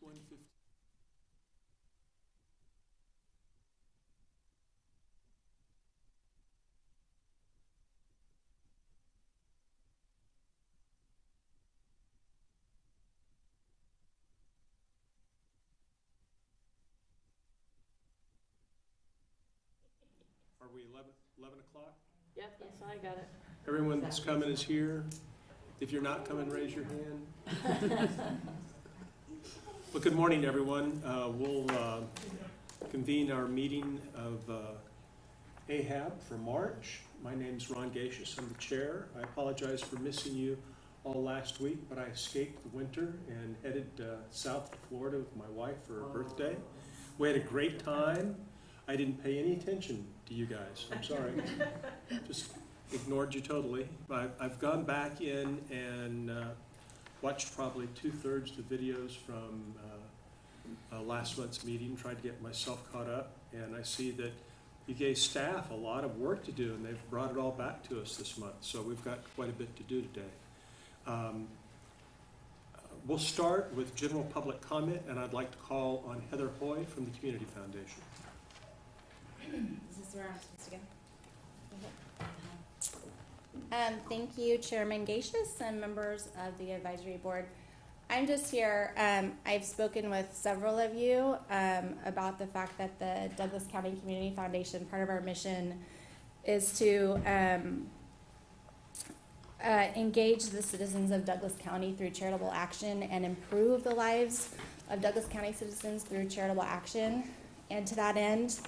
1:15. Are we 11 o'clock? Yep, yes, I got it. Everyone that's coming is here. If you're not coming, raise your hand. Well, good morning, everyone. We'll convene our meeting of AHAB for March. My name's Ron Gacious. I'm the chair. I apologize for missing you all last week, but I escaped the winter and headed south to Florida with my wife for her birthday. We had a great time. I didn't pay any attention to you guys. I'm sorry. Just ignored you totally. I've gone back in and watched probably 2/3 the videos from last month's meeting, tried to get myself caught up, and I see that you gave staff a lot of work to do, and they've brought it all back to us this month, so we've got quite a bit to do today. We'll start with general public comment, and I'd like to call on Heather Hoy from the Community Foundation. Is this where I'm supposed to go? Thank you, Chairman Gacious and members of the advisory board. I'm just here, I've spoken with several of you about the fact that the Douglas County Community Foundation, part of our mission is to engage the citizens of Douglas County through charitable action and improve the lives of Douglas County citizens through charitable action. And to that end,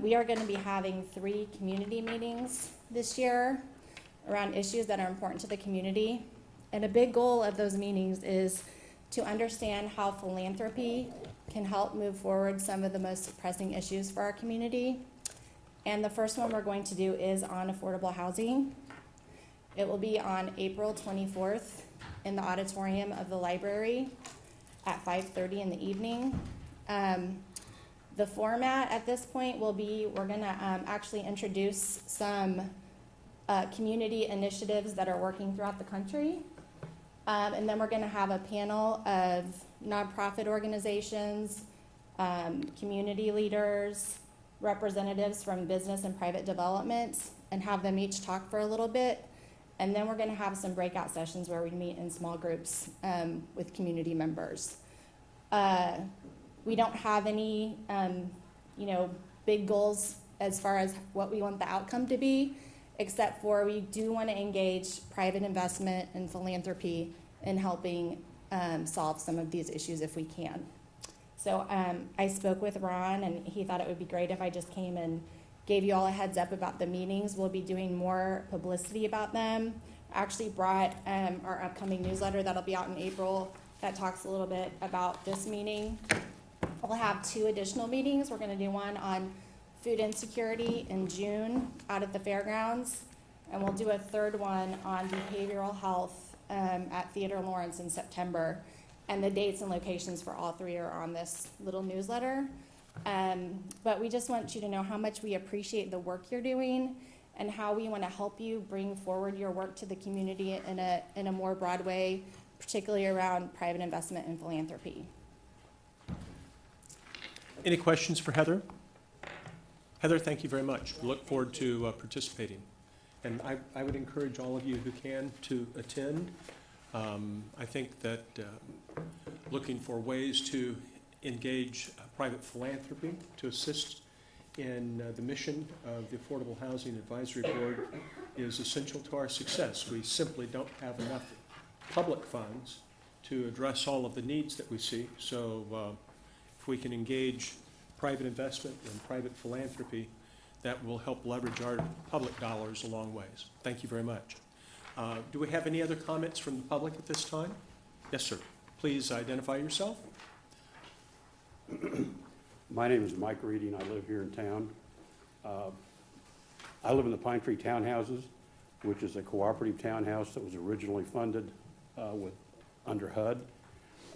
we are going to be having 3 community meetings this year around issues that are important to the community. And a big goal of those meetings is to understand how philanthropy can help move forward some of the most pressing issues for our community. And the first one we're going to do is on affordable housing. It will be on April 24th in the auditorium of the library at 5:30 in the evening. The format at this point will be, we're gonna actually introduce some community initiatives that are working throughout the country. And then we're gonna have a panel of nonprofit organizations, community leaders, representatives from business and private development, and have them each talk for a little bit. And then we're gonna have some breakout sessions where we meet in small groups with community members. We don't have any, big goals as far as what we want the outcome to be, except for we do want to engage private investment and philanthropy in helping solve some of these issues if we can. So I spoke with Ron, and he thought it would be great if I just came and gave you all a heads up about the meetings. We'll be doing more publicity about them. I actually brought our upcoming newsletter that'll be out in April that talks a little bit about this meeting. We'll have 2 additional meetings. We're going to do one on food insecurity in June out at the fairgrounds, and we'll do a 3rd one on behavioral health at Theodore Lawrence in September. And the dates and locations for all 3 are on this little newsletter. But we just want you to know how much we appreciate the work you're doing and how we want to help you bring forward your work to the community in a more broad way, particularly around private investment and philanthropy. Any questions for Heather? Heather, thank you very much. We look forward to participating. And I would encourage all of you who can to attend. I think that looking for ways to engage private philanthropy to assist in the mission of the Affordable Housing Advisory Board is essential to our success. We simply don't have enough public funds to address all of the needs that we see. So if we can engage private investment and private philanthropy, that will help leverage our public dollars a long ways. Thank you very much. Do we have any other comments from the public at this time? Yes, sir. Please identify yourself. My name is Mike Reedy, and I live here in town. I live in the Pine Tree Townhouses, which is a cooperative townhouse that was originally funded under HUD.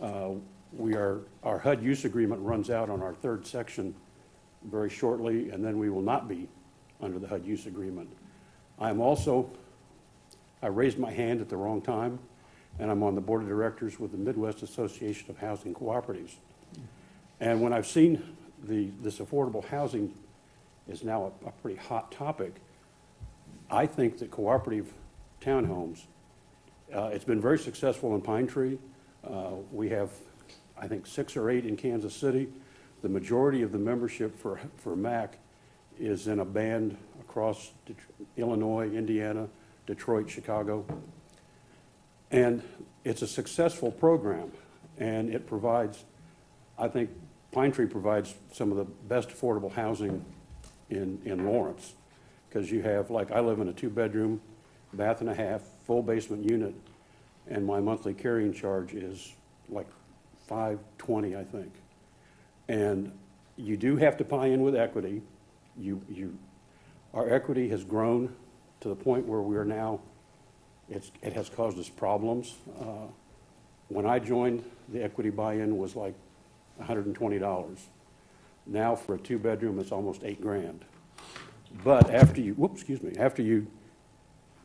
Our HUD use agreement runs out on our 3rd section very shortly, and then we will not be under the HUD use agreement. I raised my hand at the wrong time. and I'm on the board of directors with the Midwest Association of Housing Cooperatives. And when I've seen this affordable housing is now a pretty hot topic, I think that cooperative townhomes, it's been very successful in Pine Tree. We have, I think, 6 or 8 in Kansas City. The majority of the membership for MAC is in a band across Illinois, Indiana, Detroit, Chicago. And it's a successful program, and it provides, I think Pine Tree provides some of the best affordable housing in Lawrence. Because you have, like, I live in a 2-bedroom, bath and a half, full basement unit, and my monthly carrying charge is like $520, I think. And you do have to buy in with equity. Our equity has grown to the point where we are now, it has caused us problems. When I joined, the equity buy-in was like $120. Now for a 2-bedroom, it's almost $8,000. But after you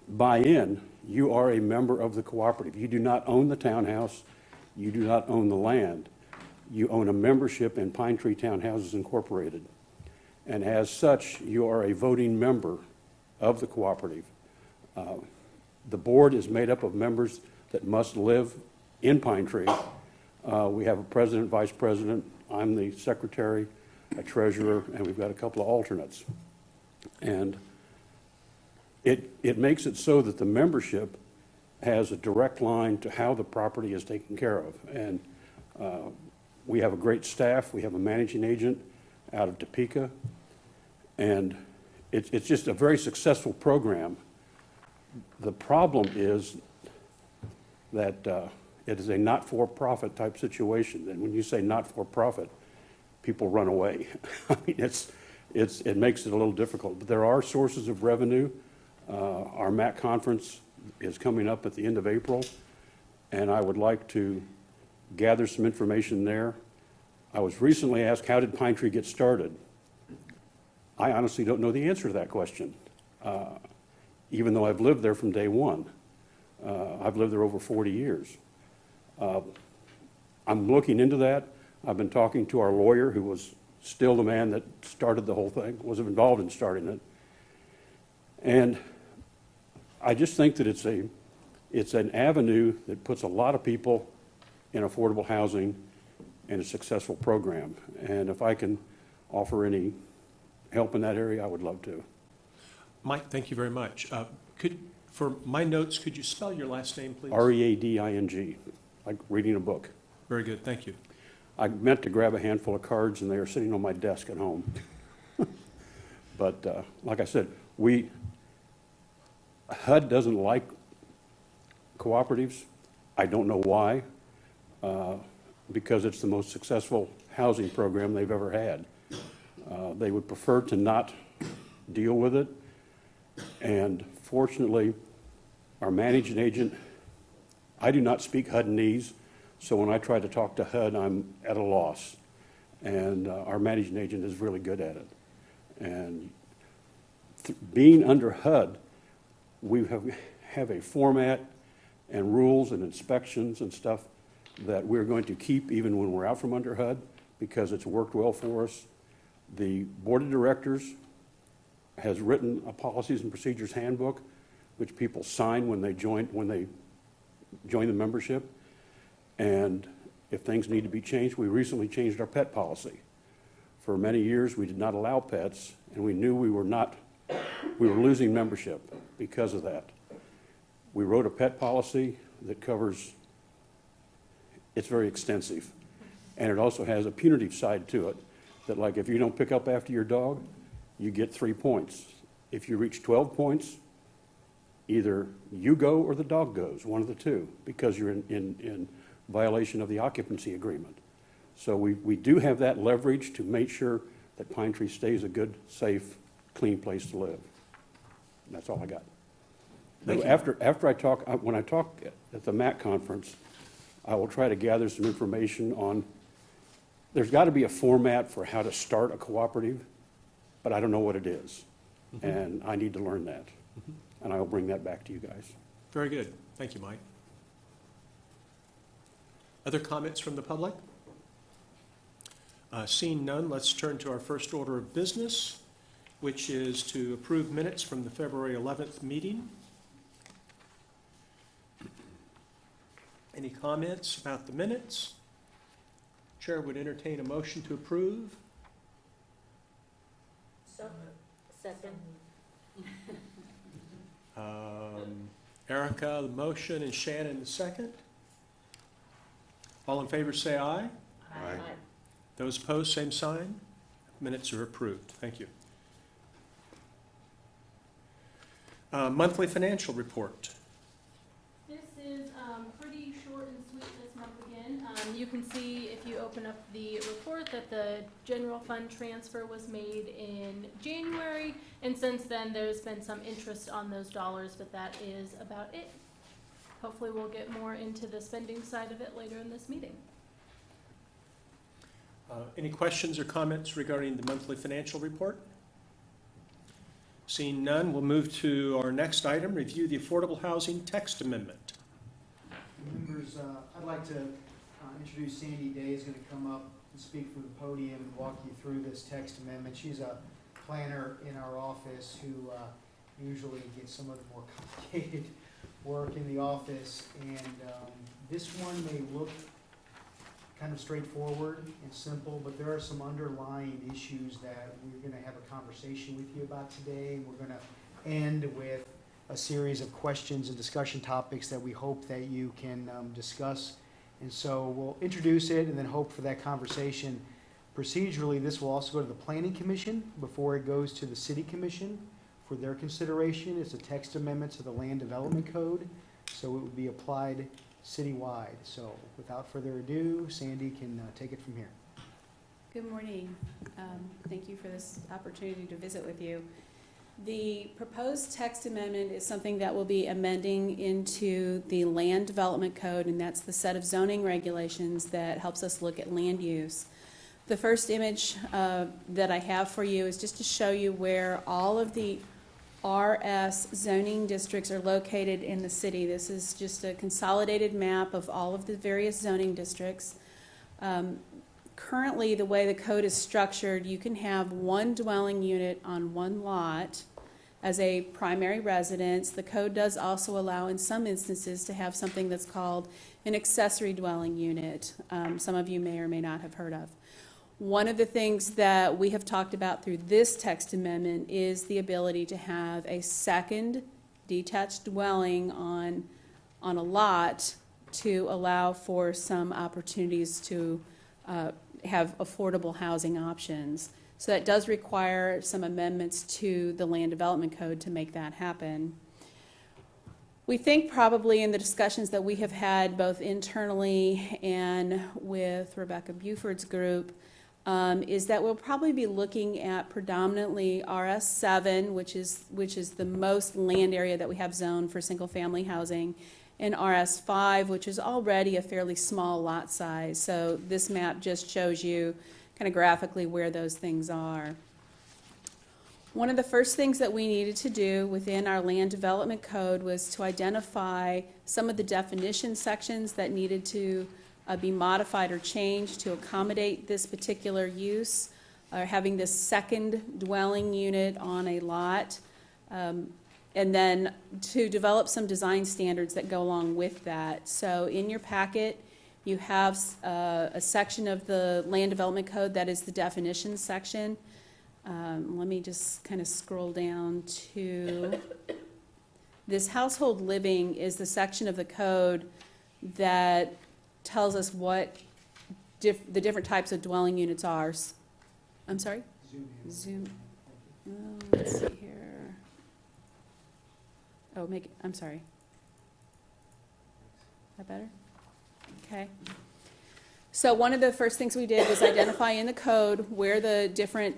buy in, you are a member of the cooperative. You do not own the townhouse. You do not own the land. You own a membership in Pine Tree Townhouses Incorporated. And as such, you are a voting member of the cooperative. The board is made up of members that must live in Pine Tree. We have a president, vice president. I'm the secretary, a treasurer, and we've got a couple of alternates. And it makes it so that the membership has a direct line to how the property is taken care of. And we have a great staff. We have a managing agent out of Topeka. And it's just a very successful program. The problem is that it is a not-for-profit type situation. And when you say not-for-profit, people run away. I mean, it makes it a little difficult. But there are sources of revenue. Our MAC conference is coming up at the end of April, and I would like to gather some information there. I was recently asked, how did Pine Tree get started? I honestly don't know the answer to that question, even though I've lived there from day one. I've lived there over 40 years. I'm looking into that. I've been talking to our lawyer, who was still the man that started the whole thing, was involved in starting it. And I just think that it's an avenue that puts a lot of people in affordable housing and a successful program. And if I can offer any help in that area, I would love to. Mike, thank you very much. For my notes, could you spell your last name, please? Reading, like reading a book. Very good, thank you. I meant to grab a handful of cards, and they are sitting on my desk at home. But like I said, HUD doesn't like cooperatives. I don't know why, because it's the most successful housing program they've ever had. They would prefer to not deal with it. And fortunately, our managing agent, I do not speak HUDnese, so when I try to talk to HUD, I'm at a loss. And our managing agent is really good at it. And being under HUD, we have a format and rules and inspections and stuff that we're going to keep even when we're out from under HUD, because it's worked well for us. The board of directors has written a policies and procedures handbook, which people sign when they join the membership. And if things need to be changed, we recently changed our pet policy. For many years, we did not allow pets, and we knew we were losing membership because of that. We wrote a pet policy that covers, it's very extensive. And it also has a punitive side to it, that like if you don't pick up after your dog, you get 3 points. If you reach 12 points, either you go or the dog goes, one of the two, because you're in violation of the occupancy agreement. So we do have that leverage to make sure that Pine Tree stays a good, safe, clean place to live. And that's all I got. Thank you. After I talk, when I talk at the MAC conference, I will try to gather some information on, there's got to be a format for how to start a cooperative, but I don't know what it is. Mm-hmm. And I need to learn that. Mm-hmm. And I will bring that back to you guys. Very good. Thank you, Mike. Other comments from the public? Seeing none, let's turn to our first order of business, which is to approve minutes from the February 11th meeting. Any comments about the minutes? Chair would entertain a motion to approve. Second. Erica, the motion, and Shannon, the second. All in favor, say aye. Aye. Those opposed, same sign. Minutes are approved. Thank you. Monthly financial report. This is pretty short and sweet this month again. You can see if you open up the report that the general fund transfer was made in January, and since then there's been some interest on those dollars, but that is about it. Hopefully we'll get more into the spending side of it later in this meeting. Any questions or comments regarding the monthly financial report? Seeing none, we'll move to our next item, review the Affordable Housing Text Amendment. Members, I'd like to introduce Sandy Day, is going to come up and speak from the podium and walk you through this text amendment. She's a planner in our office who usually gets some of the more complicated work in the office. And this one may look kind of straightforward and simple, but there are some underlying issues that we're going to have a conversation with you about today. We're going to end with a series of questions and discussion topics that we hope that you can discuss. And so we'll introduce it and then hope for that conversation. Procedurally, this will also go to the Planning Commission before it goes to the City Commission for their consideration. It's a text amendment to the Land Development Code, so it would be applied citywide. So without further ado, Sandy can take it from here. Good morning. Thank you for this opportunity to visit with you. The proposed text amendment is something that will be amending into the Land Development Code, and that's the set of zoning regulations that helps us look at land use. The first image that I have for you is just to show you where all of the RS zoning districts are located in the city. This is just a consolidated map of all of the various zoning districts. Currently, the way the code is structured, you can have one dwelling unit on one lot as a primary residence. The code does also allow, in some instances, to have something that's called an accessory dwelling unit. Some of you may or may not have heard of. One of the things that we have talked about through this text amendment is the ability to have a second detached dwelling on a lot to allow for some opportunities to have affordable housing options. So that does require some amendments to the Land Development Code to make that happen. We think probably in the discussions that we have had both internally and with Rebecca Buford's group is that we'll probably be looking at predominantly RS7, which is the most land area that we have zoned for single-family housing, and RS5, which is already a fairly small lot size. So this map just shows you kind of graphically where those things are. One of the first things that we needed to do within our Land Development Code was to identify some of the definition sections that needed to be modified or changed to accommodate this particular use, or having this second dwelling unit on a lot. And then to develop some design standards that go along with that. So in your packet, you have a section of the Land Development Code that is the definitions section. Let me just kind of scroll down to this. Household living is the section of the code that tells us what the different types of dwelling units are. I'm sorry? Zoom. Oh, let's see here. Oh, I'm sorry. Is that better? Okay. So one of the first things we did was identify in the code where the different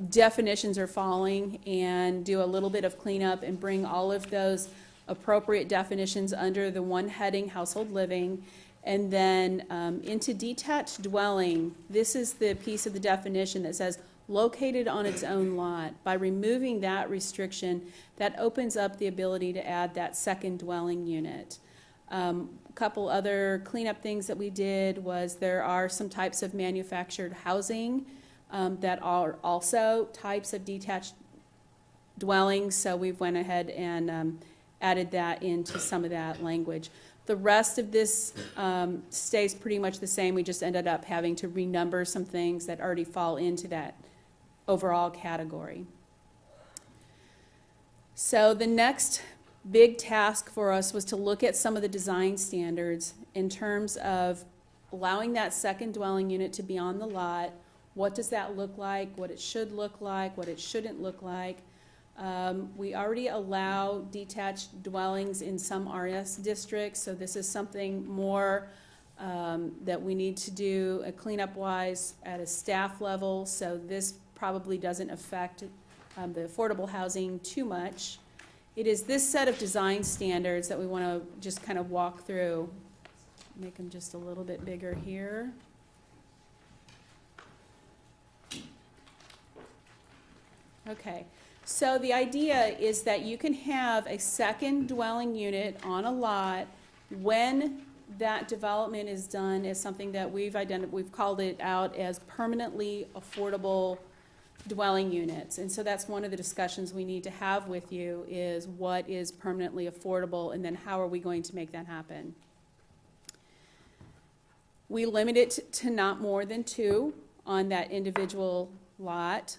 definitions are falling and do a little bit of cleanup and bring all of those appropriate definitions under the one heading, household living. And then into detached dwelling, this is the piece of the definition that says located on its own lot. By removing that restriction, that opens up the ability to add that second dwelling unit. Couple other cleanup things that we did was there are some types of manufactured housing that are also types of detached dwellings, so we went ahead and added that into some of that language. The rest of this stays pretty much the same. We just ended up having to renumber some things that already fall into that overall category. So the next big task for us was to look at some of the design standards in terms of allowing that second dwelling unit to be on the lot. What does that look like? What it should look like? What it shouldn't look like? We already allow detached dwellings in some RS districts, so this is something more that we need to do cleanup-wise at a staff level, so this probably doesn't affect the affordable housing too much. It is this set of design standards that we want to just kind of walk through. Make them just a little bit bigger here. Okay, so the idea is that you can have a second dwelling unit on a lot when that development is done as something that we've called it out as permanently affordable dwelling units. And so that's one of the discussions we need to have with you is what is permanently affordable and then how are we going to make that happen. We limit it to not more than 2 on that individual lot.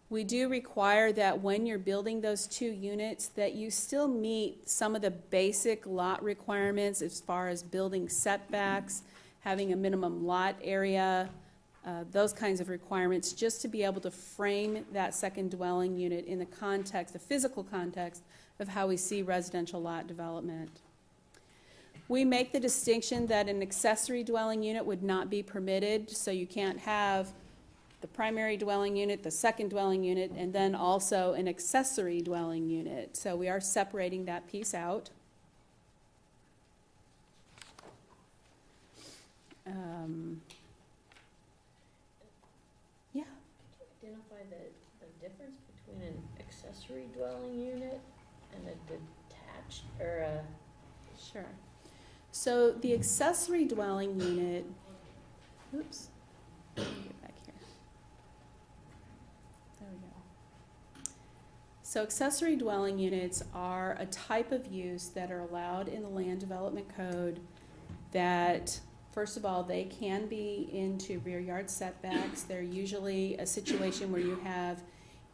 We do require that when you're building those 2 units that you still meet some of the basic lot requirements as far as building setbacks, having a minimum lot area, those kinds of requirements, just to be able to frame that second dwelling unit in the context, the physical context of how we see residential lot development. We make the distinction that an accessory dwelling unit would not be permitted, so you can't have the primary dwelling unit, the second dwelling unit, and then also an accessory dwelling unit. So we are separating that piece out. Yeah. Identify the difference between an accessory dwelling unit and a detached, or a, Sure. So the accessory dwelling unit, oops, let me get back here. There we go. So accessory dwelling units are a type of use that are allowed in the Land Development Code that, first of all, they can be into rear yard setbacks. They're usually a situation where you have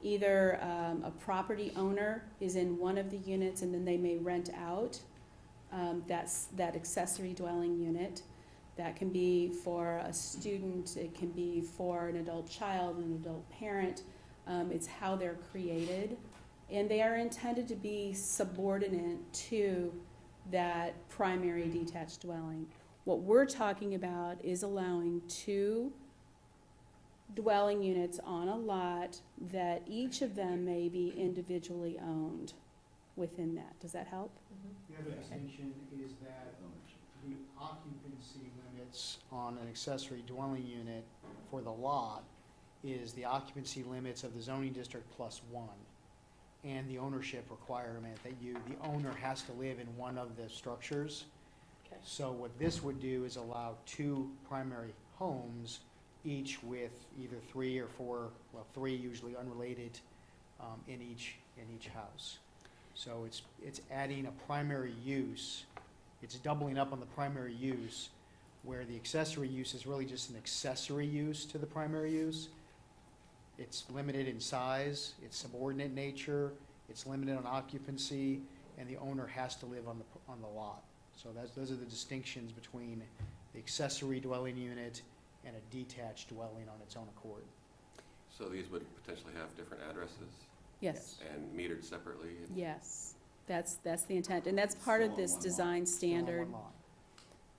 either a property owner is in one of the units and then they may rent out. That's that accessory dwelling unit. That can be for a student, it can be for an adult child, an adult parent. It's how they're created. And they are intended to be subordinate to that primary detached dwelling. What we're talking about is allowing 2 dwelling units on a lot that each of them may be individually owned within that. Does that help? The other distinction is that the occupancy limits on an accessory dwelling unit for the lot is the occupancy limits of the zoning district plus 1, and the ownership requirement that the owner has to live in one of the structures. okay. So what this would do is allow 2 primary homes, each with either 3 or 4, well, 3 usually unrelated, in each house. So it's adding a primary use, it's doubling up on the primary use, where the accessory use is really just an accessory use to the primary use. It's limited in size, it's subordinate nature, it's limited on occupancy, and the owner has to live on the lot. So those are the distinctions between the accessory dwelling unit and a detached dwelling on its own accord. So these would potentially have different addresses Yes. and metered separately? Yes. That's the intent. And that's part of this design standard. All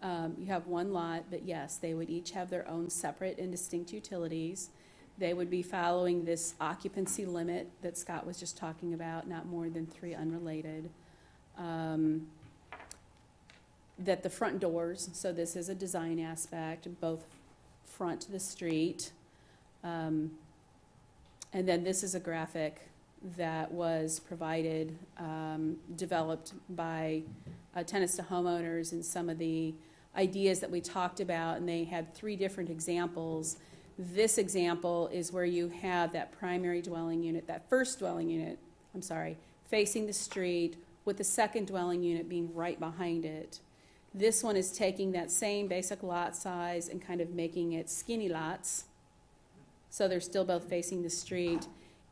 on one lot. You have one lot, but yes, they would each have their own separate and distinct utilities. They would be following this occupancy limit that Scott was just talking about, not more than 3 unrelated. That the front doors, so this is a design aspect, both front to the street. And then this is a graphic that was provided, developed by tenants to homeowners and some of the ideas that we talked about, and they had 3 different examples. This example is where you have that primary dwelling unit, that first dwelling unit, facing the street, with the second dwelling unit being right behind it. This one is taking that same basic lot size and kind of making it skinny lots, so they're still both facing the street.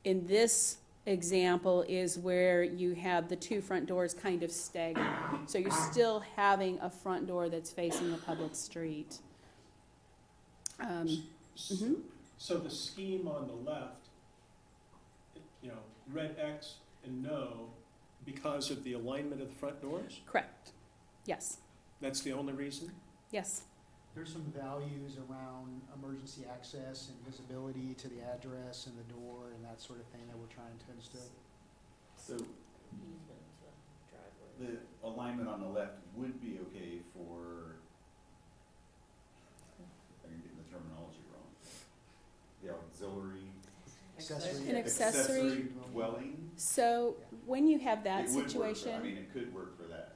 In this example is where you have the 2 front doors kind of staggered, so you're still having a front door that's facing a public street. Mhm. So the scheme on the left, you know, red X and no, because of the alignment of the front doors? Correct. Yes, That's the only reason? yes. There's some values around emergency access and visibility to the address and the door and that sort of thing that we're trying to instill. So Easements, driveway. the alignment on the left would be okay for, I'm getting the terminology wrong, the auxiliary. Accessory. An accessory. Dwelling? So when you have that It would work for- situation. I mean, it could work for that.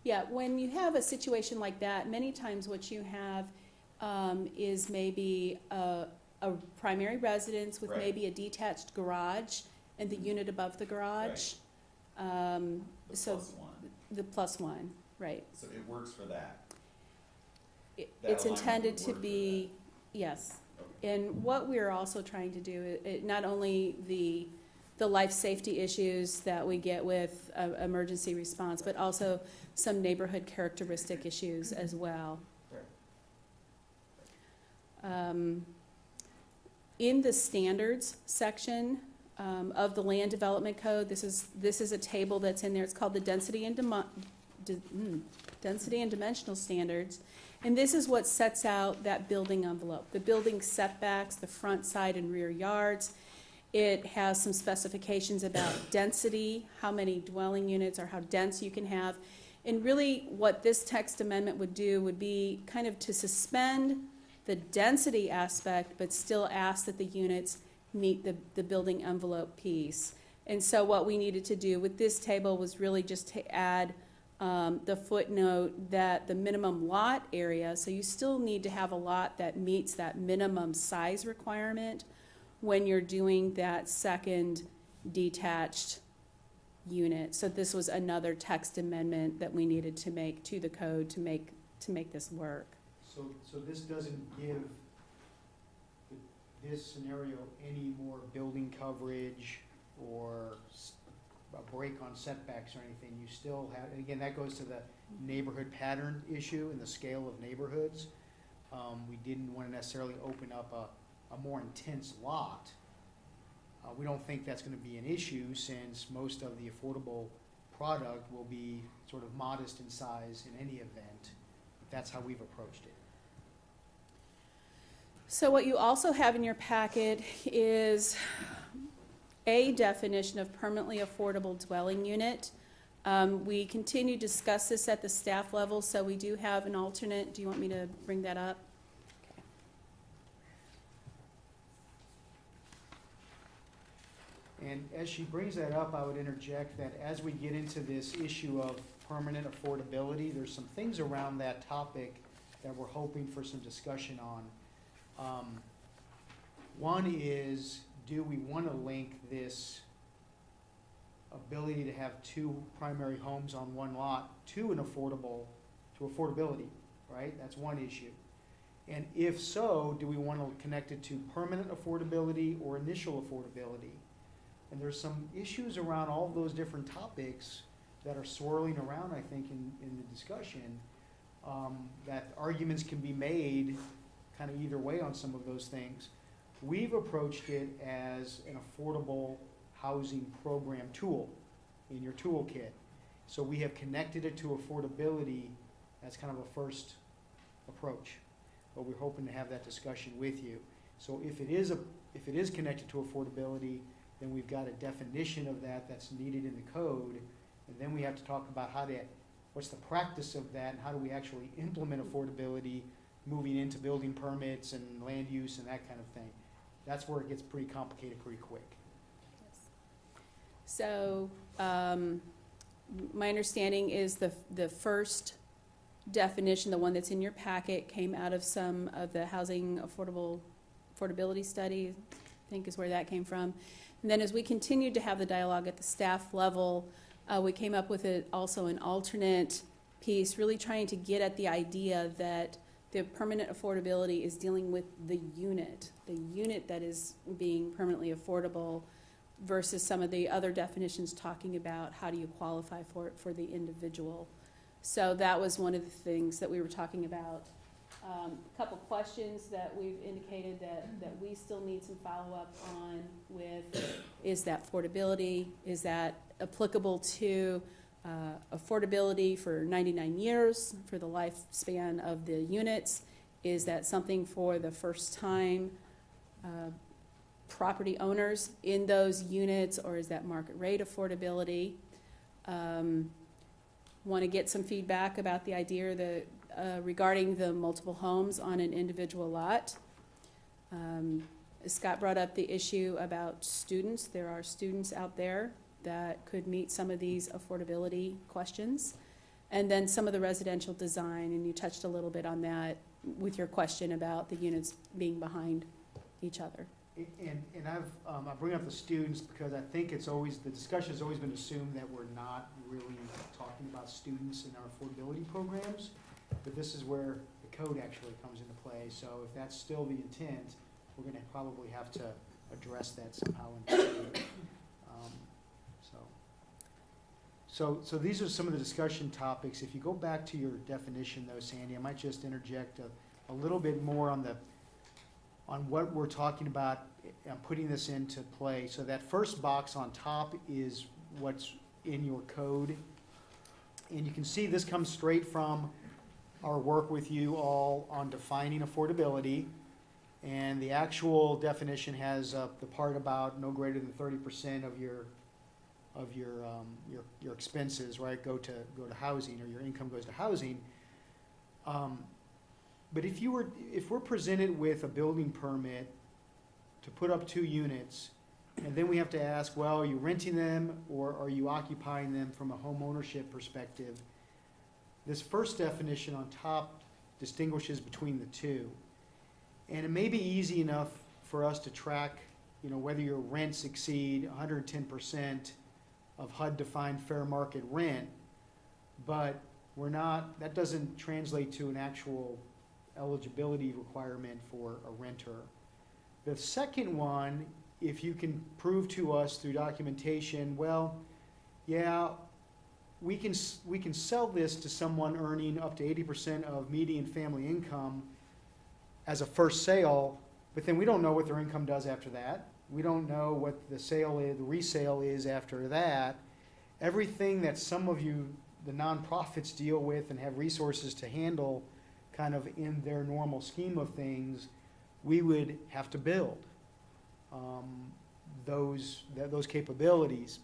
Yeah, when you have a situation like that, many times what you have is maybe a primary residence with Right. maybe a detached garage and the unit above the garage. The So plus one. the +1, right. So it works for that. That It's alignment intended would to work for be, yes. Okay. And what we're also trying to do, not only the life safety issues that we get with emergency response, but also some neighborhood characteristic issues as well. In the standards section of the Land Development Code, this is a table that's in there. It's called the Density and Dimensional Standards. And this is what sets out that building envelope, the building setbacks, the front, side, and rear yards. It has some specifications about density, how many dwelling units or how dense you can have. And really what this text amendment would do would be kind of to suspend the density aspect, but still ask that the units meet the building envelope piece. And so what we needed to do with this table was really just to add the footnote that the minimum lot area, so you still need to have a lot that meets that minimum size requirement when you're doing that second detached unit. So this was another text amendment that we needed to make to the code to make this work. So this doesn't give this scenario any more building coverage or a break on setbacks or anything. You still have, and again, that goes to the neighborhood pattern issue and the scale of neighborhoods. We didn't want to necessarily open up a more intense lot. We don't think that's going to be an issue since most of the affordable product will be sort of modest in size in any event. That's how we've approached it. So what you also have in your packet is a definition of permanently affordable dwelling unit. We continue to discuss this at the staff level, so we do have an alternate. Do you want me to bring that up? And as she brings that up, I would interject that as we get into this issue of permanent affordability, there's some things around that topic that we're hoping for some discussion on. One is, do we want to link this ability to have 2 primary homes on one lot to affordability, right? That's one issue. And if so, do we want to connect it to permanent affordability or initial affordability? And there's some issues around all of those different topics that are swirling around, I think, in the discussion, that arguments can be made kind of either way on some of those things. We've approached it as an affordable housing program tool in your toolkit. So we have connected it to affordability as kind of a first approach. But we're hoping to have that discussion with you. So if it is connected to affordability, then we've got a definition of that that's needed in the code, and then we have to talk about what's the practice of that, and how do we actually implement affordability moving into building permits and land use and that kind of thing. That's where it gets pretty complicated pretty quick. So my understanding is the first definition, the one that's in your packet, came out of some of the housing affordability study, I think is where that came from. And then as we continued to have the dialogue at the staff level, we came up with also an alternate piece, really trying to get at the idea that the permanent affordability is dealing with the unit that is being permanently affordable, versus some of the other definitions talking about how do you qualify for it for the individual. So that was one of the things that we were talking about. A couple questions that we've indicated that we still need some follow-up on with, is that affordability, is that applicable to affordability for 99 years for the lifespan of the units? Is that something for the first time property owners in those units, or is that market rate affordability? Want to get some feedback about the idea regarding the multiple homes on an individual lot. Scott brought up the issue about students. There are students out there that could meet some of these affordability questions. And then some of the residential design, and you touched a little bit on that with your question about the units being behind each other. And I bring up the students because I think the discussion has always been assumed that we're not really talking about students in our affordability programs, but this is where the code actually comes into play. So if that's still the intent, we're gonna probably have to address that somehow in the code. So these are some of the discussion topics. If you go back to your definition though, Sandy, I might just interject a little bit more on what we're talking about, putting this into play. So that first box on top is what's in your code. And you can see this comes straight from our work with you all on defining affordability. And the actual definition has the part about no greater than 30% of your expenses, right, go to housing, or your income goes to housing. But if we're presented with a building permit to put up 2 units, and then we have to ask, well, are you renting them or are you occupying them from a home ownership perspective? This first definition on top distinguishes between the two. And it may be easy enough for us to track, whether your rents exceed 110% of HUD-defined fair market rent, but that doesn't translate to an actual eligibility requirement for a renter. The second one, if you can prove to us through documentation, well, yeah, we can sell this to someone earning up to 80% of median family income as a first sale, but then we don't know what their income does after that. We don't know what the resale is after that. Everything that some of you, the nonprofits, deal with and have resources to handle kind of in their normal scheme of things, we would have to build those capabilities.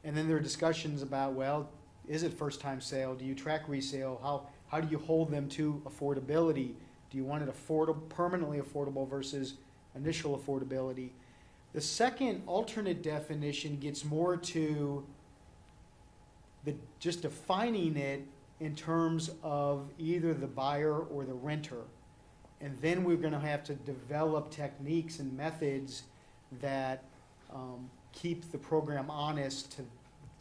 And then there are discussions about, well, is it first time sale? Do you track resale? How do you hold them to affordability? Do you want it permanently affordable versus initial affordability? The second alternate definition gets more to just defining it in terms of either the buyer or the renter. And then we're going to have to develop techniques and methods that keep the program honest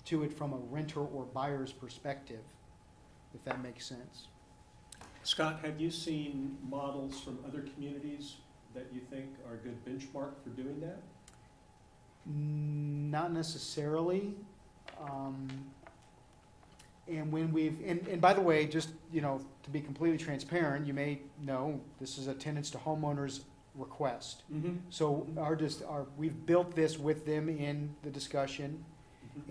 to it from a renter or buyer's perspective, if that makes sense. Scott, have you seen models from other communities that you think are a good benchmark for doing that? Not necessarily. And and by the way, just, to be completely transparent, you may know this is a tenants to homeowners request. Mm-hmm. So we've built this with them in the discussion,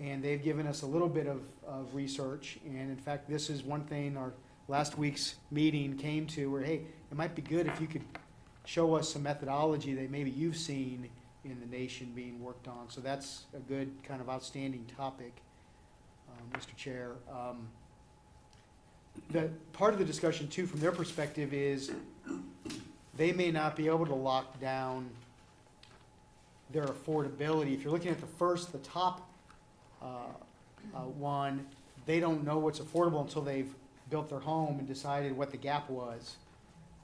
and they've given us a little bit of research. And in fact, this is one thing our last week's meeting came to, where, hey, it might be good if you could show us some methodology that maybe you've seen in the nation being worked on. So that's a good kind of outstanding topic, Mr. Chair. The part of the discussion too, from their perspective, is they may not be able to lock down their affordability. If you're looking at the top One, they don't know what's affordable until they've built their home and decided what the gap was,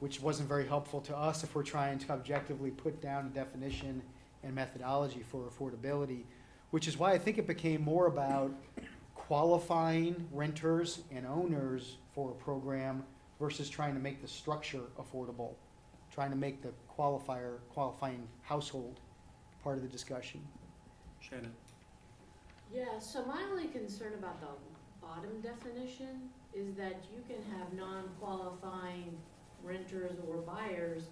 which wasn't very helpful to us if we're trying to objectively put down a definition and methodology for affordability, which is why I think it became more about qualifying renters and owners for a program versus trying to make the structure affordable, trying to make the qualifying household part of the discussion. Shannon? Yeah, so my only concern about the bottom definition is that you can have non-qualifying renters or buyers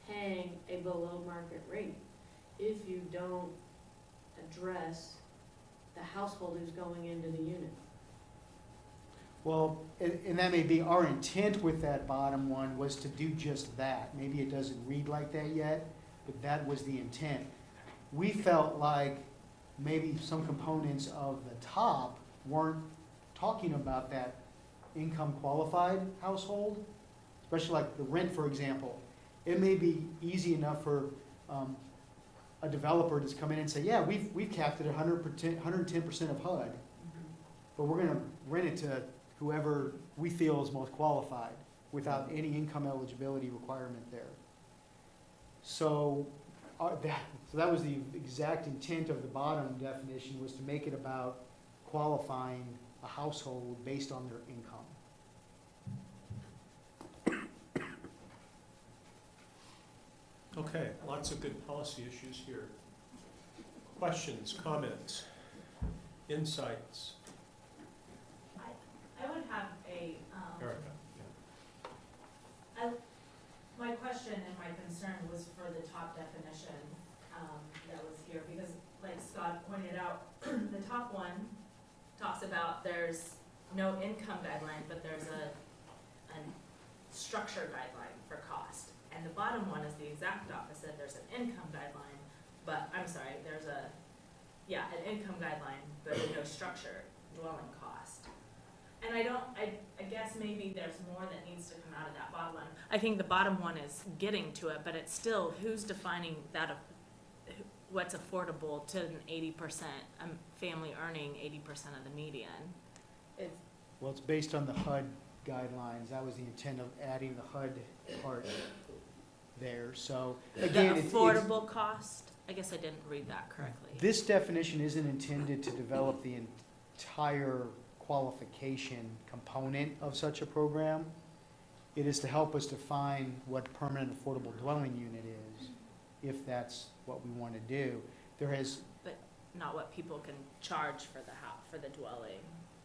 paying a below market rate if you don't address the household who's going into the unit. Well, and that may be our intent with that bottom one was to do just that. Maybe it doesn't read like that yet, but that was the intent. We felt like maybe some components of the top weren't talking about that income qualified household, especially like the rent, for example. It may be easy enough for a developer to come in and say, yeah, we've capped it at 110% of HUD, but we're gonna rent it to whoever we feel is most qualified without any income eligibility requirement there. So that was the exact intent of the bottom definition, was to make it about qualifying a household based on their income. Okay, lots of good policy issues here. Questions, comments, insights? I would have a, Erica? my question and my concern was for the top definition, that was here, because like Scott pointed out, the top one talks about there's no income guideline, but there's a structure guideline for cost. And the bottom one is the exact opposite, there's an income guideline, but, I'm sorry, there's an income guideline, but no structure, dwelling cost. And I guess maybe there's more that needs to come out of that bottom one. I think the bottom one is getting to it, but it's still, who's defining that, what's affordable to an 80%, family earning 80% of the median? Well, it's based on the HUD guidelines. That was the intent of adding the HUD part there. So again, The it's affordable cost? I guess I didn't read that correctly. this definition isn't intended to develop the entire qualification component of such a program. It is to help us define what permanent affordable dwelling unit is, if that's what we want to do. There has, Not what people can charge for the house, for the dwelling,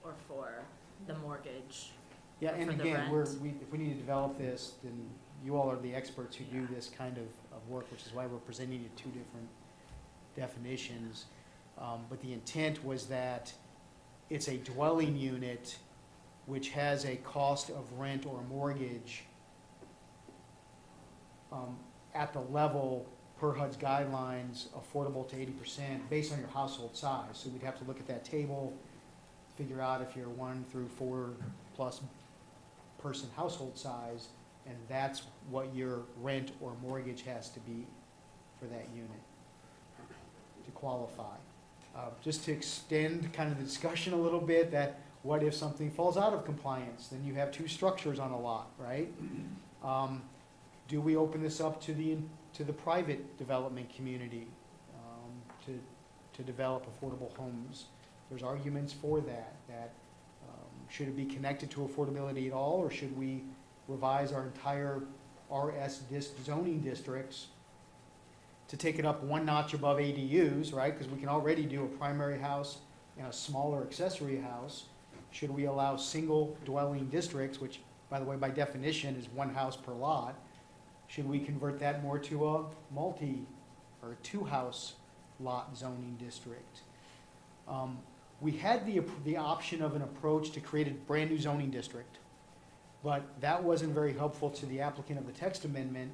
or for the mortgage. yeah, and For the again, rent. if we need to develop this, then you all are the experts who do this kind of work, which is why we're presenting you two different definitions. But the intent was that it's a dwelling unit which has a cost of rent or mortgage at the level per HUD's guidelines, affordable to 80% based on your household size. So we'd have to look at that table, figure out if you're 1 through 4 plus person household size, and that's what your rent or mortgage has to be for that unit to qualify. Just to extend kind of the discussion a little bit, that what if something falls out of compliance? Then you have two structures on a lot, right? Do we open this up to the private development community to develop affordable homes? There's arguments for that should it be connected to affordability at all, or should we revise our entire RS zoning districts to take it up one notch above ADUs, right? Because we can already do a primary house and a smaller accessory house. Should we allow single dwelling districts, which, by the way, by definition is one house per lot? Should we convert that more to a multi or two house lot zoning district? We had the option of an approach to create a brand new zoning district, but that wasn't very helpful to the applicant of the text amendment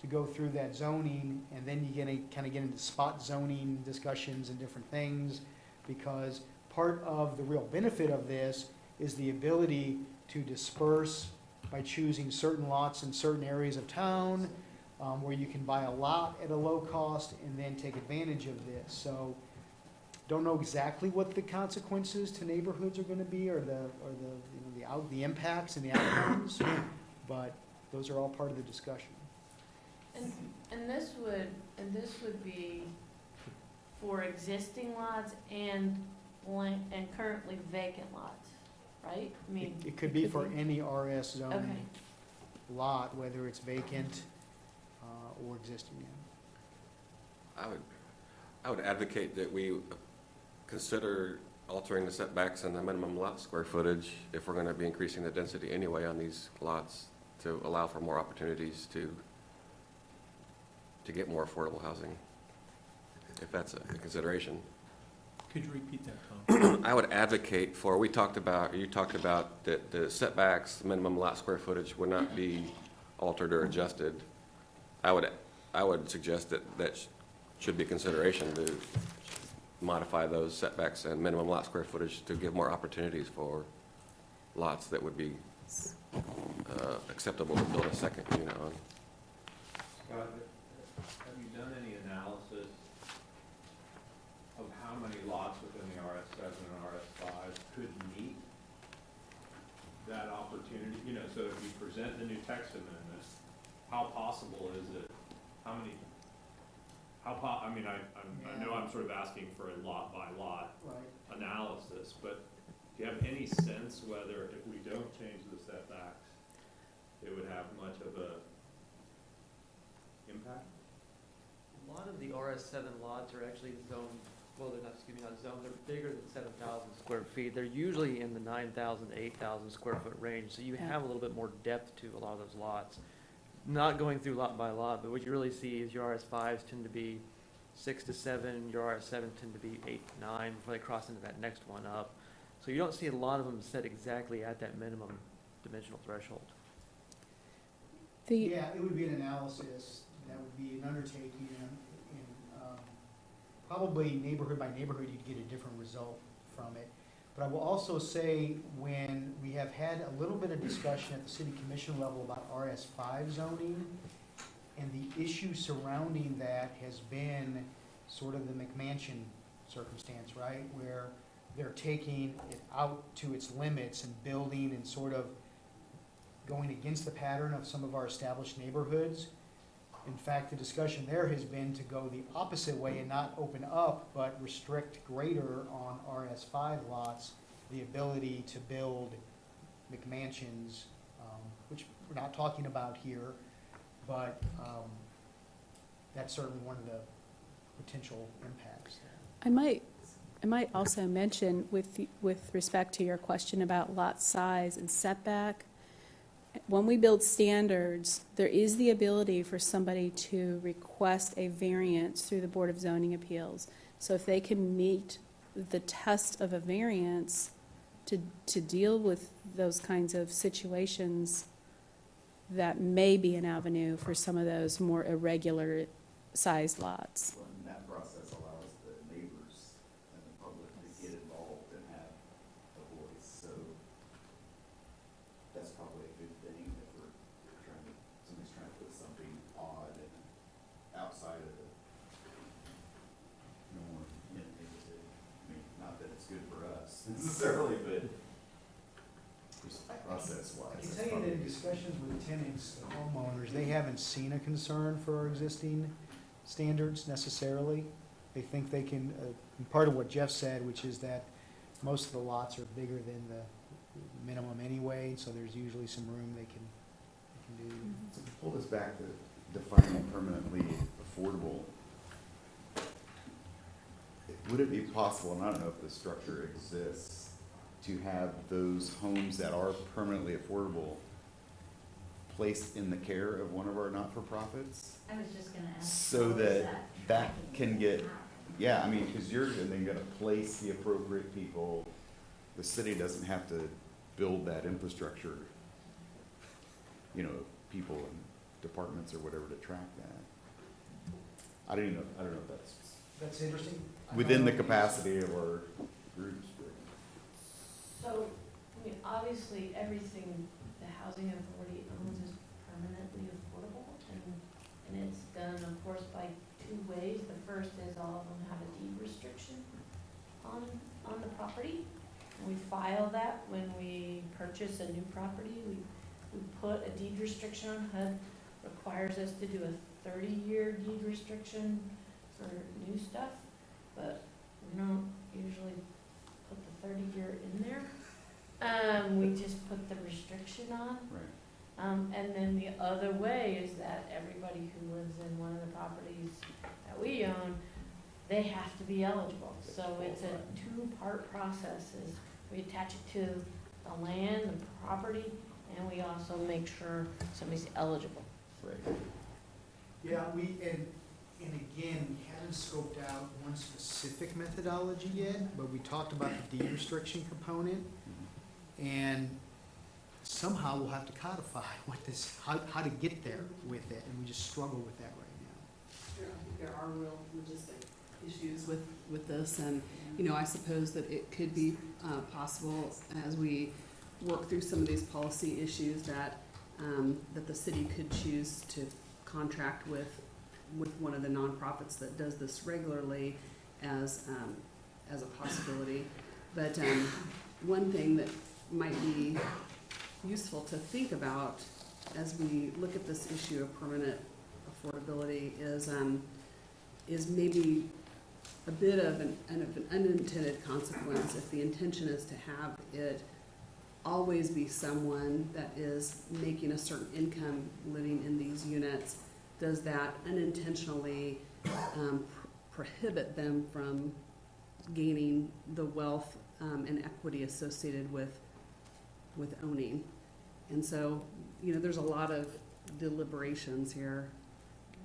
to go through that zoning, and then you kind of get into spot zoning discussions and different things, because part of the real benefit of this is the ability to disperse by choosing certain lots in certain areas of town, where you can buy a lot at a low cost and then take advantage of this. So don't know exactly what the consequences to neighborhoods are gonna be, or the impacts and the outcomes, but those are all part of the discussion. And this would be for existing lots and blank, and currently vacant lots, right? I mean. It could be for any RS zone Okay, lot, whether it's vacant, or existing. I would advocate that we consider altering the setbacks and the minimum lot square footage if we're gonna be increasing the density anyway on these lots to allow for more opportunities to get more affordable housing, if that's a consideration. Could you repeat that, Tom? I would advocate for, you talked about that the setbacks, the minimum lot square footage would not be altered or adjusted. I would suggest that should be consideration to modify those setbacks and minimum lot square footage to give more opportunities for lots that would be acceptable to build a second unit on. Scott, have you done any analysis of how many lots within the RS7 and RS5 could meet that opportunity? You know, so if you present the new text amendment, how possible is it? I know I'm sort of asking for a lot by lot Right. analysis, but do you have any sense whether if we don't change the setbacks, it would have much of a impact? A lot of the RS7 lots are actually zoned, well, they're not, not zoned, they're bigger than 7,000 square feet. They're usually in the 9,000 to 8,000 square foot range, so you have a little bit more depth to a lot of those lots. Not going through lot by lot, but what you really see is your RS5s tend to be 6 to 7, your RS7 tend to be 8 to 9 before they cross into that next one up. So you don't see a lot of them set exactly at that minimum dimensional threshold. Yeah, it would be an analysis, that would be an undertaking, and probably neighborhood by neighborhood, you'd get a different result from it. But I will also say, when we have had a little bit of discussion at the city commission level about RS5 zoning, and the issue surrounding that has been sort of the McMansion circumstance, right? Where they're taking it out to its limits and building and sort of going against the pattern of some of our established neighborhoods. In fact, the discussion there has been to go the opposite way and not open up, but restrict greater on RS5 lots, the ability to build McMansions, which we're not talking about here, but that's certainly one of the potential impacts. I might also mention with respect to your question about lot size and setback, when we build standards, there is the ability for somebody to request a variance through the Board of Zoning Appeals. So if they can meet the test of a variance to deal with those kinds of situations, that may be an avenue for some of those more irregular sized lots. Well, and that process allows the neighbors and the public to get involved and have a voice, so that's probably a good thing if somebody's trying to put something odd and outside of the norm in the neighborhood. I mean, not that it's good for us necessarily, but just process-wise. I can tell you that in discussions with tenants, the homeowners, they haven't seen a concern for our existing standards necessarily. They think they can, part of what Jeff said, which is that most of the lots are bigger than the minimum anyway, so there's usually some room they can do. So to pull this back to defining permanently affordable, would it be possible, and I don't know if the structure exists, to have those homes that are permanently affordable placed in the care of one of our not-for-profits? I was just gonna ask. So how is that can get, yeah, I mean, because you're then gonna place the appropriate people. The city doesn't have to build that infrastructure, you know, people and departments or whatever to track that. I don't know if That's interesting. that's within the capacity of our groups, but. So, I mean, obviously, everything the housing authority owns is permanently affordable, and it's done, of course, by two ways. The first is all of them have a deed restriction, on the property. We file that when we purchase a new property. We put a deed restriction on. HUD requires us to do a 30-year deed restriction for new stuff, but we don't usually put the 30-year in there. We just put the restriction on. Right. And then the other way is that everybody who lives in one of the properties that we own, they have to be eligible. So it's a two-part process. Is we attach it to the land, the property, and we also make sure somebody's eligible. Right. Yeah, and again, we haven't scoped out one specific methodology yet, but we talked about the deed restriction component, and somehow we'll have to codify what this, how to get there with it, and we just struggle with that right now. Sure, I think there are real logistic issues with this, and, I suppose that it could be possible as we work through some of these policy issues that, that the city could choose to contract with one of the nonprofits that does this regularly as a possibility. But one thing that might be useful to think about as we look at this issue of permanent affordability is maybe a bit of an unintended consequence if the intention is to have it always be someone that is making a certain income living in these units. Does that unintentionally prohibit them from gaining the wealth and equity associated with owning? And so, there's a lot of deliberations here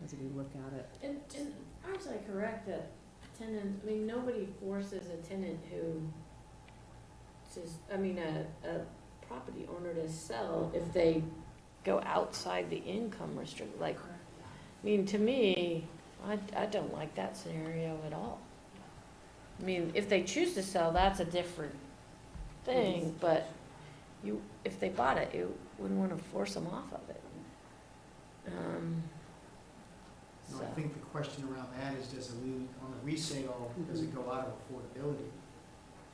as we look at it. And aren't I correct that tenant, nobody forces a tenant who says, a property owner to sell if they go outside the income restrict, to me, I don't like that scenario at all. If they choose to sell, that's a different thing, but if they bought it, you wouldn't want to force them off of it. No, I think the question around that is, on the resale, does it go out of affordability?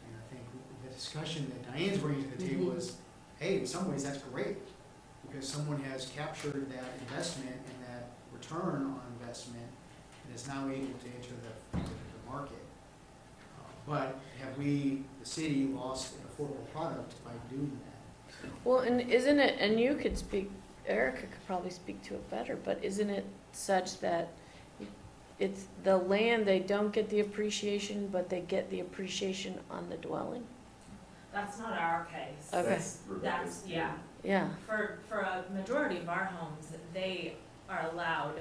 And I think the discussion that Diane's bringing to the table is, hey, in some ways, that's great, because someone has captured that investment and that return on investment and is now able to enter the market. But have we, the city, lost an affordable product by doing that? Well, and isn't it, and you could speak, Erica could probably speak to it better, but isn't it such that it's the land, they don't get the appreciation, but they get the appreciation on the dwelling? That's not our case. Okay. That's, yeah. Yeah. For a majority of our homes, they are allowed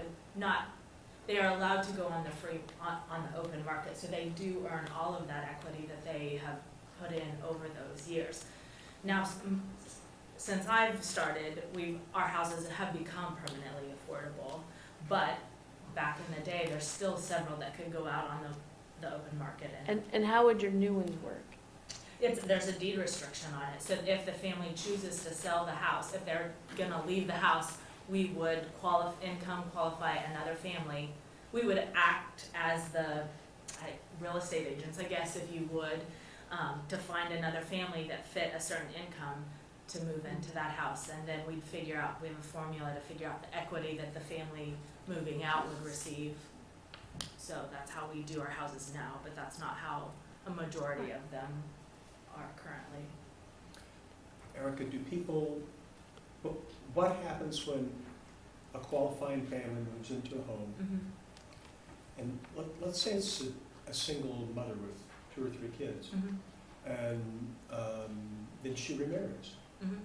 to go on the open market, so they do earn all of that equity that they have put in over those years. Now, since I've started, our houses have become permanently affordable, but back in the day, there's still several that could go out on the open market. And how would your new ones work? There's a deed restriction on it, so if the family chooses to sell the house, if they're gonna leave the house, we would income qualify another family. We would act as the real estate agents, I guess, if you would, to find another family that fit a certain income to move into that house. And then we have a formula to figure out the equity that the family moving out would receive. So that's how we do our houses now, but that's not how a majority of them are currently. Erica, what happens when a qualifying family moves into a home, Mm-hmm. and let's say it's a single mother with 2 or 3 kids, Mm-hmm. and then she remarries. Mm-hmm.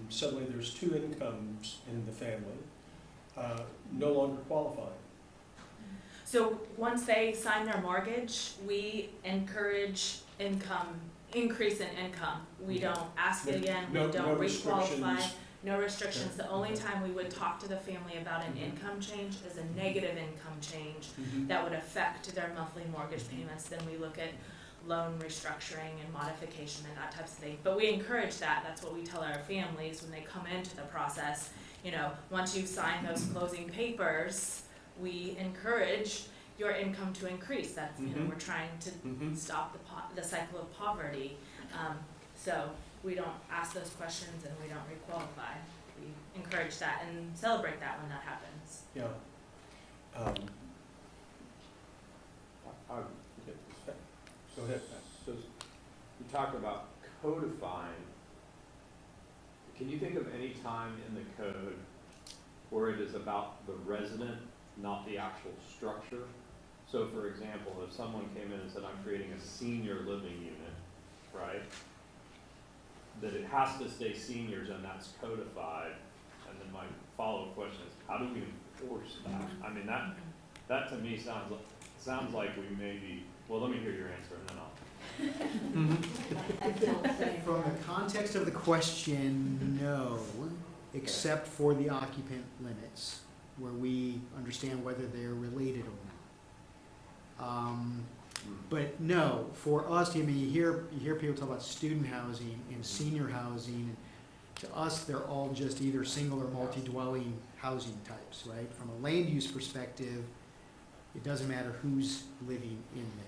Suddenly there's 2 incomes in the family, no longer qualifying. So once they sign their mortgage, we encourage increase in income. We don't ask it again, we don't No re-qualify. restrictions. No restrictions. The only Okay. time we would talk to the family about an income change is a negative income change Mhm. that would affect their monthly mortgage payments. Then we look at loan restructuring and modification and that type of thing. But we encourage that. That's what we tell our families when they come into the process. Once you sign those closing papers, we encourage your income to increase. That's, you know, Mhm. we're trying to Mhm. stop the cycle of poverty. So we don't ask those questions and we don't requalify. We encourage that and celebrate that when that happens. Yeah. Go ahead. So you talk about codifying. Can you think of any time in the code where it is about the resident, not the actual structure? So for example, if someone came in and said, I'm creating a senior living unit, right? That it has to stay seniors and that's codified. And then my follow-up question is, how do we enforce that? I mean, that to me sounds like we may be, well, let me hear your answer and then I'll. From the context of the question, no, except for the occupant limits, where we understand whether they're related or not. But no, for us, I mean, you hear people talk about student housing and senior housing. And to us, they're all just either single or multi-dwelling housing types, right? From a land use perspective, it doesn't matter who's living in there.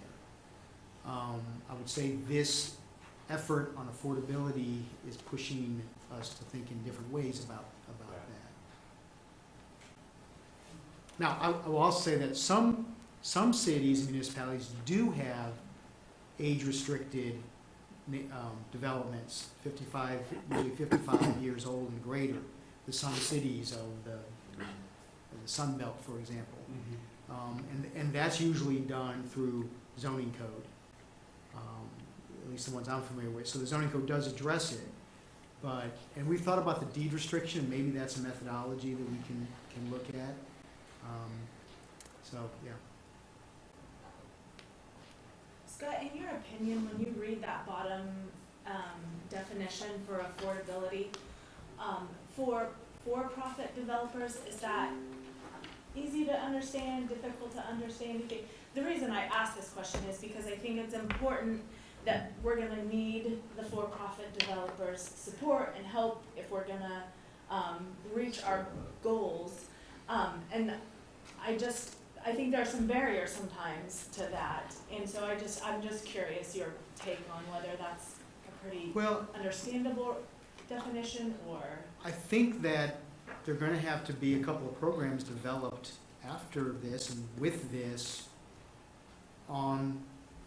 I would say this effort on affordability is pushing us to think in different ways about that. Now, I will also say that some cities and municipalities do have age-restricted developments, usually 55 years old and greater. The Sun Cities of the Sun Belt, for example. And that's usually done through zoning code, at least the ones I'm familiar with. So the zoning code does address it, and we've thought about the deed restriction. Maybe that's a methodology that we can look at. So yeah. Scott, in your opinion, when you read that bottom definition for affordability, for for-profit developers, is that easy to understand, difficult to understand? The reason I ask this question is because I think it's important that we're gonna need the for-profit developers' support and help if we're gonna reach our goals. And I think there are some barriers sometimes to that, and so I'm just curious your take on whether that's a pretty Well, understandable definition or. I think that there are going to have to be a couple of programs developed after this and with this on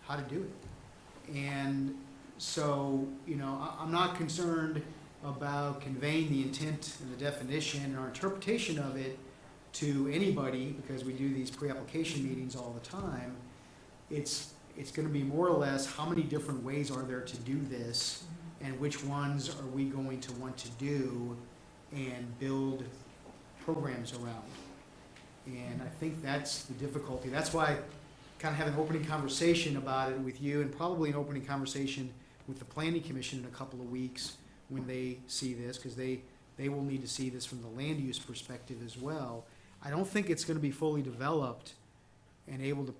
how to do it. And so, I'm not concerned about conveying the intent and the definition and our interpretation of it to anybody, because we do these pre-application meetings all the time. It's going to be more or less how many different ways are there to do this, and which ones are we going to want to do and build programs around. And I think that's the difficulty. That's why I kind of have an opening conversation about it with you, and probably an opening conversation with the Planning Commission in a couple of weeks when they see this, because they will need to see this from the land use perspective as well. I don't think it's going to be fully developed and able to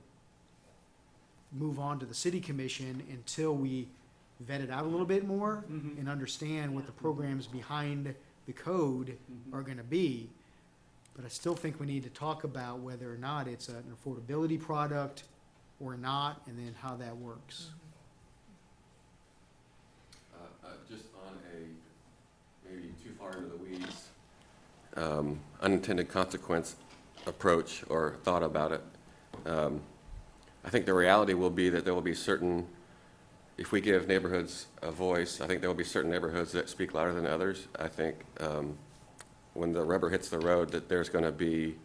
move on to the city commission until we vet it out a little bit more and understand what the programs behind the code are going to be. But I still think we need to talk about whether or not it's an affordability product or not, and then how that works. Just on a maybe too far into the weeds, unintended consequence approach or thought about it. I think the reality will be that there will be certain, if we give neighborhoods a voice, I think there will be certain neighborhoods that speak louder than others. I think when the rubber hits the road, that there's going to be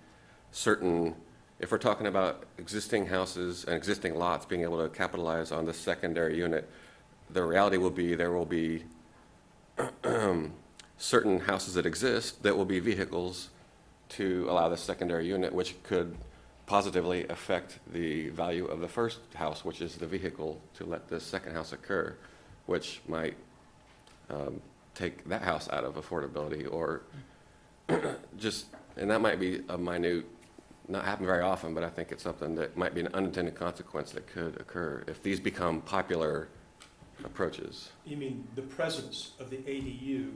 certain, if we're talking about existing houses and existing lots being able to capitalize on the secondary unit, the reality will be there will be certain houses that exist that will be vehicles to allow the secondary unit, which could positively affect the value of the first house, which is the vehicle to let the second house occur, which might take that house out of affordability, or just, and that might be a minute, not happen very often, but I think it's something that might be an unintended consequence that could occur if these become popular approaches. You mean the presence of the ADU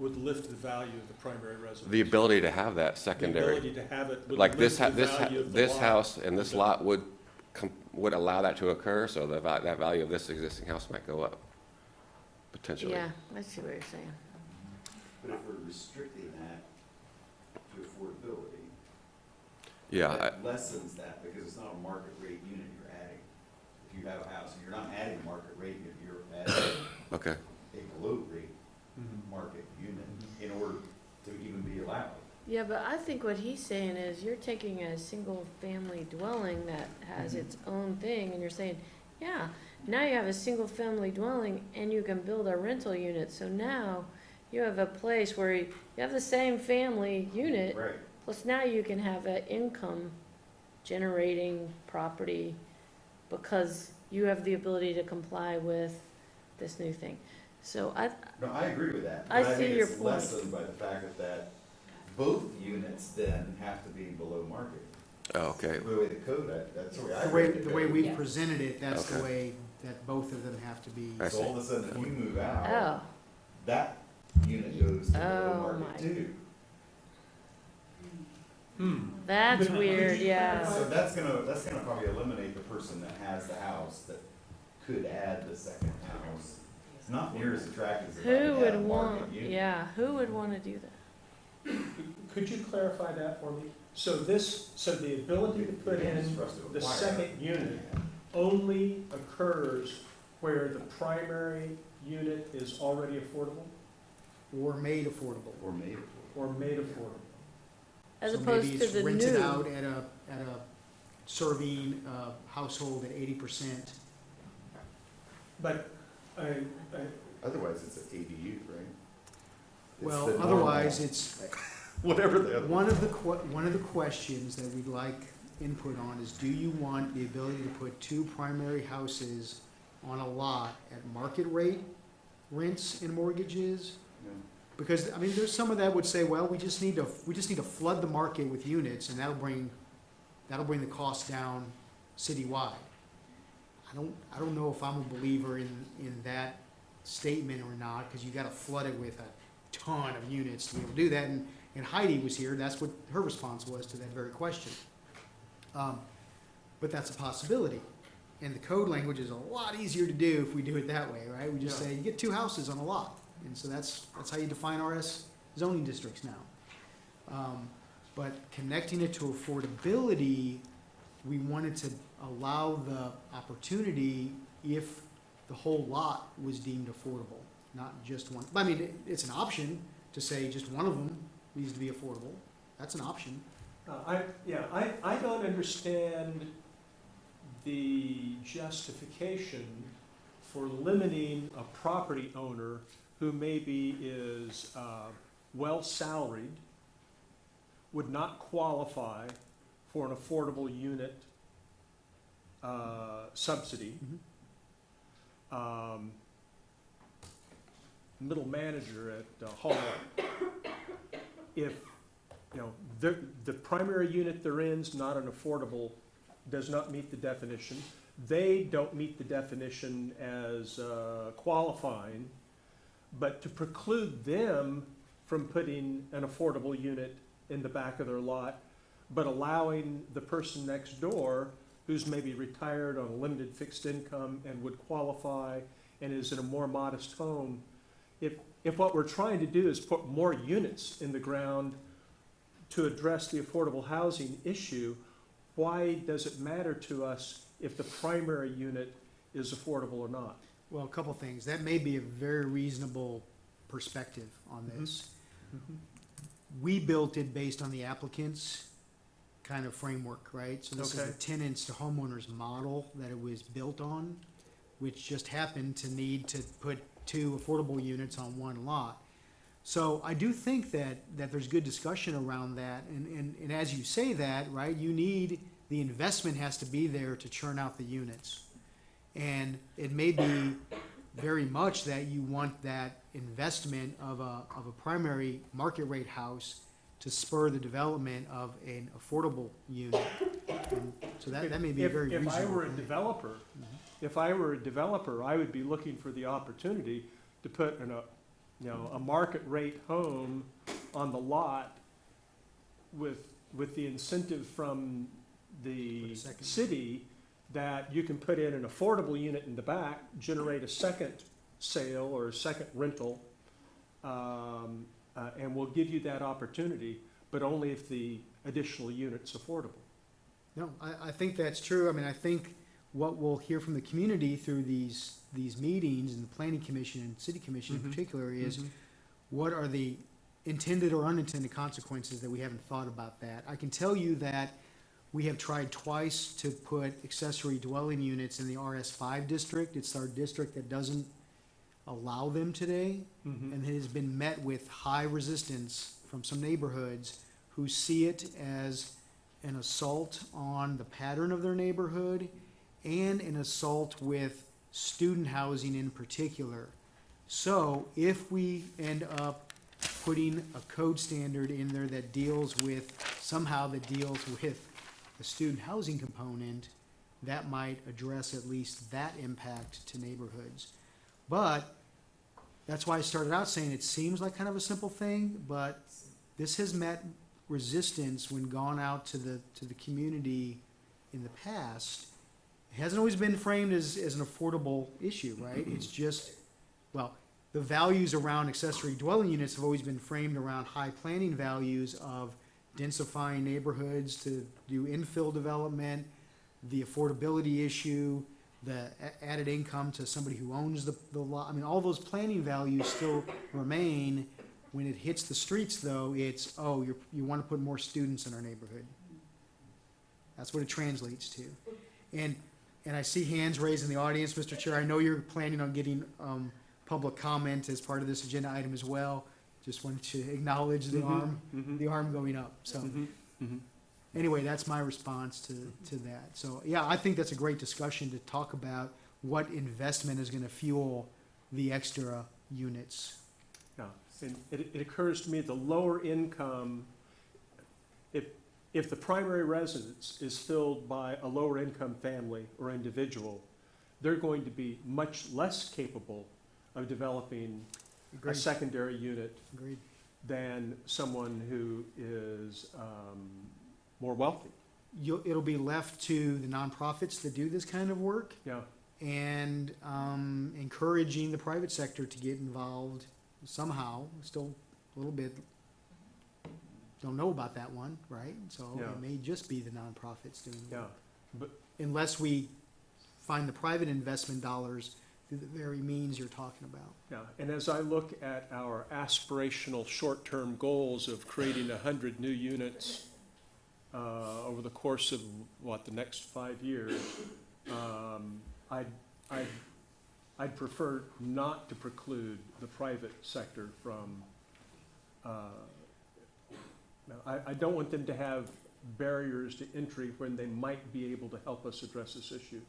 would lift the value of the primary residence. The ability to have that The secondary, ability to have it would like this, lift the value of the this lot. house and this lot would allow that to occur, so that value of this existing house might go up, potentially. Yeah, I see what you're saying. But if we're restricting that to affordability, Yeah, that lessens that because it's not a market rate unit you're adding. If you have a house and you're not adding a market rate unit, you're adding okay. a below rate Mhm. market unit in order to even be allowed. Yeah, but I think what he's saying is you're taking a single-family dwelling that has its own thing, and you're saying, yeah, now you have a single-family dwelling and you can build a rental unit, so now you have a place where you have the same family unit, Right. plus now you can have an income-generating property because you have the ability to comply with this new thing. So No, I agree with that. I but see think your it's point. lessened by the fact that both units then have to be below market. Oh, okay. The way the code, that's the way I The way, read the the way code. we've presented it, that's the Okay. way that both of them have to be. I So see. all of a sudden, if you move out, oh, that unit goes to below Oh, market my. too. that's weird, yeah. So that's gonna probably eliminate the person that has the house that could add the second house. It's not near as attractive as if I Who could would add a market want, unit. yeah, who would wanna do that? Could you clarify that for me? So the ability to put Again, it's in for us to the acquire. second unit only occurs where the primary unit is already affordable Or made affordable. Or made it. or made affordable? As So opposed maybe to it's the rented new. out at a serving household at 80%. But I, Otherwise, it's an ADU, right? It's Well, the normal- otherwise, it's, Whatever the other. one of the questions that we'd like input on is, do you want the ability to put two primary houses on a lot at market rate rents and mortgages? Yeah. Because, I mean, there's some of that would say, well, we just need to flood the market with units, and that'll bring the cost down citywide. I don't know if I'm a believer in that statement or not, because you gotta flood it with a ton of units to be able to do that, and Heidi was here, that's what her response was to that very question. But that's a possibility, and the code language is a lot easier to do if we do it that way, right? We just Yeah. say, you get two houses on a lot, and so that's how you define RS zoning districts now. But connecting it to affordability, we wanted to allow the opportunity if the whole lot was deemed affordable, not just one. I mean, it's an option to say just one of them needs to be affordable. That's an option. I don't understand the justification for limiting a property owner who maybe is well-salaried, would not qualify for an affordable unit subsidy. Middle manager at Hall, if, you know, the primary unit they're in's not an affordable, does not meet the definition. They don't meet the definition as qualifying, but to preclude them from putting an affordable unit in the back of their lot, but allowing the person next door who's maybe retired on a limited fixed income and would qualify and is in a more modest home, if what we're trying to do is put more units in the ground to address the affordable housing issue, why does it matter to us if the primary unit is affordable or not? Well, a couple things. That may be a very reasonable perspective on this. We built it based on the applicant's kind of framework, right? So this is Okay. the tenants to homeowners model that it was built on, which just happened to need to put two affordable units on one lot. So I do think that there's good discussion around that, and as you say that, right, the investment has to be there to churn out the units. And it may be very much that you want that investment of a primary market rate house to spur the development of an affordable unit. And so that may be a very reasonable If I were a thing. developer, Mhm. if I were a developer, I would be looking for the opportunity to put you know, a market rate home on the lot with the incentive from the Put a second. city that you can put in an affordable unit in the back, generate a second sale or a second rental, and we'll give you that opportunity, but only if the additional unit's affordable. No, I think that's true. I mean, I think what we'll hear from the community through these meetings and the planning commission and city commission in Mhm. particular is, what are the intended or unintended consequences that we haven't thought about that? I can tell you that we have tried twice to put accessory dwelling units in the RS5 district. It's our district that doesn't allow them today, Mhm. and it has been met with high resistance from some neighborhoods who see it as an assault on the pattern of their neighborhood and an assault with student housing in particular. So if we end up putting a code standard in there that deals with the student housing component, that might address at least that impact to neighborhoods. But that's why I started out saying it seems like kind of a simple thing, but this has met resistance when gone out to the community in the past. It hasn't always been framed as an affordable issue, right? It's just, well, the values around accessory dwelling units have always been framed around high planning values of densifying neighborhoods to do infill development, the affordability issue, the added income to somebody who owns the lot. I mean, all those planning values still remain. When it hits the streets, though, it's, oh, you want to put more students in our neighborhood. That's what it translates to. And I see hands raised in the audience, Mr. Chair. I know you're planning on getting public comment as part of this agenda item as well. Just wanted to acknowledge the arm going up. So anyway, that's my response to that. So, yeah, I think that's a great discussion to talk about what investment is going to fuel the extra units. Yeah, and it occurs to me the lower income, if the primary residence is filled by a lower income family or individual, they're going to be much less capable of developing a Agreed. secondary unit Agreed. than someone who is more wealthy. It'll be left to the nonprofits that do this kind of work Yeah, and encouraging the private sector to get involved somehow. Still a little bit, don't know about that one, right? So Yeah. it may just be the nonprofits doing it. yeah. But Unless we find the private investment dollars through the very means you're talking about. Yeah, and as I look at our aspirational short-term goals of creating 100 new units over the course of, the next 5 years, I'd prefer not to preclude the private sector from, I don't want them to have barriers to entry when they might be able to help us address this issue.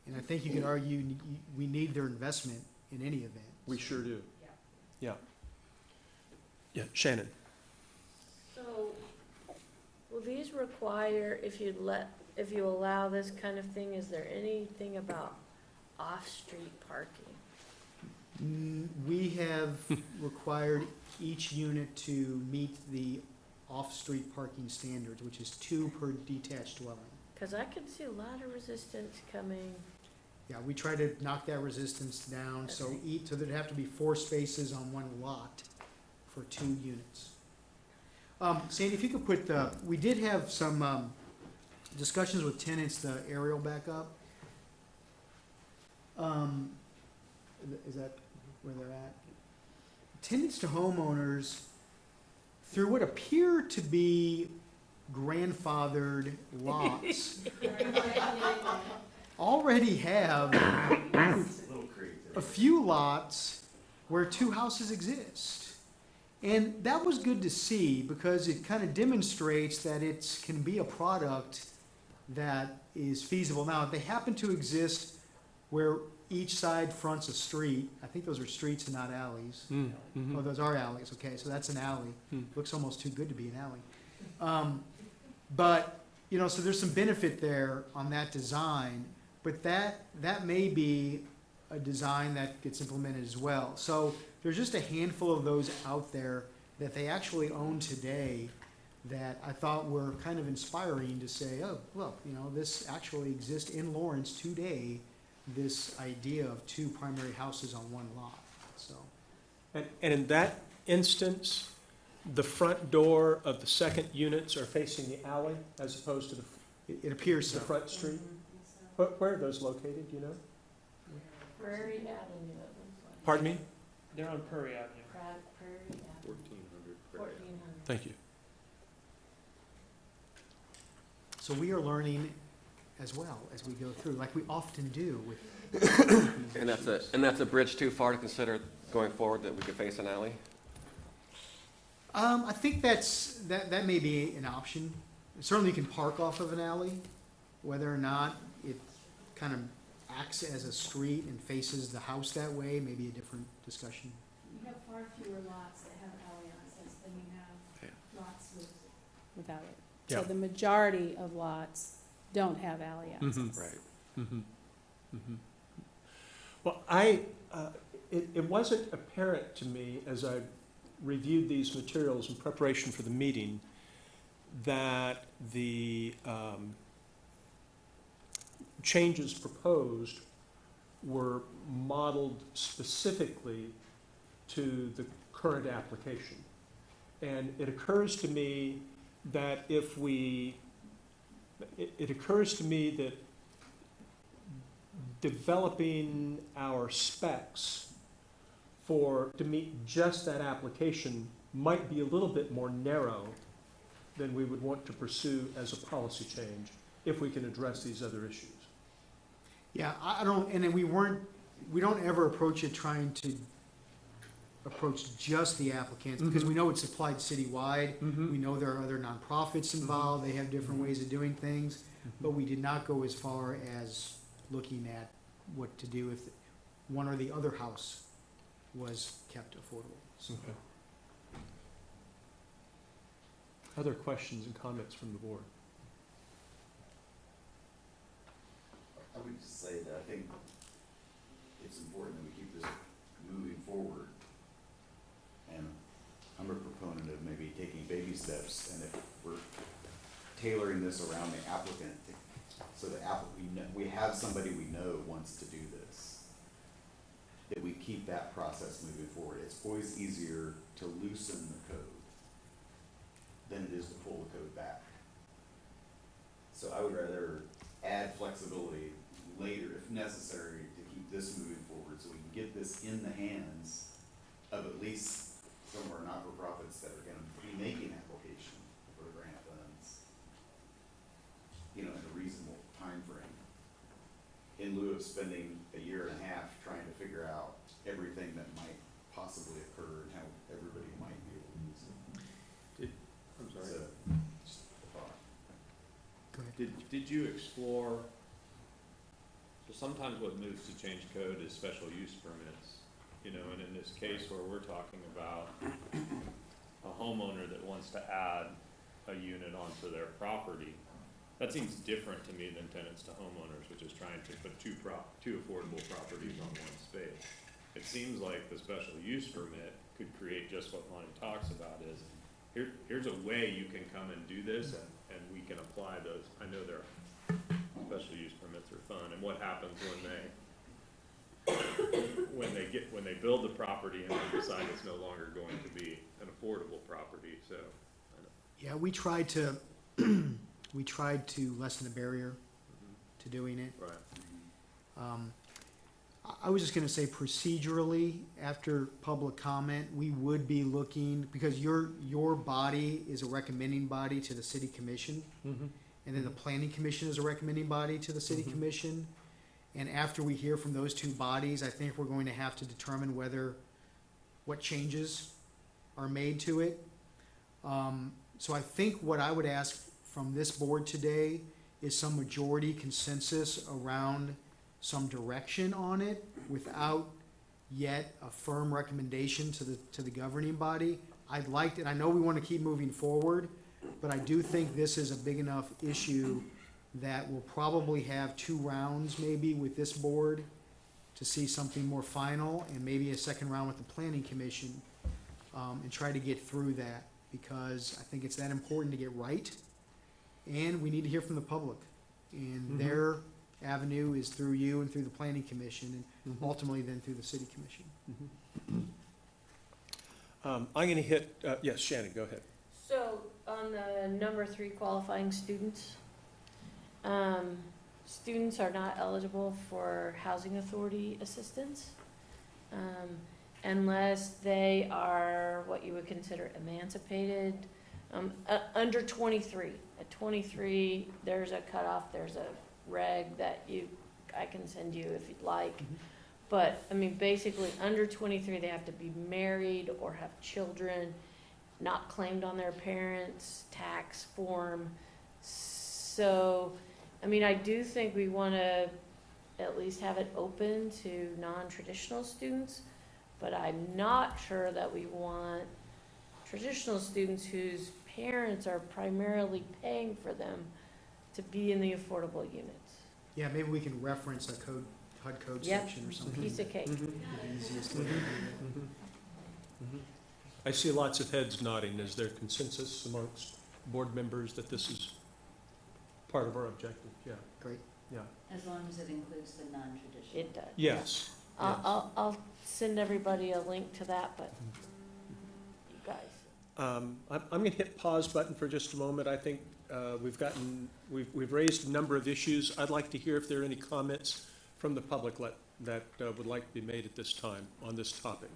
And I think you could argue we need their investment in any event. We sure do. Yeah. Yeah, Shannon? So, will these require, if you allow this kind of thing, is there anything about off-street parking? We have required each unit to meet the off-street parking standards, which is 2 per detached dwelling. Cause I could see a lot of resistance coming. Yeah, we try to knock that resistance down, so there'd have to be 4 spaces on one lot for 2 units. Sandy, if you could put we did have some discussions with tenants, the aerial back up. Is that where they're at? Tenants to homeowners, through what appear to be grandfathered lots, already have a few lots where 2 houses exist. And that was good to see because it kind of demonstrates that it can be a product that is feasible. Now, if they happen to exist where each side fronts a street, I think those are streets and not alleys. Oh, those are alleys, okay, so that's an alley. Looks almost too good to be an alley. But, so there's some benefit there on that design, but that may be a design that gets implemented as well. So there's just a handful of those out there that they actually own today that I thought were kind of inspiring to say, oh, look, you know, this actually exists in Lawrence today, this idea of two primary houses on one lot, so. And in that instance, the front door of the second units are facing the alley as opposed to It appears the so. front street? Where are those located, do you know? Prairie Avenue, it looks like. Pardon me? They're on Prairie Avenue. Prairie Avenue, 1400. Thank you. So we are learning as well as we go through, like we often do with. And that's a bridge too far to consider going forward, that we could face an alley? I think that may be an option. Certainly you can park off of an alley, whether or not it kind of acts as a street and faces the house that way, maybe a different discussion. You have far fewer lots that have alley access than you have lots with. without it. Yeah. So the majority of lots don't have alley access. Right. Well, it wasn't apparent to me as I reviewed these materials in preparation for the meeting that the changes proposed were modeled specifically to the current application. And it occurs to me that it occurs to me that developing our specs to meet just that application might be a little bit more narrow than we would want to pursue as a policy change if we can address these other issues. Yeah, I don't, and then we don't ever approach it trying to approach just the applicants, because we know it's applied citywide. We know there are other nonprofits involved, they have different ways of doing things, but we did not go as far as looking at what to do if one or the other house was kept affordable. So, Okay. Other questions and comments from the board? I would just say that I think it's important that we keep this moving forward. And I'm a proponent of maybe taking baby steps, and if we're tailoring this around the applicant, so the we have somebody we know wants to do this, that we keep that process moving forward. It's always easier to loosen the code than it is to pull the code back. So I would rather add flexibility later, if necessary, to keep this moving forward, so we can get this in the hands of at least some of our not-for-profits that are gonna be making application for grant funds, you know, in a reasonable time frame, in lieu of spending a year and a half trying to figure out everything that might possibly occur and how everybody might be able to use it. I'm sorry. So, just a thought. go ahead. Did you explore, so sometimes what moves to change code is special use permits, you know, and in this case where we're talking about a homeowner that wants to add a unit onto their property, that seems different to me than tenants to homeowners, which is trying to put two affordable properties on one space. It seems like the special use permit could create just what Lonnie talks about, is here's a way you can come and do this, and we can apply those. I know their special use permits are fun, and what happens when they build the property and they decide it's no longer going to be an affordable property, so. Yeah, we tried to lessen the barrier to doing it. Right. I was just gonna say procedurally, after public comment, we would be looking, because your body is a recommending body to the city commission, and then the planning commission is a recommending body to the city commission. And after we hear from those two bodies, I think we're going to have to determine what changes are made to it. So I think what I would ask from this board today is some majority consensus around some direction on it without yet a firm recommendation to the governing body. I'd like it, I know we wanna keep moving forward, but I do think this is a big enough issue that we'll probably have 2 rounds maybe with this board to see something more final and maybe a second round with the planning commission, and try to get through that, because I think it's that important to get right. And we need to hear from the public. And Mhm. their avenue is through you and through the planning commission, and Mhm. ultimately then through the city commission. I'm gonna hit, yes, Shannon, go ahead. So, on the number 3 qualifying students, students are not eligible for housing authority assistance, unless they are what you would consider emancipated, under 23. At 23, there's a cutoff, there's a reg that I can send you if you'd like. But, I mean, basically, under 23, they have to be married or have children, not claimed on their parents' tax form. So, I mean, I do think we want to at least have it open to non-traditional students, but I'm not sure that we want traditional students whose parents are primarily paying for them to be in the affordable units. Yeah, maybe we can reference a code, HUD code Yep. section or something. Piece of cake. The easiest way to do that. I see lots of heads nodding. Is there consensus amongst board members that this is part of our objective? Yeah, Great. yeah. As long as it includes the non-traditional. It does. Yes. I'll send everybody a link to that, but you guys. I'm gonna hit pause button for just a moment. I think we've raised a number of issues. I'd like to hear if there are any comments from the public that would like to be made at this time on this topic.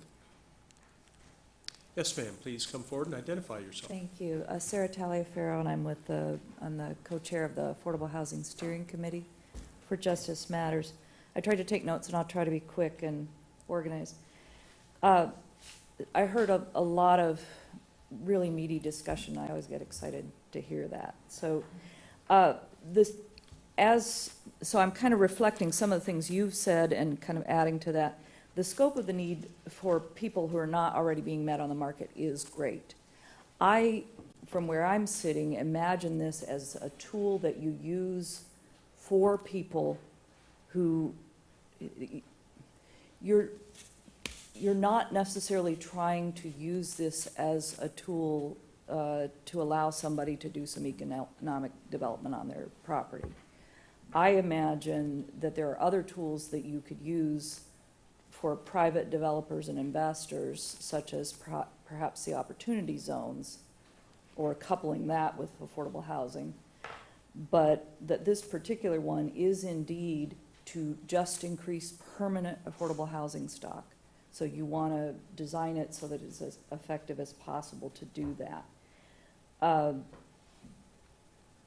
Yes, ma'am, please come forward and identify yourself. Thank you. Sarah Taliaferro, and I'm I'm the co-chair of the Affordable Housing Steering Committee for Justice Matters. I tried to take notes, and I'll try to be quick and organized. I heard a lot of really meaty discussion. I always get excited to hear that. So, so I'm kind of reflecting some of the things you've said and kind of adding to that. The scope of the need for people who are not already being met on the market is great. From where I'm sitting, imagine this as a tool that you use for people who you're not necessarily trying to use this as a tool to allow somebody to do some economic development on their property. I imagine that there are other tools that you could use for private developers and investors, such as perhaps the opportunity zones, or coupling that with affordable housing. But that this particular one is indeed to just increase permanent affordable housing stock. So you want to design it so that it's as effective as possible to do that. And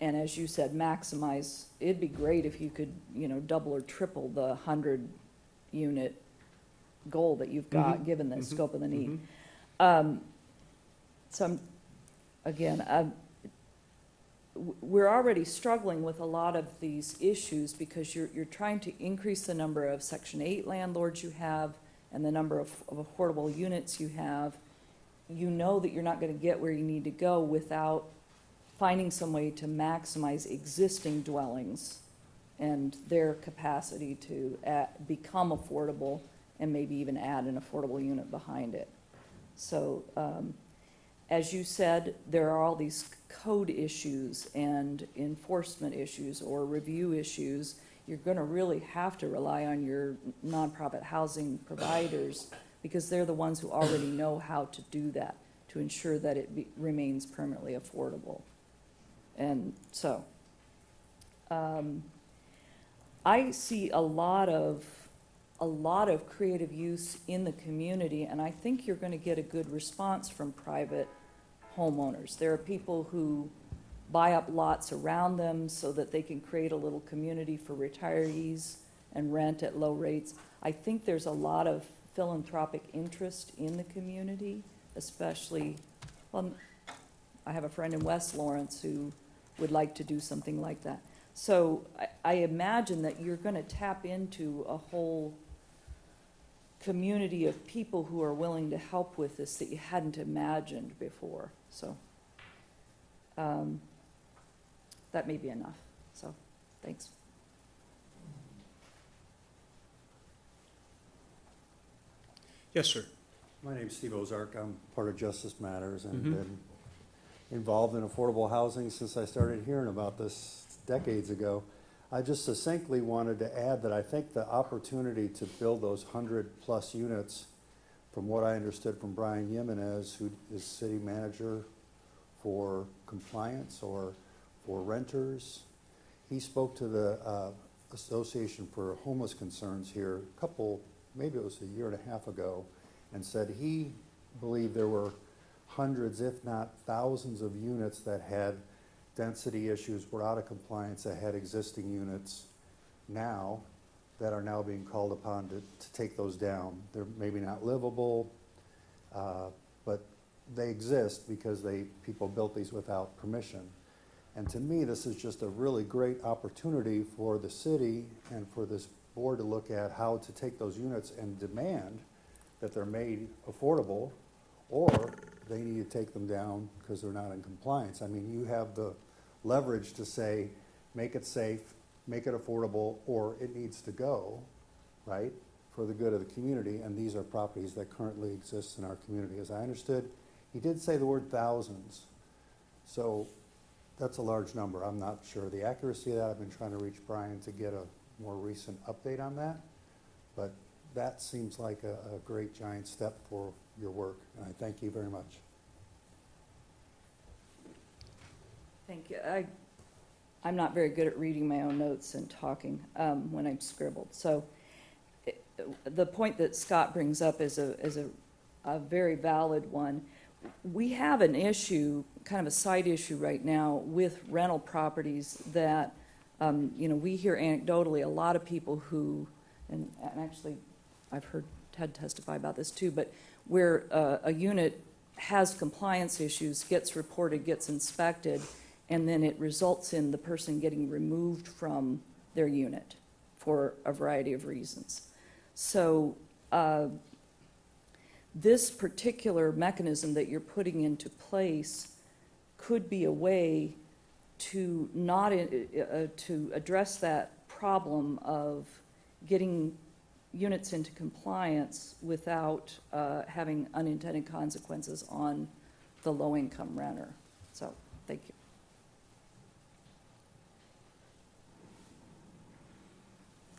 as you said, maximize, it'd be great if you could, double or triple the 100-unit goal that you've got, given the scope of the need. We're already struggling with a lot of these issues because you're trying to increase the number of Section 8 landlords you have and the number of affordable units you have. You know that you're not going to get where you need to go without finding some way to maximize existing dwellings and their capacity to become affordable and maybe even add an affordable unit behind it. So, as you said, there are all these code issues and enforcement issues or review issues. You're going to really have to rely on your nonprofit housing providers because they're the ones who already know how to do that to ensure that it remains permanently affordable. And so, I see a lot of creative use in the community, and I think you're going to get a good response from private homeowners. There are people who buy up lots around them so that they can create a little community for retirees and rent at low rates. I think there's a lot of philanthropic interest in the community, especially, I have a friend in West Lawrence who would like to do something like that. So I imagine that you're going to tap into a whole community of people who are willing to help with this that you hadn't imagined before. So that may be enough. So thanks. Yes, sir. My name's Steve Ozark. I'm part of Justice Matters and Mhm. been involved in affordable housing since I started hearing about this decades ago. I just succinctly wanted to add that I think the opportunity to build those 100-plus units, from what I understood from Brian Jimenez, who is city manager for compliance or for renters, he spoke to the Association for Homeless Concerns here a couple, maybe it was a year and a half ago, and said he believed there were hundreds, if not thousands of units that had density issues, were out of compliance, that had existing units now that are now being called upon to take those down. They're maybe not livable, but they exist because people built these without permission. And to me, this is just a really great opportunity for the city and for this board to look at how to take those units and demand that they're made affordable, or they need to take them down because they're not in compliance. I mean, you have the leverage to say, make it safe, make it affordable, or it needs to go, right, for the good of the community, and these are properties that currently exist in our community. As I understood, he did say the word thousands, so that's a large number. I'm not sure the accuracy of that. I've been trying to reach Brian to get a more recent update on that, but that seems like a great giant step for your work, and I thank you very much. Thank you. I'm not very good at reading my own notes and talking when I'm scribbled. So the point that Scott brings up is a very valid one. We have an issue, kind of a side issue right now with rental properties that, we hear anecdotally a lot of people who, and actually I've heard Ted testify about this too, but where a unit has compliance issues, gets reported, gets inspected, and then it results in the person getting removed from their unit for a variety of reasons. So this particular mechanism that you're putting into place could be a way to not to address that problem of getting units into compliance without having unintended consequences on the low-income renter. So, thank you.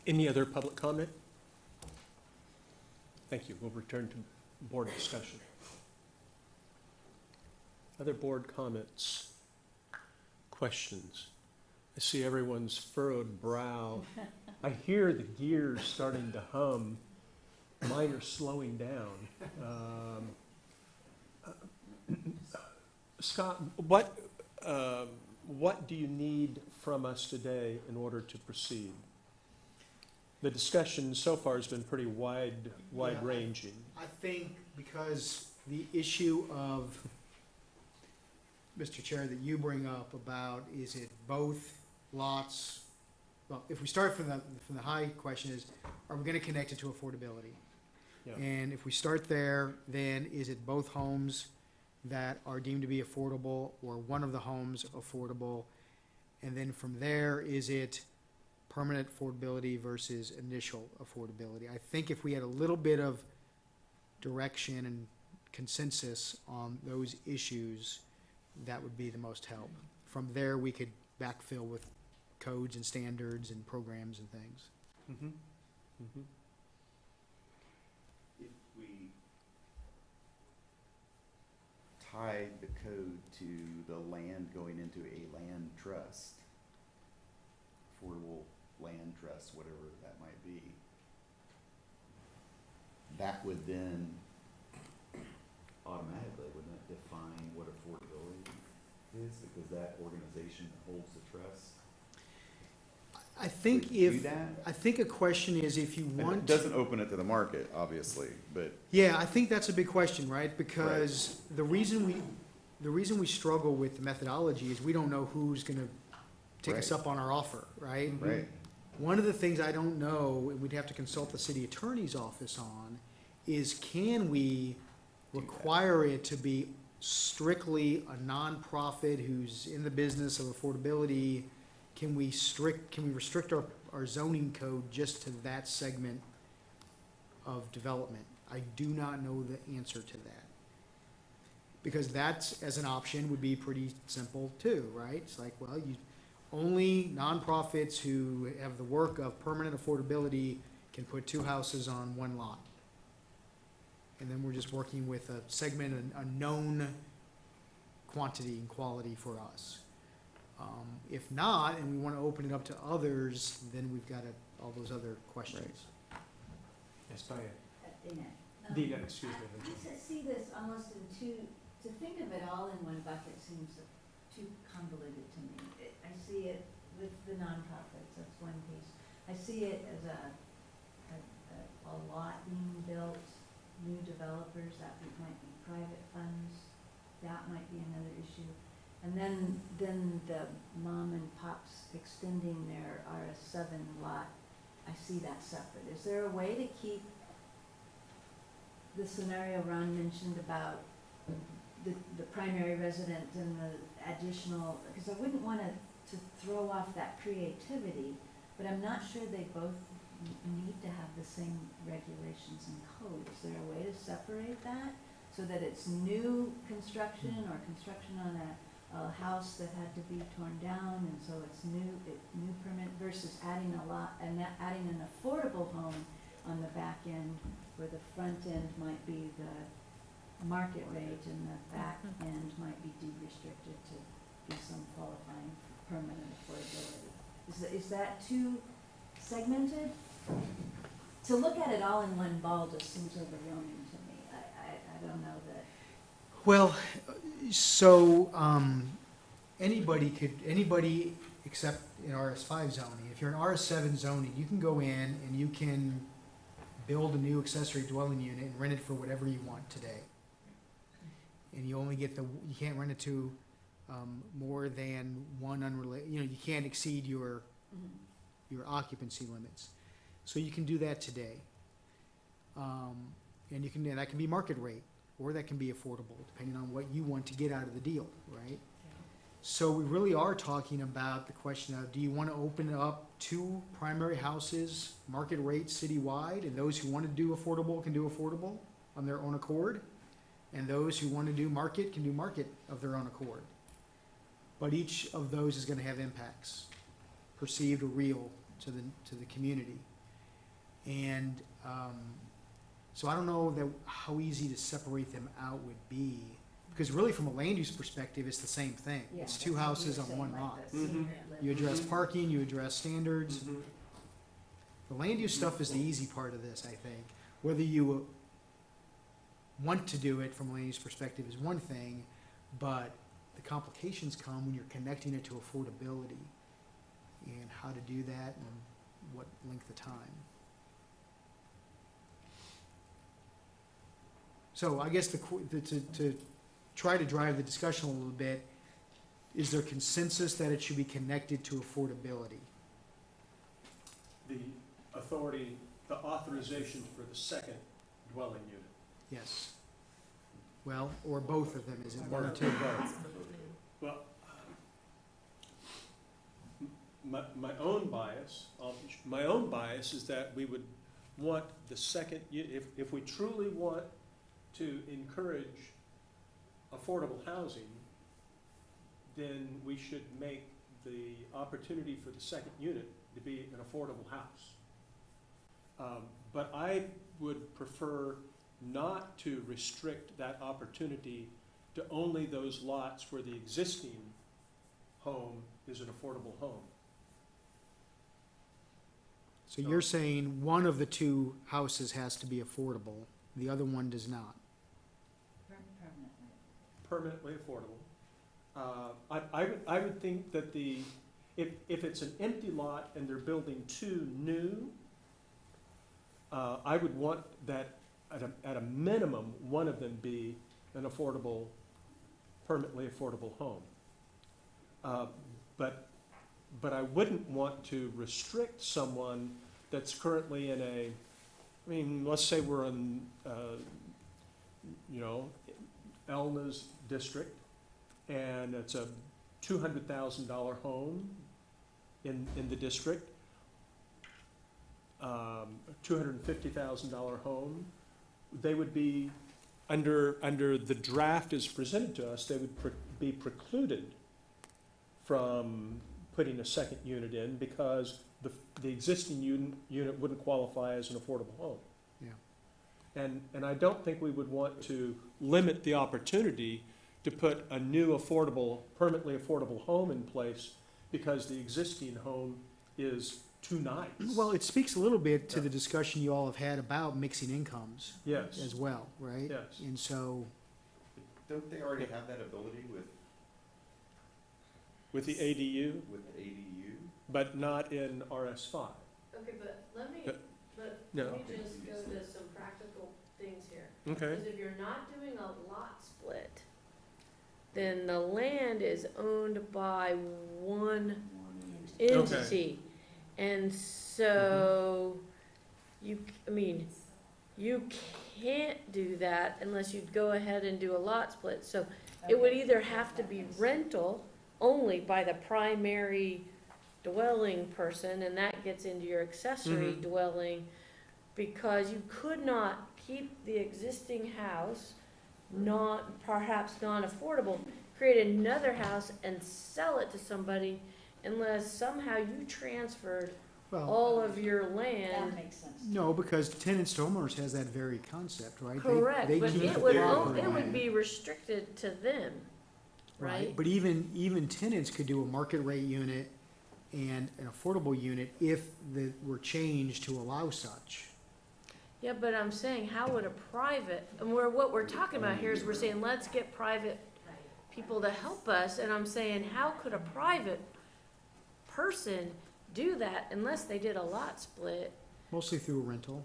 Any other public comment? Thank you. We'll return to board discussion. Other board comments, questions? I see everyone's furrowed brow. I hear the gears starting to hum. Mine are slowing down. Scott, what do you need from us today in order to proceed? The discussion so far has been pretty wide-ranging. I think because the issue of, Mr. Chair, that you bring up about, is it both lots? Well, if we start from the high question is, are we gonna connect it to affordability? Yeah. And if we start there, then is it both homes that are deemed to be affordable, or one of the homes affordable? And then from there, is it permanent affordability versus initial affordability? I think if we had a little bit of direction and consensus on those issues, that would be the most help. From there, we could backfill with codes and standards and programs and things. Mm-hmm. Mm-hmm. If we tied the code to the land going into a land trust, affordable land trust, whatever that might be, that would then automatically, wouldn't it, define what affordability is, because that organization holds the trust? I think Would you if, do that? I think a question is if you And want. it doesn't open it to the market, obviously, but Yeah, I think that's a big question, right? Because the reason we struggle with the methodology is we don't know who's gonna take us Right. up on our offer, right? right. One of the things I don't know, and we'd have to consult the city attorney's office on, is can we require it to be strictly a nonprofit who's in the business of affordability? Can we restrict our zoning code just to that segment of development? I do not know the answer to that. Because that's, as an option, would be pretty simple too, right? It's like, well, only nonprofits who have the work of permanent affordability can put 2 houses on 1 lot. And then we're just working with a segment, a known quantity and quality for us. If not, and we want to open it up to others, then we've got all those other questions. Yes, Diane. Dana. Dina, excuse me. I just see this almost in to think of it all in one bucket seems too convoluted to me. I see it with the nonprofits, that's one piece. I see it as a lot being built, new developers, that might be private funds, that might be another issue. And then the mom and pops extending their RS7 lot, I see that separate. Is there a way to keep the scenario Ron mentioned about the primary resident and the additional, because I wouldn't want to throw off that creativity, but I'm not sure they both need to have the same regulations and code. Is there a way to separate that so that it's new construction or construction on a house that had to be torn down, and so it's new permit versus adding a lot and adding an affordable home on the back end, where the front end might be the market rate and the back end might be deed restricted to be some qualifying permanent affordability. Is that too segmented? To look at it all in one ball just seems overwhelming to me. I don't know that. Well, so, anybody except in RS5 zoning, if you're in RS7 zoning, you can go in and you can build a new accessory dwelling unit and rent it for whatever you want today. And you only get you can't rent it to, more than one unrelated, you can't exceed your occupancy limits. So you can do that today. And that can be market rate, or that can be affordable, depending on what you want to get out of the deal, right? So we really are talking about the question of, do you want to open up 2 primary houses, market rate citywide, and those who want to do affordable can do affordable on their own accord, and those who want to do market can do market of their own accord. But each of those is going to have impacts, perceived or real, to the community. And so I don't know how easy to separate them out would be, because really from a land use perspective, it's the same thing. Yeah, It's that's 2 what houses you on were 1 saying, lot. like the senior living. You address parking, you address standards. Mhm. The land use stuff is the easy part of this, I think. Whether you want to do it from a land use perspective is one thing, but the complications come when you're connecting it to affordability and how to do that and what length of time. So I guess to try to drive the discussion a little bit, is there consensus that it should be connected to affordability? The authority, the authorization for the second dwelling unit. Yes. Well, or both of them, is it one or two? Well, my own bias is that we would want the second, if we truly want to encourage affordable housing, then we should make the opportunity for the second unit to be an affordable house. But I would prefer not to restrict that opportunity to only those lots where the existing home is an affordable home. So you're saying one of the 2 houses has to be affordable, the other one does not? Permanently affordable. I would think that if it's an empty lot and they're building 2 new, I would want that at a minimum, one of them be an affordable, permanently affordable home. But I wouldn't want to restrict someone that's currently in let's say we're in, Elna's district, and it's a $200,000 home in the district, $250,000 home, they would be, under the draft as presented to us, they would be precluded from putting a second unit in because the existing unit wouldn't qualify as an affordable home. Yeah. And I don't think we would want to limit the opportunity to put a new affordable, permanently affordable home in place because the existing home is too nice. Well, it speaks a little bit to the discussion you all have had about mixing incomes Yes, as well, right? yes. And so, Don't they already have that ability With the ADU, with the ADU? but not in RS5. Okay, but let me No. just go to some practical things here. Okay. Because if you're not doing a lot split, then the land is owned by one entity. And so, you can't do that unless you go ahead and do a lot split. So it would either have to be rental only by the primary dwelling person, and that gets into your accessory Mhm. dwelling, because you could not keep the existing house perhaps non-affordable, create another house and sell it to somebody unless somehow you transferred well, all of your land. That makes sense. no, because tenants to homeowners has that very concept, right? They- Correct, they but keep it the would, property. it would be restricted to them, right? But even tenants could do a market rate unit and an affordable unit if the were changed to allow such. Yeah, but I'm saying, how would a private, and what we're talking about here is we're saying, let's get private people to help us, and I'm saying, how could a private person do that unless they did a lot split? Mostly through rental.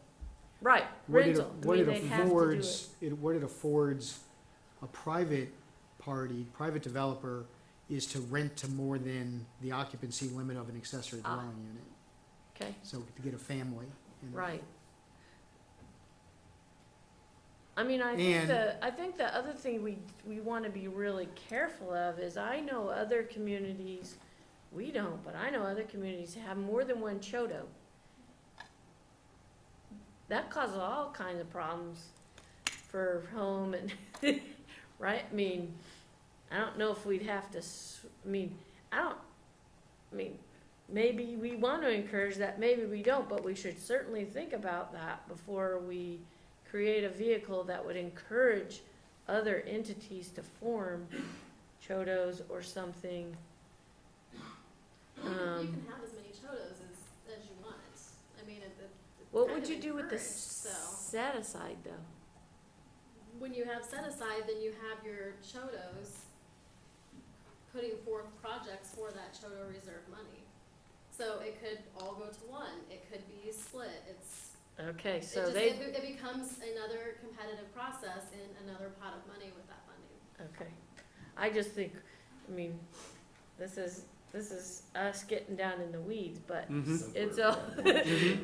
Right, What it- rental, what it they'd have to do it. What it affords a private party, private developer, is to rent to more than the occupancy limit of an accessory Ah. dwelling unit. Okay, So to get a family. in there. right. I mean, And- I think the other thing we wanna be really careful of is, I know other communities, we don't, but I know other communities have more than one CHODO. That causes all kinds of problems for home and, right? I mean, I don't know if we'd have to, maybe we want to encourage that, maybe we don't, but we should certainly think about that before we create a vehicle that would encourage other entities to form CHODOs or something. You can have as many CHODOs as you want. I mean, it's What kind would of you do with the encouraged, so. set aside though? When you have set aside, then you have your CHODOs putting forth projects for that CHODO reserve money. So it could all go to one, it could be split, Okay, it so just, they, it becomes another competitive process in another pot of money with that funding. okay. I just think, this is us getting down in the weeds, but Mhm. it's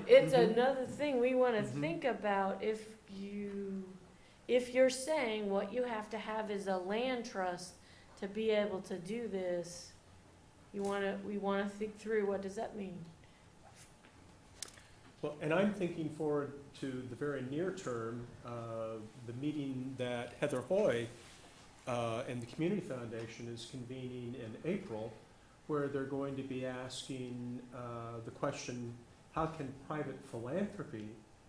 it's another thing we wanna think about. If you're saying what you have to have is a land trust to be able to do this, we wanna think through, what does that mean? Well, and I'm thinking forward to the very near term, the meeting that Heather Hoy and the Community Foundation is convening in April, where they're going to be asking the question, how can private philanthropy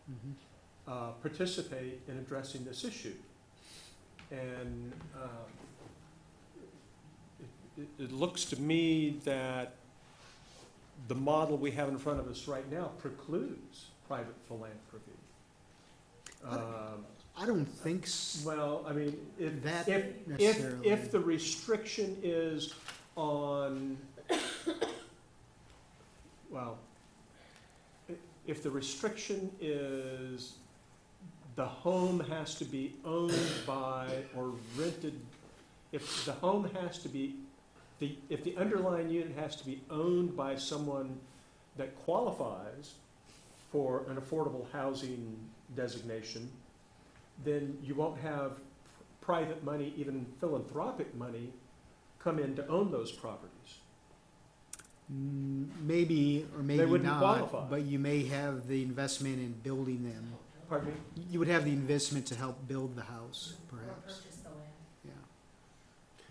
Mhm. participate in addressing this issue? And it looks to me that the model we have in front of us right now precludes private philanthropy. I don't think Well, I mean, that if necessarily. the restriction is on, well, if the restriction is the home has to be owned by or rented, if the home has to be, if the underlying unit has to be owned by someone that qualifies for an affordable housing designation, then you won't have private money, even philanthropic money, come in to own those properties. Maybe or maybe wouldn't not, qualify. but you may have the investment in building them Pardon me? You would have the investment to help build the house, Or perhaps, purchase the land. yeah.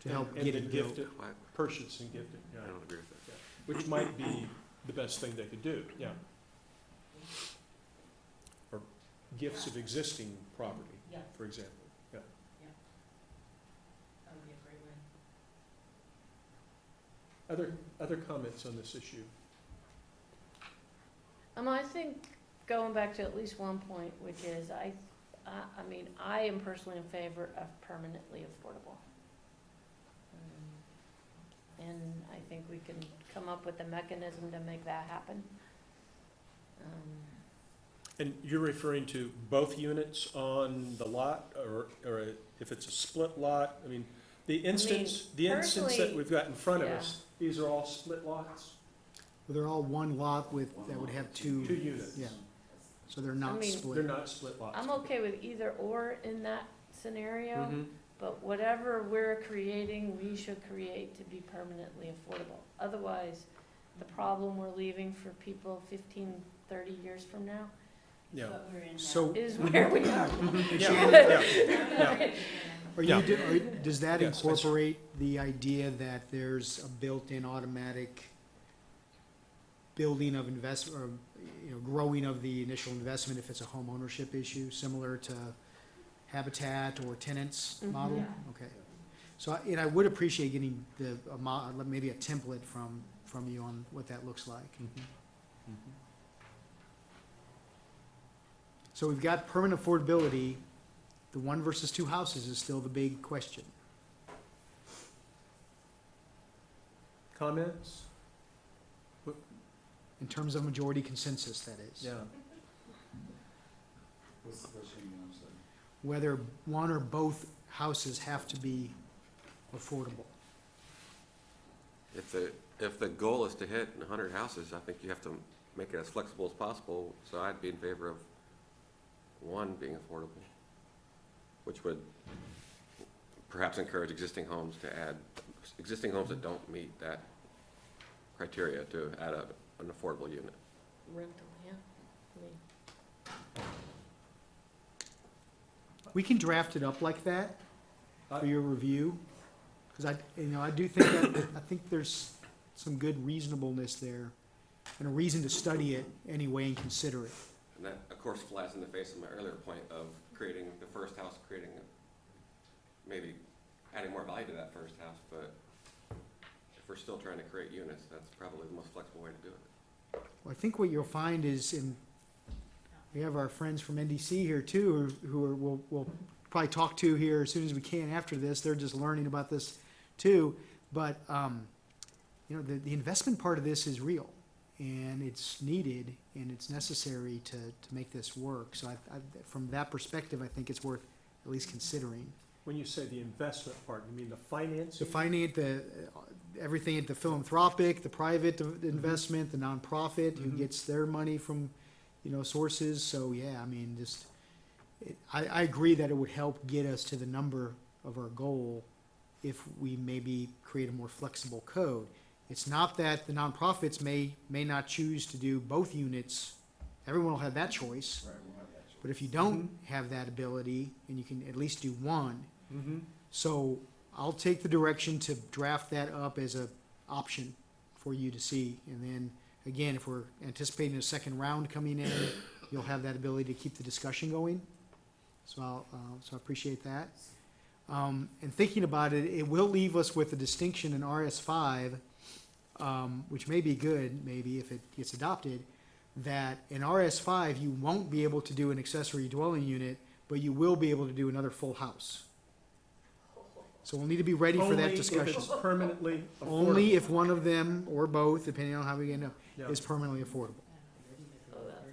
To help And get then it gift built. it, purchase and gift it, yeah. I don't agree with that. Which might be the best thing they could do, yeah. Or gifts of existing property, Yeah, for example, yeah. that would be a great way. Other comments on this issue? I think going back to at least one point, which is I mean, I am personally in favor of permanently affordable. And I think we can come up with a mechanism to make that happen. And you're referring to both units on the lot, or if it's a split lot? I mean, the instance that personally, we've got in front of us, these are all split lots? Well, they're all one lot with, that would have Two two, units? yeah. So they're not mean, They're split. not split lots? I'm okay with either or in that scenario, Mhm. but whatever we're creating, we should create to be permanently affordable. Otherwise, the problem we're leaving for people 15, 30 years from now Yeah. What we're in now. So, is where we are. and Yeah, Shannon, yeah. does that Yes, I- incorporate the idea that there's a built-in automatic building of or, growing of the initial investment if it's a home ownership issue, similar to Habitat or Tenants Mhm. model? Yeah. Okay. So, I would appreciate getting maybe a template from you on what that looks like. So we've got permanent affordability. The one versus two houses is still the big question. Comments? In terms of majority consensus, that is. Yeah. Whether one or both houses have to be affordable. If the goal is to hit 100 houses, I think you have to make it as flexible as possible, so I'd be in favor of one being affordable, which would perhaps encourage existing homes that don't meet that criteria to add an affordable unit. Rental, yeah. I mean, We can draft it up like that for your review, because I do think I think there's some good reasonableness there and a reason to study it anyway and consider it. And that, of course, flies in the face of my earlier point of creating the first house, maybe adding more value to that first house, but if we're still trying to create units, that's probably the most flexible way to do it. Well, I think what you'll find is, we have our friends from NDC here too, we'll probably talk to here as soon as we can after this. They're just learning about this too. But, the investment part of this is real, and it's needed, and it's necessary to make this work. So from that perspective, I think it's worth at least considering. When you say the investment part, you mean the financing? To finance everything at the philanthropic, the private investment, the nonprofit who gets their money from, sources. So, yeah, I mean, I agree that it would help get us to the number of our goal if we maybe create a more flexible code. It's not that the nonprofits may not choose to do both units. Everyone will have that choice. But if you don't have that ability, and you can at least do one, so I'll take the direction to draft that up as a option for you to see. And then, again, if we're anticipating a second round coming in, you'll have that ability to keep the discussion going. So I appreciate that. And thinking about it, it will leave us with a distinction in RS5, which may be good, maybe if it gets adopted, that in RS5, you won't be able to do an accessory dwelling unit, but you will be able to do another full house. So we'll need to be ready for that discussion. Only if it's permanently affordable. Only if one of them, or both, depending on how we end up, Yeah. is permanently affordable.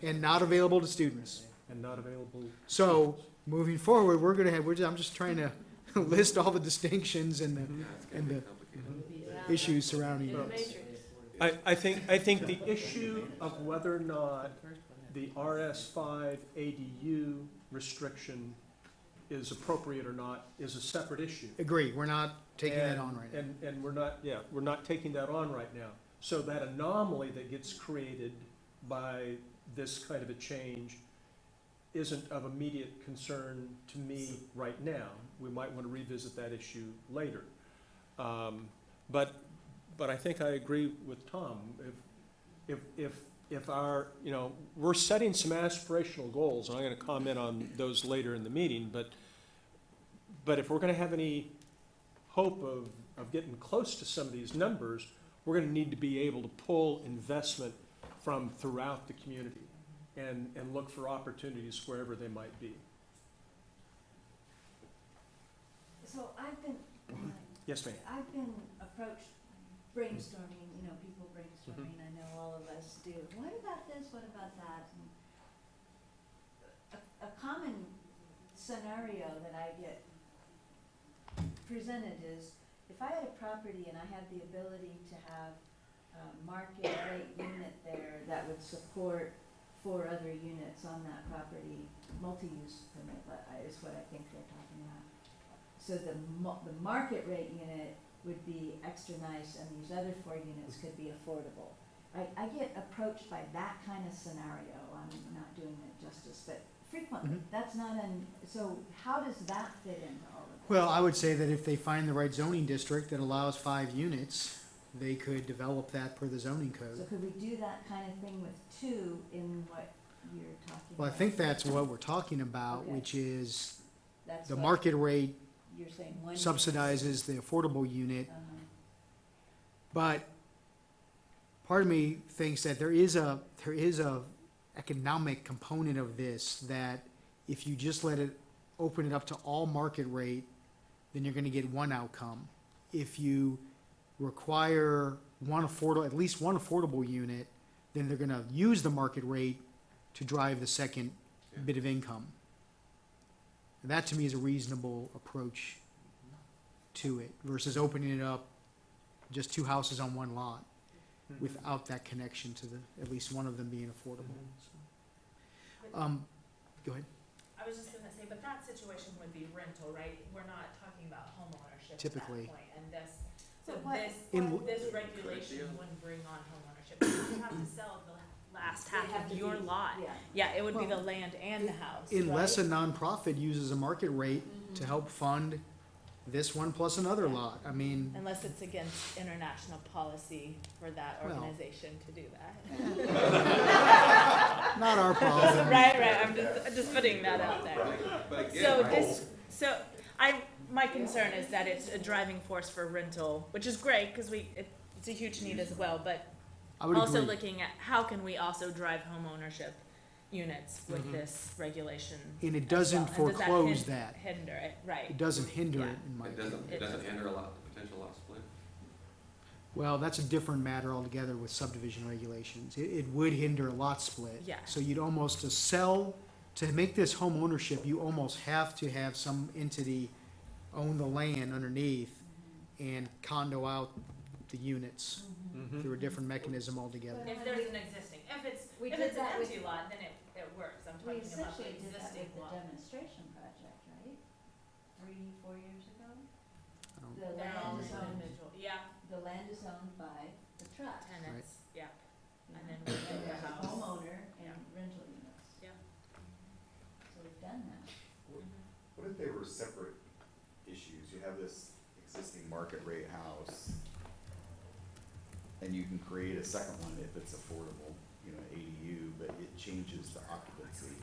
And not available to students. And not available. So, moving forward, I'm just trying to list all the distinctions and the issues surrounding in the those. matrix. I think the issue of whether or not the RS5 ADU restriction is appropriate or not is a separate issue. Agree, we're not taking that on right now. And we're not taking that on right now. So that anomaly that gets created by this kind of a change isn't of immediate concern to me right now. We might want to revisit that issue later. But I think I agree with Tom. If our, you know, we're setting some aspirational goals, and I'm gonna comment on those later in the meeting, but if we're gonna have any hope of getting close to some of these numbers, we're gonna need to be able to pull investment from throughout the community and look for opportunities wherever they might be. So I've been, Yes, ma'am. I've been approached brainstorming, you know, people brainstorming, I know all of us do. What about this, what about that? And a common scenario that I get presented is, if I had a property and I had the ability to have a market rate unit there that would support 4 other units on that property, multi-use permit is what I think they're talking about. So the market rate unit would be extra nice, and these other 4 units could be affordable. I get approached by that kind of scenario. I'm not doing it justice, but frequently, that's not so how does that fit into all of this? Well, I would say that if they find the right zoning district that allows 5 units, they could develop that per the zoning So code. could we do that kind of thing with 2 in what you're talking about? Well, I think that's what we're talking about, Okay. which is That's the what market rate you're saying, 1 unit. subsidizes the affordable unit. Uh-huh. But part of me thinks that there is a economic component of this, that if you just open it up to all market rate, then you're gonna get one outcome. If you require at least one affordable unit, then they're gonna use the market rate to drive the second bit of income. And that to me is a reasonable approach to it versus opening it up just 2 houses on 1 lot without that connection to at least one of them being affordable. Go ahead. I was just gonna say, but that situation would be rental, right? We're not talking about homeownership at that Typically. point, and this, so But what- this regulation wouldn't bring on homeownership, because you have to sell the last They have half to of your be- lot. Yeah. Yeah, it would be the Well, land and the house, Unless a right? nonprofit uses a market rate to help fund this one plus another lot. I mean, Unless it's against international policy for that Well. organization to do that. not our problem. Right, I'm just putting that out there. But again, So my- my concern is that it's a driving force for rental, which is great, because it's a huge need as well, but I would also agree. looking at how can we also drive home ownership units with this regulation. And it as doesn't well, and does foreclose hin- that. Hinder it, right. It doesn't hinder Yeah. it, in my It opinion. doesn't hinder a lot, potential lot split. Well, that's a different matter altogether with subdivision regulations. It would hinder a lot split. Yeah. So you'd almost, to make this home ownership, you almost have to have some entity own the land underneath and condo out the units through a different mechanism altogether. If there's an existing, if it's We an did that with- empty lot, then it works. I'm We talking about the essentially did that existing with the lot. demonstration project, right? 3-4 years ago? don't- The They're all land is owned, individual, yeah, the land is owned by the trust. tenants, yeah. you And know, then we and own the there's a house. homeowner Yeah. and rental units. Yeah. So we've done that. What if they were separate issues? You have this existing market rate house, and you can create a second one if it's affordable, you know, ADU, but it changes the occupancy.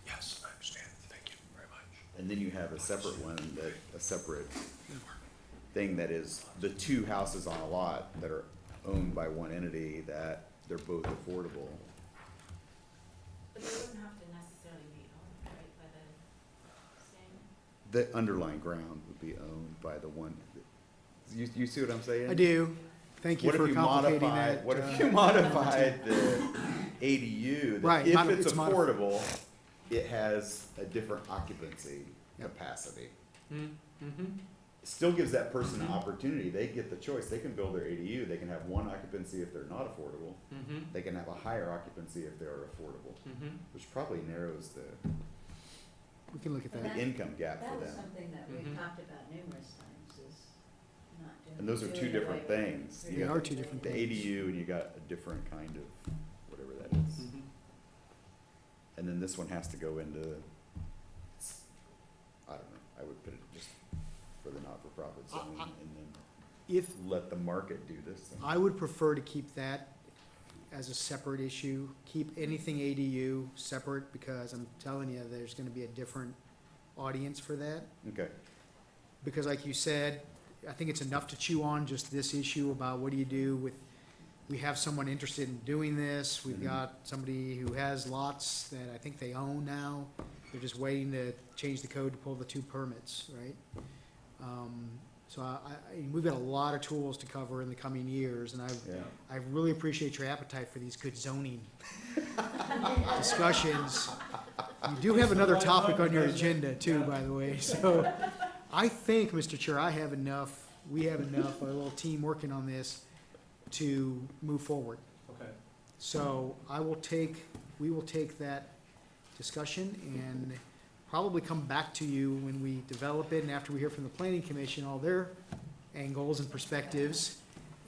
Yes, I understand. Thank you very much. And then you have a separate one, a separate thing that is the 2 houses on a lot that are owned by one entity, that they're both affordable. But they wouldn't have to necessarily be owned, right, by the same? The underlying ground would be owned by the one. You see what I'm saying? I do. Thank you What if for you complicating modified, that. what if you modified the ADU, Right, that if it's it's affordable, it has a different occupancy Yep. capacity? Mm-hmm. Still gives that person an opportunity, they get the choice, they can build their ADU, they can have 1 occupancy if they're not affordable, Mm-hmm. they can have a higher occupancy if they're affordable, Mm-hmm. which probably narrows the We can look at And that. income gap That for was them. something that we've Mhm. talked about numerous times, is not doing. And those are 2 doing different away with things. it. You They got are 2 different the things. ADU and you got a different kind of, whatever that is. Mm-hmm. and then this one has to go into, I don't know, I would put it just for the not-for-profit zone, and then If, let the market do this. I would prefer to keep that as a separate issue, keep anything ADU separate, because I'm telling you, there's gonna be a different audience for that. Okay, Because like you said, I think it's enough to chew on, just this issue about what do you do with, we have someone interested in doing this, we've Mhm. got somebody who has lots that I think they own now, they're just waiting to change the code to pull the 2 permits, right? So we've got a lot of tools to cover in the coming years, and yeah. I really appreciate your appetite for these good zoning discussions. You do have another topic on your agenda too, by the way, so I think, Mr. Chair, we have enough, our little team working on this to move forward. Okay. So we will take that discussion and probably come back to you when we develop it and after we hear from the planning commission, all their angles and perspectives,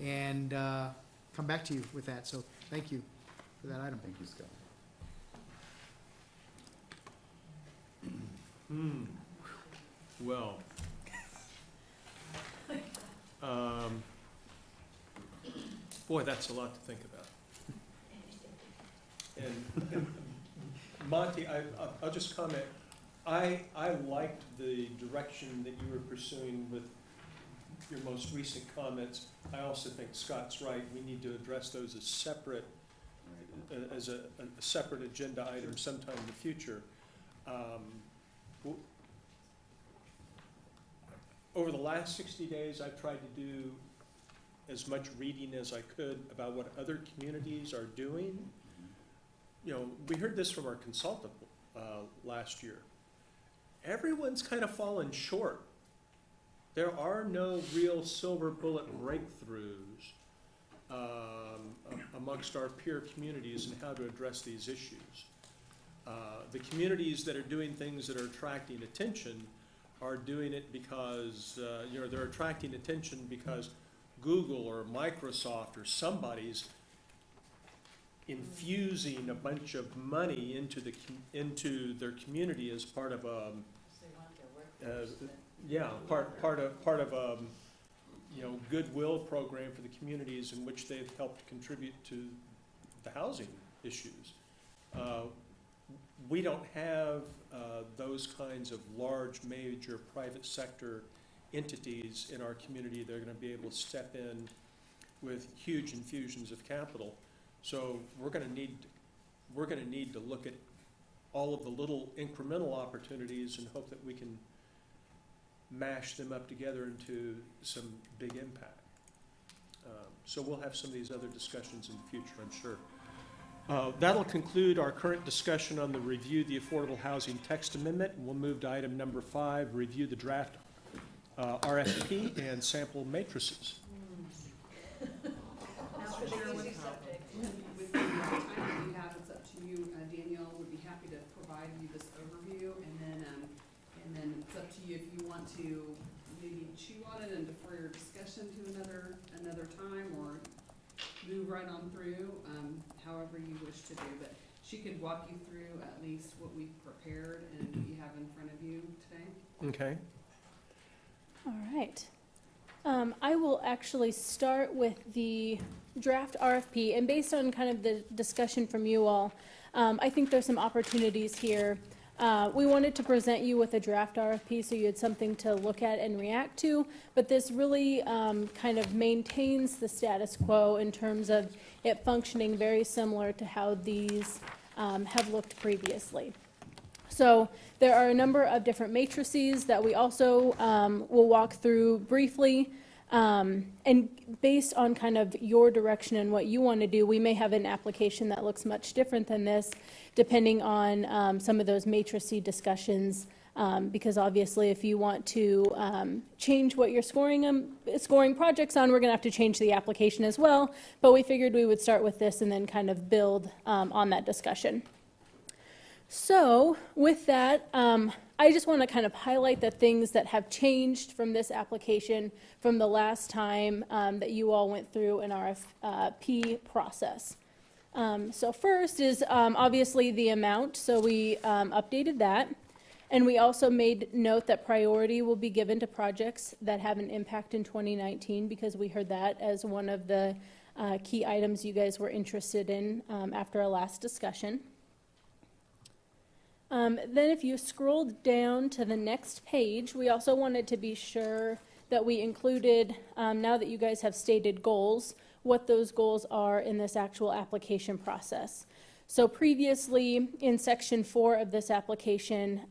and come back to you with that. So thank you for that item. Thank you, Scott. Well. Boy, that's a lot to think about. And Monty, I'll just comment, I liked the direction that you were pursuing with your most recent comments. I also think Scott's right, we need to address those as separate, as a separate agenda item sometime in the future. Over the last 60 days, I've tried to do as much reading as I could about what other communities are doing. You know, we heard this from our consultant last year. Everyone's kind of fallen short. There are no real silver bullet breakthroughs amongst our peer communities in how to address these issues. The communities that are doing things that are attracting attention are doing it because, they're attracting attention because Google or Microsoft or somebody's infusing a bunch of money into their community as part of a, part of a, goodwill program for the communities in which they've helped contribute to the housing issues. We don't have those kinds of large, major private sector entities in our community that are going to be able to step in with huge infusions of capital. So we're going to need to look at all of the little incremental opportunities and hope that we can mash them up together into some big impact. So we'll have some of these other discussions in the future, I'm sure. That'll conclude our current discussion on the review the Affordable Housing Text Amendment. We'll move to item number 5, review the draft RFP and sample matrices. With the time that you have, it's up to you. Danielle would be happy to provide you this overview, and then it's up to you if you want to maybe chew on it and defer your discussion to another time, or move right on through, however you wish to do. But she could walk you through at least what we've prepared and what you have in front of you today. Okay. All right. I will actually start with the draft RFP, and based on kind of the discussion from you all, I think there's some opportunities here. We wanted to present you with a draft RFP so you had something to look at and react to, but this really kind of maintains the status quo in terms of it functioning very similar to how these have looked previously. So there are a number of different matrices that we also will walk through briefly. And based on kind of your direction and what you want to do, we may have an application that looks much different than this, depending on some of those matrices discussions. Because obviously, if you want to change what you're scoring projects on, we're going to have to change the application as well. But we figured we would start with this and then kind of build on that discussion. So with that, I just want to kind of highlight the things that have changed from this application from the last time that you all went through an RFP process. So first is obviously the amount, so we updated that. And we also made note that priority will be given to projects that have an impact in 2019 because we heard that as one of the key items you guys were interested in after our last discussion. Then if you scroll down to the next page, we also wanted to be sure that we included, now that you guys have stated goals, what those goals are in this actual application process. So previously, in section 4 of this application,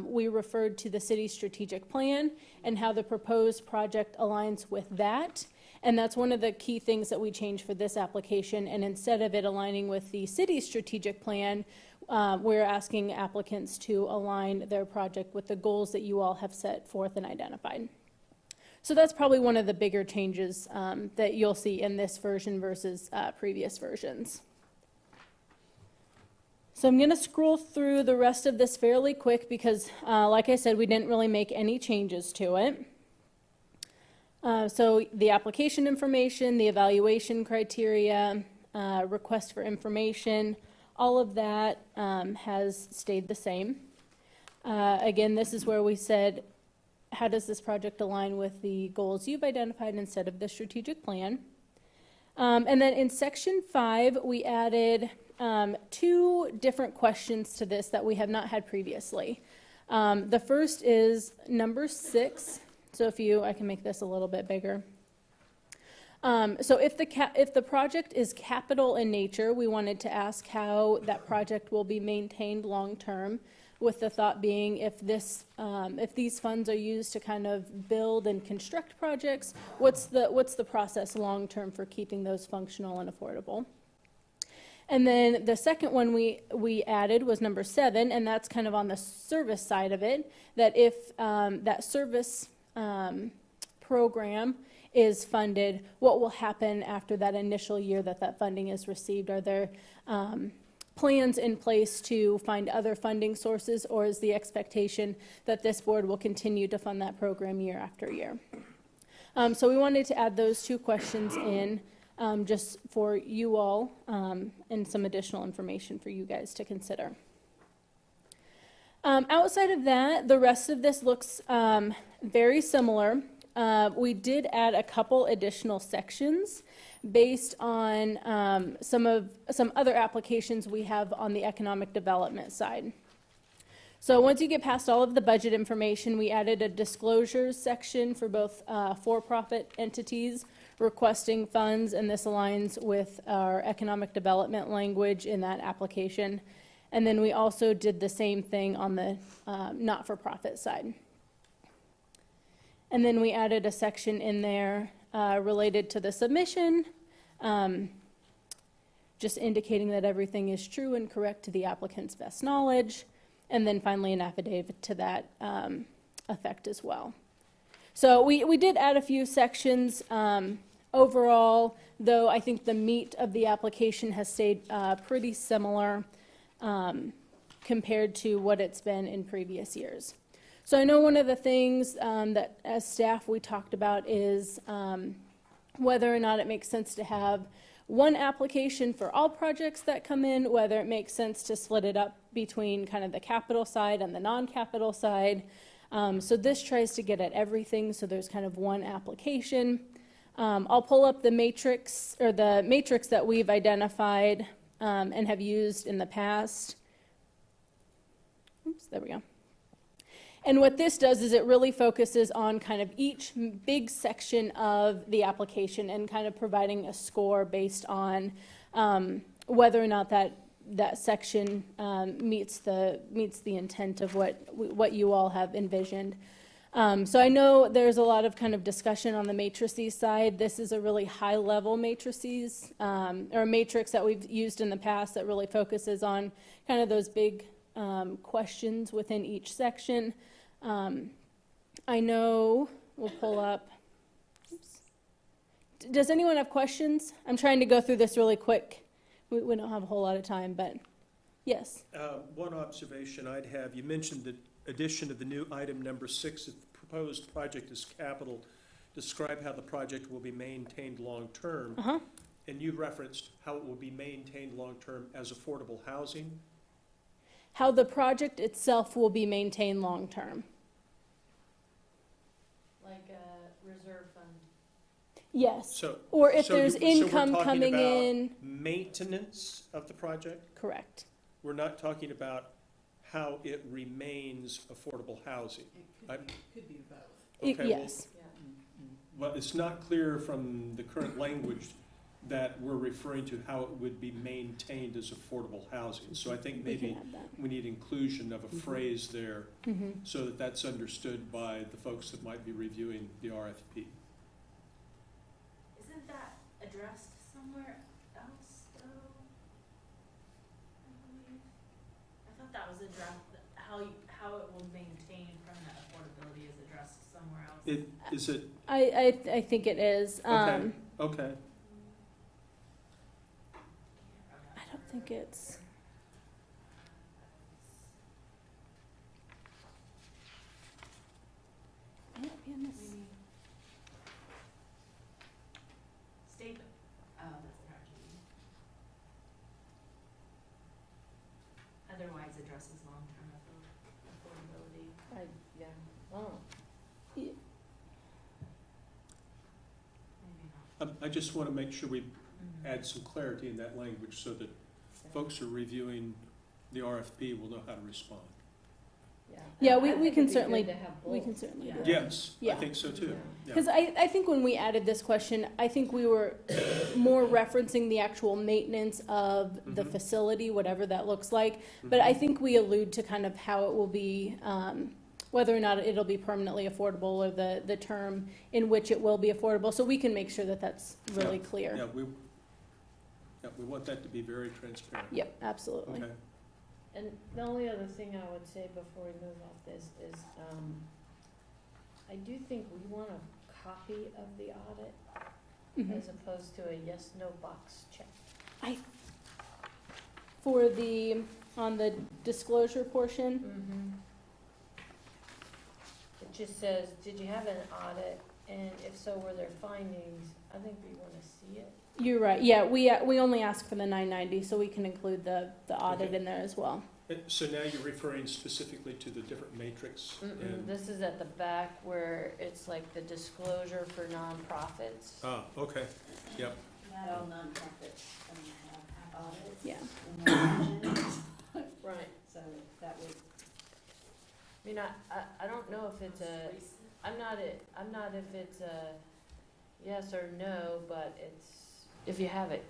we referred to the city's strategic plan and how the proposed project aligns with that. And that's one of the key things that we changed for this application. And instead of it aligning with the city's strategic plan, we're asking applicants to align their project with the goals that you all have set forth and identified. So that's probably one of the bigger changes that you'll see in this version versus previous versions. So I'm going to scroll through the rest of this fairly quick because, like I said, we didn't really make any changes to it. So the application information, the evaluation criteria, request for information, all of that has stayed the same. Again, this is where we said, how does this project align with the goals you've identified instead of the strategic plan? And then in section 5, we added 2 different questions to this that we have not had previously. The first is number 6. So I can make this a little bit bigger. So if the project is capital in nature, we wanted to ask how that project will be maintained long term, with the thought being if these funds are used to kind of build and construct projects, what's the process long term for keeping those functional and affordable? And then the second one we added was number 7, and that's kind of on the service side of it, that if that service program is funded, what will happen after that initial year that funding is received? Are there plans in place to find other funding sources, or is the expectation that this board will continue to fund that program year after year? So we wanted to add those 2 questions in just for you all and some additional information for you guys to consider. Outside of that, the rest of this looks very similar. We did add a couple additional sections based on some other applications we have on the economic development side. So once you get past all of the budget information, we added a disclosures section for both for-profit entities requesting funds, and this aligns with our economic development language in that application. And then we also did the same thing on the not-for-profit side. And then we added a section in there related to the submission, just indicating that everything is true and correct to the applicant's best knowledge, and then finally an affidavit to that effect as well. So we did add a few sections. Overall, though, I think the meat of the application has stayed pretty similar compared to what it's been in previous years. So I know one of the things that as staff we talked about is whether or not it makes sense to have one application for all projects that come in, whether it makes sense to split it up between kind of the capital side and the non-capital side. So this tries to get at everything, so there's kind of one application. I'll pull up the matrix that we've identified and have used in the past. Oops, there we go. And what this does is it really focuses on kind of each big section of the application and kind of providing a score based on whether or not that section meets the intent of what you all have envisioned. So I know there's a lot of kind of discussion on the matrices side. This is a really high-level matrices or matrix that we've used in the past that really focuses on kind of those big questions within each section. I know we'll pull up. Oops. Does anyone have questions? I'm trying to go through this really quick. We don't have a whole lot of time, but yes. One observation I'd have, you mentioned the addition of the new item number 6, if the proposed project is capital, describe how the project will be maintained long-term. And you referenced how it will be maintained long-term as affordable housing. How the project itself will be maintained long-term. Like a reserve fund. Yes. So. Or if so there's you- so we're income talking coming about in. Maintenance of the project? Correct. We're not talking about how it remains affordable housing. Could be both. Okay, well, Yes. Yeah. Well, it's not clear from the current language that we're referring to how it would be maintained as affordable housing. So I think We can maybe add that. we need inclusion of a phrase there Mhm. so that that's understood by the folks that might be reviewing the RFP. Isn't that addressed somewhere else, though? I believe. I thought that was addressed, how it will maintain from that affordability is addressed somewhere else. Is it, I think it is. okay, okay. I don't think it's. Might be in this. Statement, oh, that's an RGB. Otherwise addresses long-term affordability. Yeah, oh. Maybe not. I just want to make sure we add some clarity in that language so that folks who are reviewing the RFP will know how to respond. Yeah, I we think can it'd be certainly- good to have we both. can certainly Yeah. do that. Yes, I Yeah. think so too. Yeah. Because I think when we added this question, I think we were more referencing the actual maintenance of the Mhm. facility, whatever that looks like. But I Mhm. think we allude to kind of how it will be, whether or not it'll be permanently affordable or the term in which it will be affordable. So we can make sure that that's really Yeah. clear. Yeah, we want that to be very transparent. Yep, absolutely. Okay. And the only other thing I would say before we move off this is, I do think we want a copy of the audit Mhm. as opposed to a yes/no box check. For on the disclosure portion, Mm-hmm. It just says, did you have an audit, and if so, were there findings? I think we wanna see it. you're right. Yeah, we only ask for the 990, so we can include the audit Okay. in there as well. So now you're referring specifically to the different matrix and, This is at the back where it's like the disclosure for nonprofits. okay, yep. Not all nonprofits have audits. Yeah. in their budget, Right. so that would, I mean, I don't know if it's I'm not if it's a yes or no, but it's, if you have it,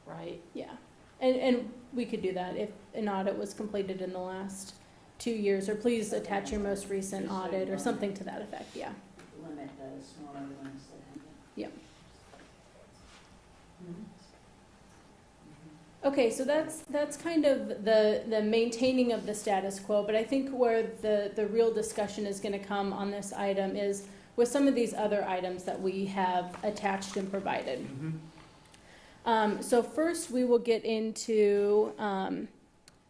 right? Yeah, and we could do that if an audit was completed in the last 2 years, or please attach your most recent audit or something to that effect, yeah. limit the smaller ones that have it. Yep. Mhm. Okay, so that's kind of the maintaining of the status quo, but I think where the real discussion is gonna come on this item is with some of these other items that we have attached and provided. So first, we will get into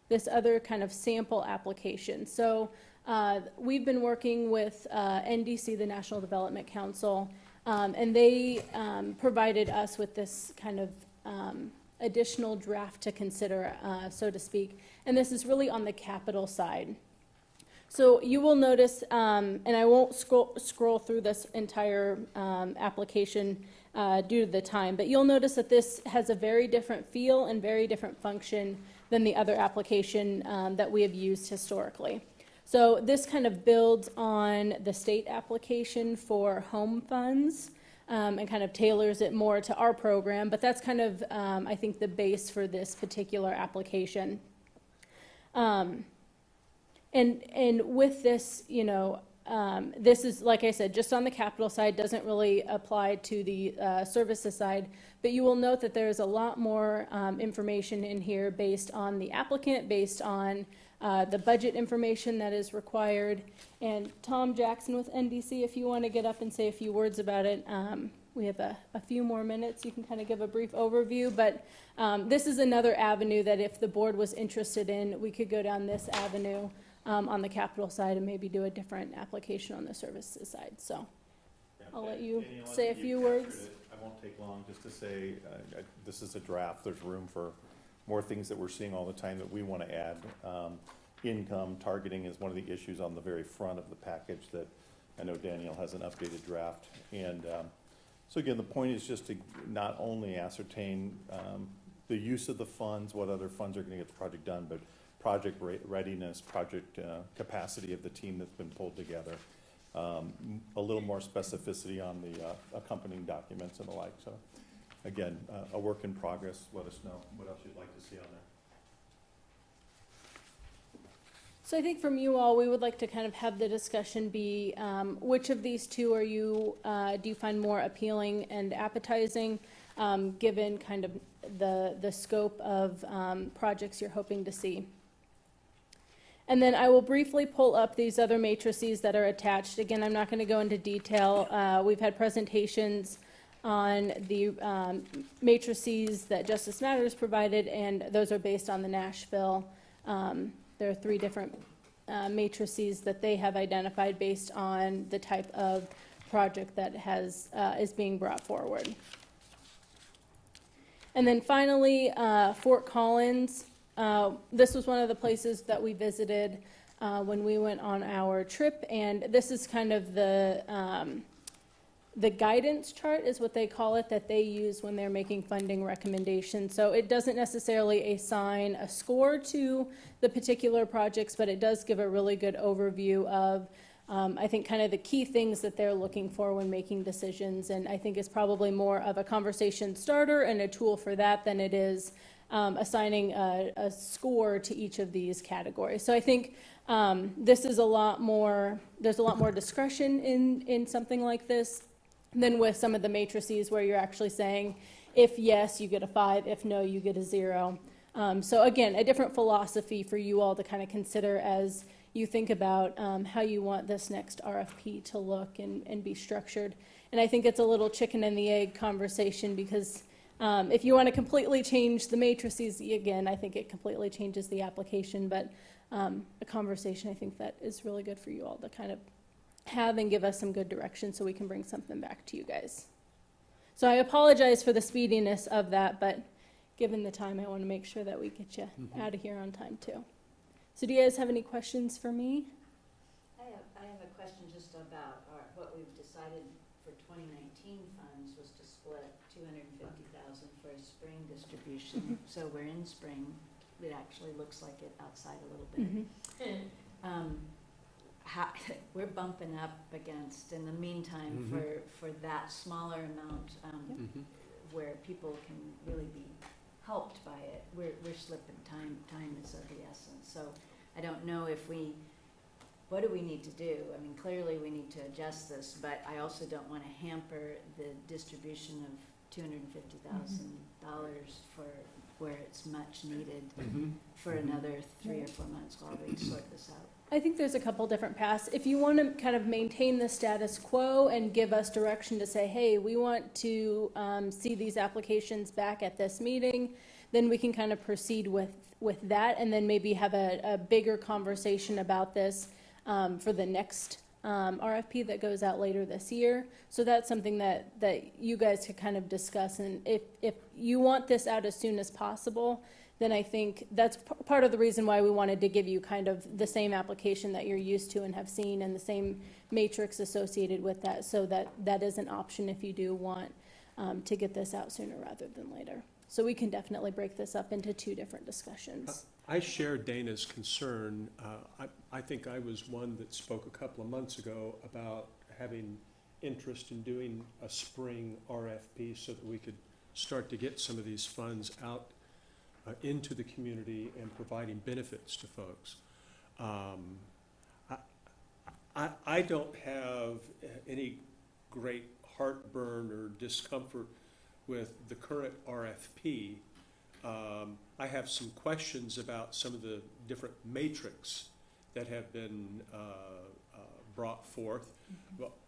this other kind of sample application. So we've been working with NDC, the National Development Council, and they provided us with this kind of additional draft to consider, so to speak. And this is really on the capital side. So you will notice, and I won't scroll through this entire application due to the time, but you'll notice that this has a very different feel and very different function than the other application that we have used historically. So this kind of builds on the state application for home funds and kind of tailors it more to our program, but that's kind of, I think, the base for this particular application. And with this, you know, this is, like I said, just on the capital side, doesn't really apply to the services side, but you will note that there is a lot more information in here based on the applicant, based on the budget information that is required. And Tom Jackson with NDC, if you want to get up and say a few words about it, we have a few more minutes. You can kind of give a brief overview, but this is another avenue that if the board was interested in, we could go down this avenue on the capital side and maybe do a different application on the services side, so. I'll let you Danielle, I say a think few you captured words. it. I won't take long, just to say, this is a draft, there's room for more things that we're seeing all the time that we want to add. Income targeting is one of the issues on the very front of the package that I know Danielle has an updated draft. And so again, the point is just to not only ascertain the use of the funds, what other funds are going to get the project done, but project readiness, project capacity of the team that's been pulled together. A little more specificity on the accompanying documents and the like. So again, a work in progress. Let us know what else you'd like to see on there. So I think from you all, we would like to kind of have the discussion be, which of these two are you, do you find more appealing and appetizing, given kind of the scope of projects you're hoping to see? And then I will briefly pull up these other matrices that are attached. Again, I'm not going to go into detail. We've had presentations on the matrices that Justice Matters provided, and those are based on the Nashville. There are 3 different matrices that they have identified based on the type of project that is being brought forward. And then finally, Fort Collins. This was one of the places that we visited when we went on our trip, and this is kind of the guidance chart is what they call it, that they use when they're making funding recommendations. So it doesn't necessarily assign a score to the particular projects, but it does give a really good overview of, I think, kind of the key things that they're looking for when making decisions. And I think it's probably more of a conversation starter and a tool for that than it is assigning a score to each of these categories. So I think this is there's a lot more discretion in something like this than with some of the matrices where you're actually saying, if yes, you get a 5, if no, you get a 0. So again, a different philosophy for you all to kind of consider as you think about how you want this next RFP to look and be structured. And I think it's a little chicken and the egg conversation, because if you want to completely change the matrices, again, I think it completely changes the application, but a conversation I think that is really good for you all to kind of have and give us some good direction so we can bring something back to you guys. So I apologize for the speediness of that, but given the time, I want to make sure that we get you out of here on time too. So do you guys have any questions for me? I have a question just about what we've decided for 2019 funds was to split $250,000 for a spring distribution. So we're in spring. It actually looks like it outside a little bit. We're bumping up against, in the meantime, for that smaller amount, where people can really be helped by it, we're slipping. Time is of the essence. So I don't know what do we need to do? I mean, clearly we need to adjust this, but I also don't want to hamper the distribution of $250,000 for where it's much needed for another 3 or 4 months while we sort this out. I think there's a couple different paths. If you want to kind of maintain the status quo and give us direction to say, hey, we want to see these applications back at this meeting, then we can kind of proceed with that, and then maybe have a bigger conversation about this for the next RFP that goes out later this year. So that's something that you guys could kind of discuss. And if you want this out as soon as possible, then I think that's part of the reason why we wanted to give you kind of the same application that you're used to and have seen, and the same matrix associated with that, so that is an option if you do want to get this out sooner rather than later. So we can definitely break this up into 2 different discussions. I share Dana's concern. I think I was one that spoke a couple of months ago about having interest in doing a spring RFP so that we could start to get some of these funds out into the community and providing benefits to folks. I don't have any great heartburn or discomfort with the current RFP. I have some questions about some of the different matrix that have been brought forth,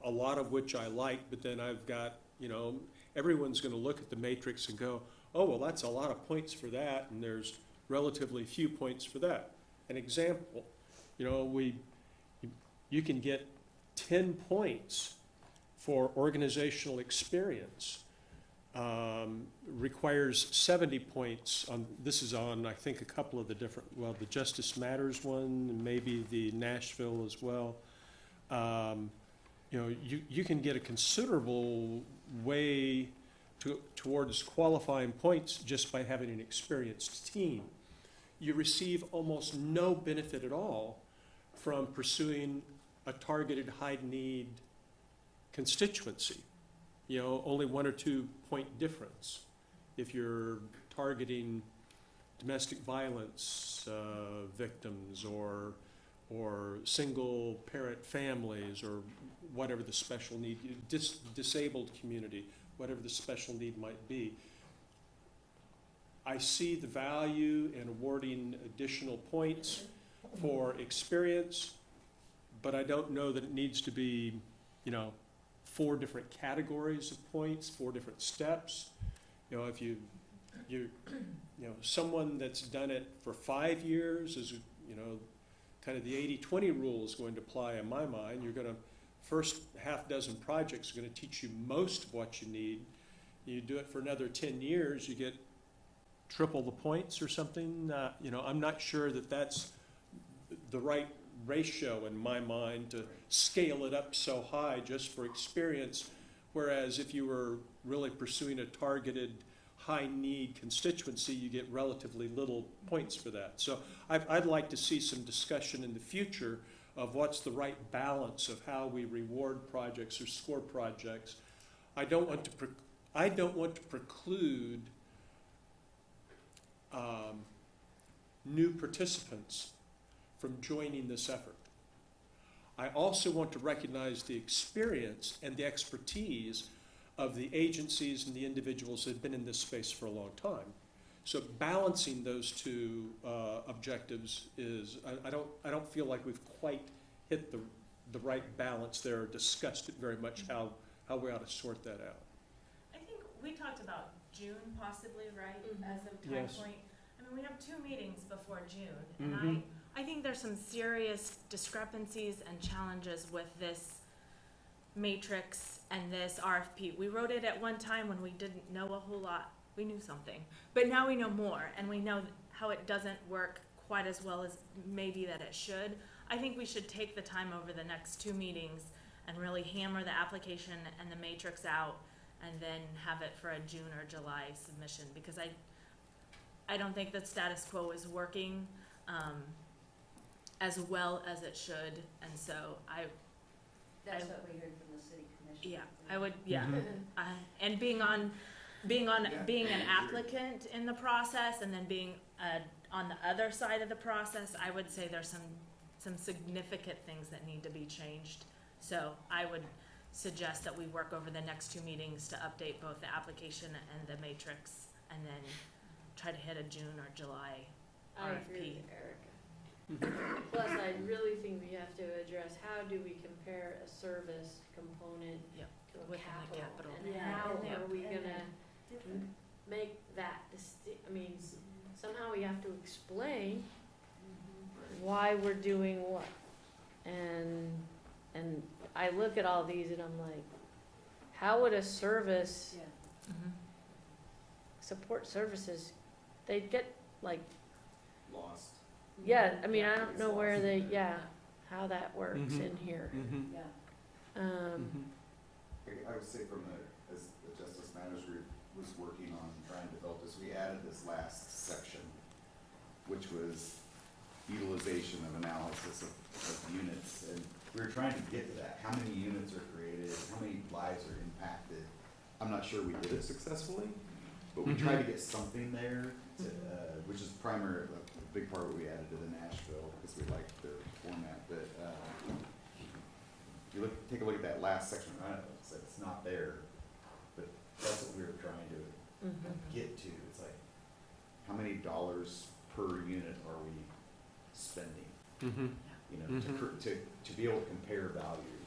a lot of which I like, but then I've got, everyone's going to look at the matrix and go, oh, well, that's a lot of points for that, and there's relatively few points for that. An example, you can get 10 points for organizational experience requires 70 points on, this is on, I think, a couple of the different, well, the Justice Matters one, and maybe the Nashville as well. You know, you can get a considerable way towards qualifying points just by having an experienced team. You receive almost no benefit at all from pursuing a targeted high-need constituency. You know, only 1 or 2 point difference if you're targeting domestic violence victims or single parent families or whatever the special need, disabled community, whatever the special need might be. I see the value in awarding additional points for experience, but I don't know that it needs to be, you know, 4 different categories of points, 4 different steps. You know, if you know, someone that's done it for 5 years is, you know, kind of the 80-20 rule is going to apply in my mind. You're going to, first half dozen projects are going to teach you most of what you need. You do it for another 10 years, you get triple the points or something. You know, I'm not sure that that's the right ratio in my mind to scale it up so high just for experience, whereas if you were really pursuing a targeted high-need constituency, you get relatively little points for that. So I'd like to see some discussion in the future of what's the right balance of how we reward projects or score projects. I don't want to preclude new participants from joining this effort. I also want to recognize the experience and the expertise of the agencies and the individuals that have been in this space for a long time. So balancing those 2 objectives is, I don't feel like we've quite hit the right balance there, or discussed it very much how we ought to sort that out. I think we talked about June possibly, right, as a time Yes. point. I mean, we have 2 meetings before June, and I think there's some serious discrepancies and challenges with this matrix and this RFP. We wrote it at one time when we didn't know a whole lot. We knew something, but now we know more, and we know how it doesn't work quite as well as maybe that it should. I think we should take the time over the next 2 meetings and really hammer the application and the matrix out, and then have it for a June or July submission, because I don't think that status quo is working as well as it should, and so That's what we heard from the city commission. yeah, I would, yeah. And being an applicant in the process, and then being on the other side of the process, I would say there's some significant things that need to be changed. So I would suggest that we work over the next 2 meetings to update both the application and the matrix, and then try to hit a June or July I RFP. agree with Erica. Plus, I really think we have to address, how do we compare a service component Yep, to a within the capital? capital. And Yeah, how and they're- are we and gonna Different. make that I mean, somehow we have to explain why we're doing what. And I look at all these and I'm like, how would a service, Yeah. support services, they'd get like, Lost. yeah, I mean, I don't know where they, yeah, how that works Mhm. in here. Yeah. I would say from as the Justice Matters Group was working on trying to develop this, we added this last section, which was utilization of analysis of units, and we were trying to get to that. How many units are created, how many lives are impacted? I'm not sure we did it successfully, but we tried to get something there, to, which is primary, a big part of what we added to the Nashville, because we liked their format, but, if you take a look at that last section, I don't know, it's not there, but that's what we were trying to get to. It's like, how many dollars per unit are we spending? You know, to be able to compare value,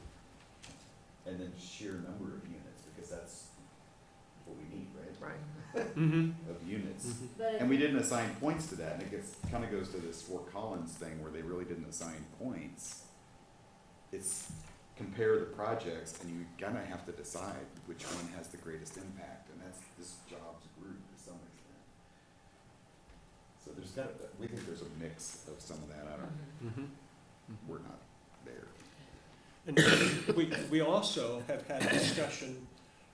and then sheer number of units, because that's what we need, right? Of units. But And we didn't assign points to that, and it kind of goes to this Fort Collins thing where they really didn't assign points. It's compare the projects, and you gonna have to decide which one has the greatest impact, and that's this jobs group to some extent. So there's we think there's a mix of some of that, I don't, Mhm. we're not there. And we also have had a discussion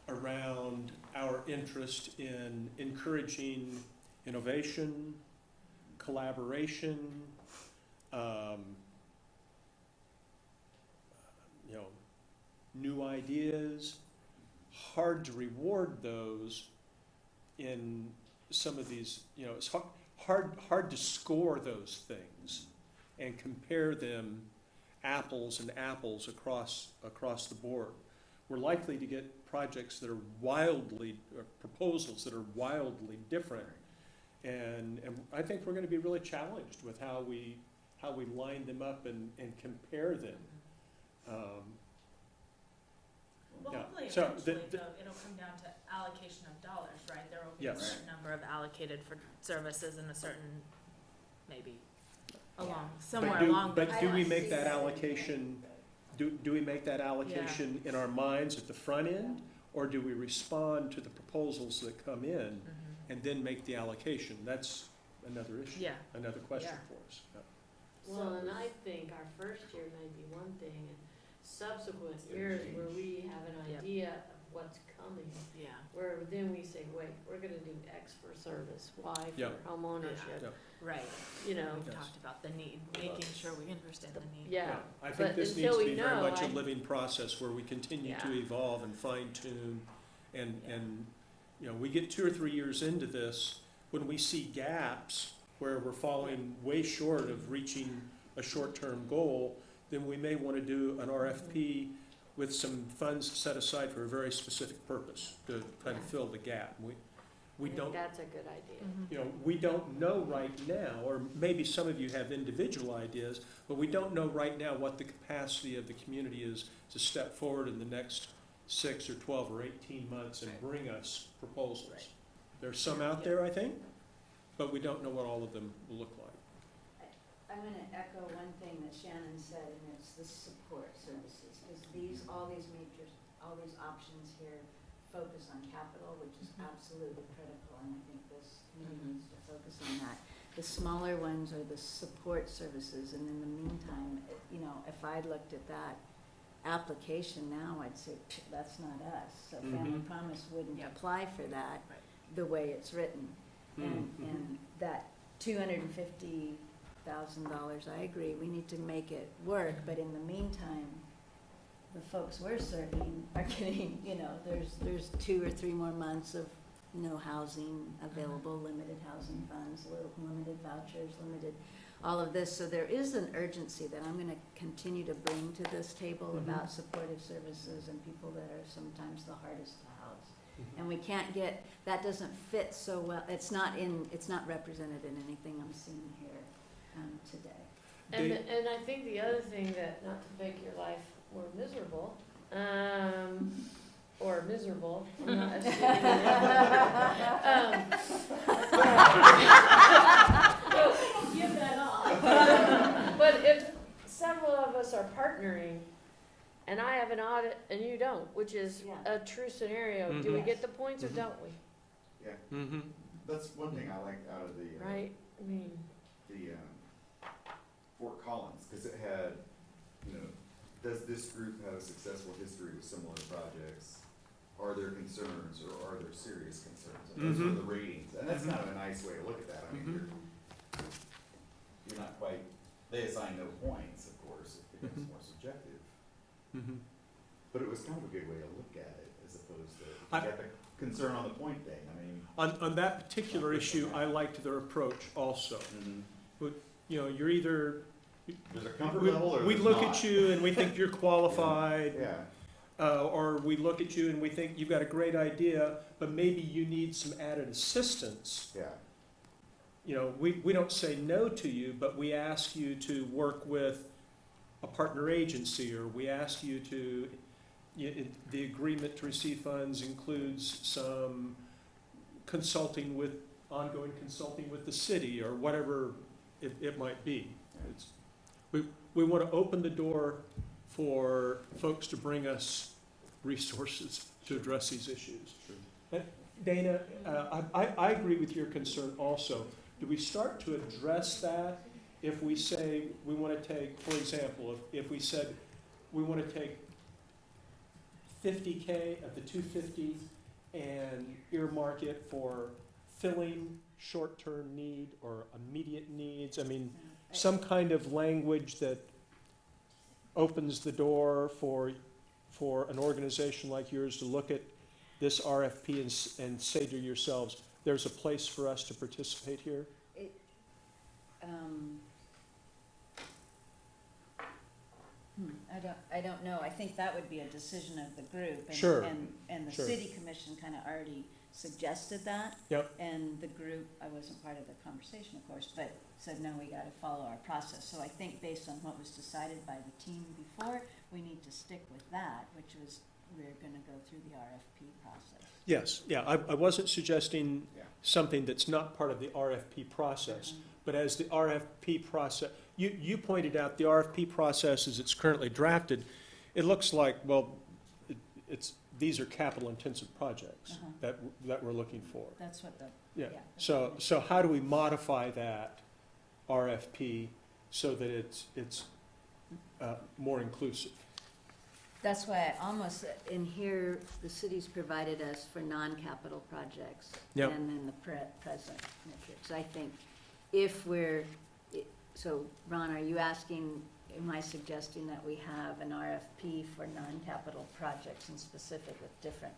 around our interest in encouraging innovation, collaboration, you know, new ideas. Hard to reward those in some of these, you know, it's hard to score those things and compare them apples and apples across the board. We're likely to get projects that are proposals that are wildly different. And I think we're gonna be really challenged with how we line them up and compare them. Well, Yeah. hopefully So eventually the- though, it'll come down to allocation of dollars, right? There will be a Yes. certain number of allocated for services and a certain, maybe along, somewhere along the. But do we make that allocation, do we make that allocation in our minds at the front end? Or do we respond to the proposals that come in Mhm. and then make the allocation? That's another issue, Yeah. another question Yeah. for us. Yeah. Well, and I think our first year may be one thing, and subsequent years where we have an Yep. idea of what's coming, Yeah. where then we say, wait, we're gonna do X for service, Y for Yeah. homeownership, Yeah. Right. you know. We've Yes. talked about the need, making sure we understand the need. Yeah, I think but this needs until to we be very know, much a I- living process where we continue to Yeah. evolve and fine tune. And, Yeah. and, you know, we get 2 or 3 years into this, when we see gaps where we're falling way short of reaching a short-term goal, then we may want to do an RFP with some funds set aside for a very specific purpose to kind of fill the gap. We I think don't, that's a good idea. Mhm. you know, we don't know right now, or maybe some of you have individual ideas, but we don't know right now what the capacity of the community is to step forward in the next 6 or 12 or 18 months and Right. bring us proposals. Right. There's some out there, I think, but we don't know what all of them will look like. I'm gonna echo one thing that Shannon said, and it's the support services, because all these options here focus on capital, which is absolutely critical, and I think this committee needs to focus on that. The smaller ones are the support services, and in the meantime, you know, if I looked at that application now, I'd say, that's not us. So Family Mhm. Promise wouldn't Yep. apply for that, Right. the way it's written. And, Mhm. and that $250,000, I agree, we need to make it work, but in the meantime, the folks we're serving are getting, you know, there's 2 or 3 more months of no housing available, limited housing funds, limited vouchers, limited, all of this. So there is an urgency that I'm gonna continue to bring to this table Mhm. about supportive services and people that are sometimes the hardest to house. Mhm. And we can't that doesn't fit so well, it's not represented in anything I'm seeing here, today. And I think the other thing that, not to make your life more miserable, or miserable, I'm not assuming Give that off. But if several of us are partnering, and I have an audit and you don't, which is Yeah. a true scenario, do we Mhm. get the points or Mhm. don't we? Yeah, Mm-hmm. that's one thing I liked out of the, Right? I mean, the Fort Collins, because it had, you know, does this group have a successful history with similar projects? Are there concerns or are there serious concerns? And those are Mhm. the ratings, and that's kind of a nice way to look at that. I mean, Mhm. you're not quite, they assign no points, of course, it becomes Mhm. more subjective. Mm-hmm. But it was kind of a good way to look at it, as opposed to, I- you got the concern on the point thing, I mean. On that particular issue, I liked their approach also. You know, you're either, There's a comfort we level or we there's look not. at you and we think you're qualified, Yeah, or we look at you and we think you've got a great idea, but maybe you need some added assistance. yeah, You know, we don't say no to you, but we ask you to work with a partner agency, or we ask you to, the agreement to receive funds includes some ongoing consulting with the city, or whatever it might be. We want to open the door for folks to bring us resources to address these issues. Dana, I agree with your concern also. Do we start to address that if we say we want to take, for example, if we said we want to take 50K of the 250 and earmark it for filling short-term need or immediate needs? I mean, some kind of language that opens the door for an organization like yours to look at this RFP and say to yourselves, there's a place for us to participate here? I don't know. I think that would be a decision of the group. Sure. And the Sure. city commission kind of already suggested that. Yep. And the group, I wasn't part of the conversation, of course, but said, no, we gotta follow our process. So I think based on what was decided by the team before, we need to stick with that, which was, we're gonna go through the RFP process. Yes, yeah, I wasn't suggesting something that's not part of the RFP process, but as the RFP process, you pointed out the RFP process as it's currently drafted, it looks like, well, these are capital-intensive projects that we're looking for. That's what the, Yeah, yeah. so how do we modify that RFP so that it's more inclusive? That's why I almost, in here, the city's provided us for non-capital projects. Yep. And then the present metrics. I think if so Ron, are you asking, am I suggesting that we have an RFP for non-capital projects in specific with different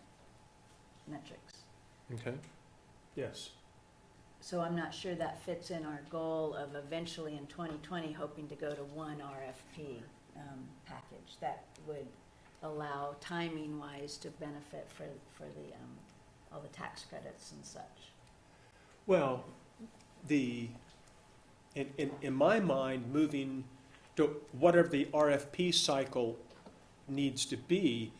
metrics? Okay, yes. So I'm not sure that fits in our goal of eventually in 2020 hoping to go to one RFP package that would allow timing-wise to benefit for the, all the tax credits and such. Well, in my mind, moving to whatever the RFP cycle needs to be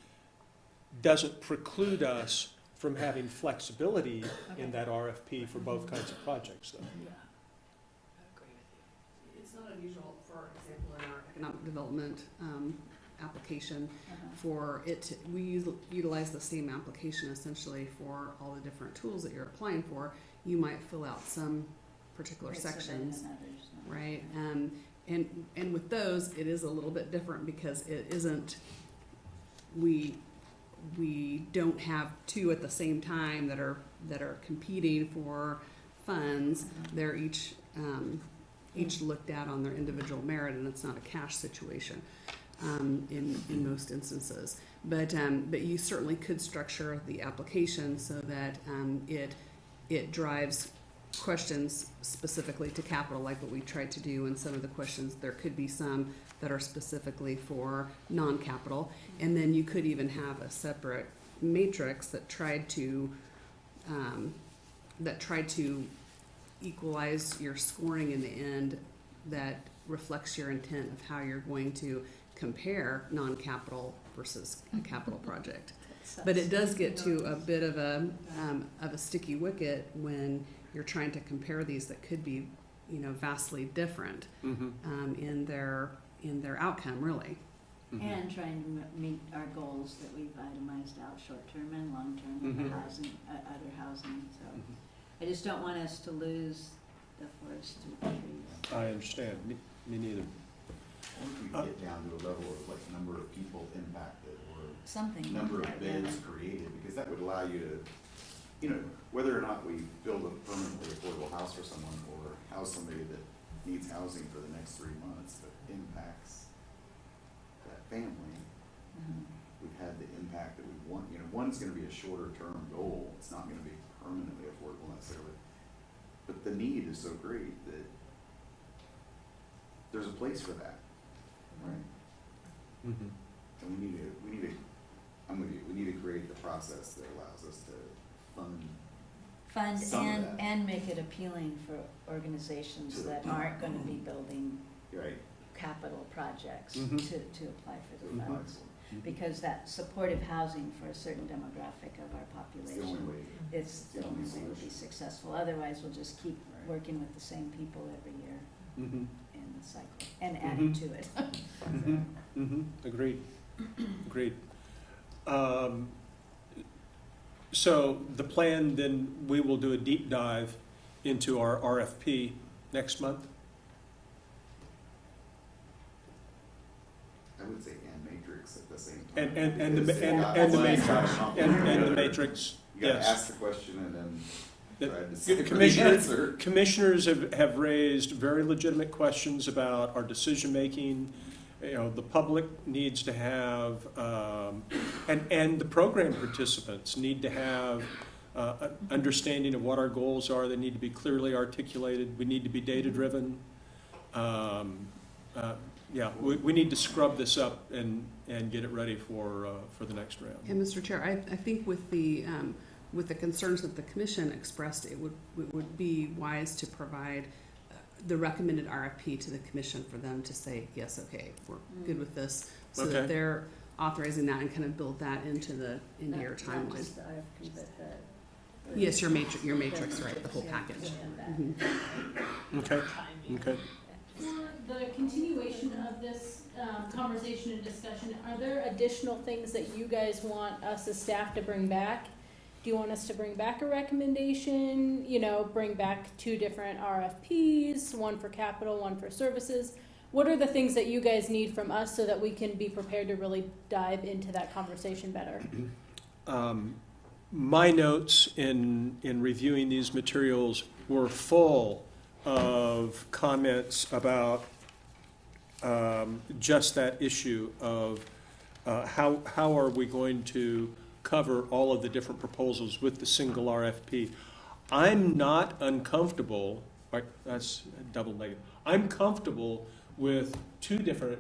doesn't preclude us from having flexibility in that RFP for both kinds of projects, though. Yeah. It's not unusual, for example, in our economic development application, for it to, we utilize the same application essentially for all the different tools that you're applying for. You might fill out some particular sections, right? And with those, it is a little bit different because it isn't, we don't have two at the same time that are competing for funds. They're each looked at on their individual merit, and it's not a cash situation in most instances. But you certainly could structure the application so that it drives questions specifically to capital, like what we tried to do in some of the questions. There could be some that are specifically for non-capital, and then you could even have a separate matrix that tried to equalize your scoring in the end, that reflects your intent of how you're going to compare non-capital versus a capital project. But it does get to a bit of a sticky wicket when you're trying to compare these that could be, vastly different in their outcome, really. And trying to meet our goals that we've itemized out, short-term and long-term, and housing, other housing, so. I just don't want us to lose the forest through the trees. I understand, me neither. I think we get down to a level of like number of people impacted or Something number like of that, bids created, because that would allow you to, whether or not we build a permanently affordable house for someone or house somebody that needs housing for the next 3 months that impacts that family. We've had the impact that we want, one's gonna be a shorter term goal. It's not gonna be permanently affordable necessarily. But the need is so great that there's a place for that, right? And we need to, I'm with you, we need to create the process that allows us to fund some of that. And make it appealing for organizations that aren't gonna be building Right. capital projects to apply for the Mhm. funds. Because that supportive housing for a certain demographic of our It's the only population, way. it's the only way we'll be successful. Otherwise, we'll just keep working with the same people every year. And the cycle and adding to it. Agreed, agreed. So the plan, then, we will do a deep dive into our RFP next month? I would say and matrix at the same time. And the because matrix, and the matrix, You gotta yes. ask the question and then try to The decipher the answer. commissioners have raised very legitimate questions about our decision-making. You know, the public needs to have, and the program participants need to have an understanding of what our goals are. They need to be clearly articulated. We need to be data-driven. Yeah, we need to scrub this up and get it ready for the next round. And Mr. Chair, I think with the concerns that the commission expressed, it would be wise to provide the recommended RFP to the commission for them to say, yes, okay, we're good with this, so Okay. that they're authorizing that and kind of build that into your Not timeline. just the RFP, but the. Yes, your matrix, right, the whole package. Mhm. Okay, okay. For the continuation of this conversation and discussion, are there additional things that you guys want us as staff to bring back? Do you want us to bring back a recommendation, bring back 2 different RFPs, one for capital, one for services? What are the things that you guys need from us so that we can be prepared to really dive into that conversation better? My notes in reviewing these materials were full of comments about just that issue of how are we going to cover all of the different proposals with the single RFP. I'm not uncomfortable, right, that's double negative. I'm comfortable with 2 different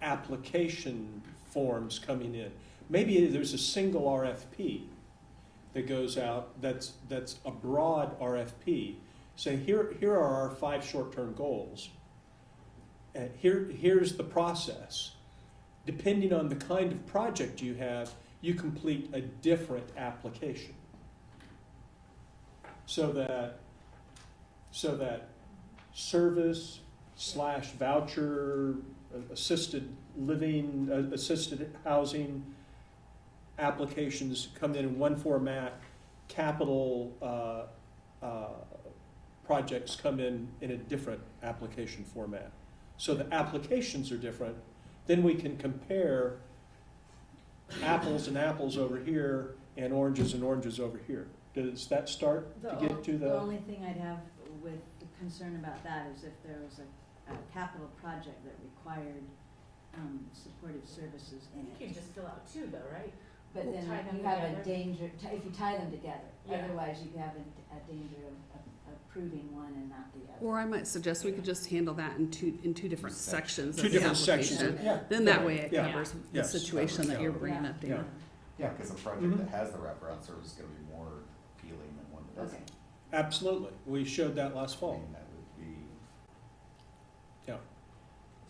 application forms coming in. Maybe there's a single RFP that goes out that's a broad RFP. Say, here are our 5 short-term goals. And here's the process. Depending on the kind of project you have, you complete a different application. So that service/voucher, assisted living, assisted housing applications come in one format, capital projects come in a different application format. So the applications are different. Then we can compare apples and apples over here and oranges over here. Does that start to get to The only thing I'd have with concern about that is if there was a capital project that required supportive services in You it. can just fill out 2 though, right? But then Tie them you have a together. danger, if you tie them together, Yeah. otherwise you have a danger of approving one and not the other. Or I might suggest we could just handle that in two different sections of 2 the different sections. application. Yeah. Then that way it Yeah. covers the Yes. situation that you're bringing Yeah. up, Dana. Yeah, because a project that has the wraparound service is gonna be more appealing than one that doesn't. Okay. Absolutely. We showed that last I fall. mean, that would be. Yeah. I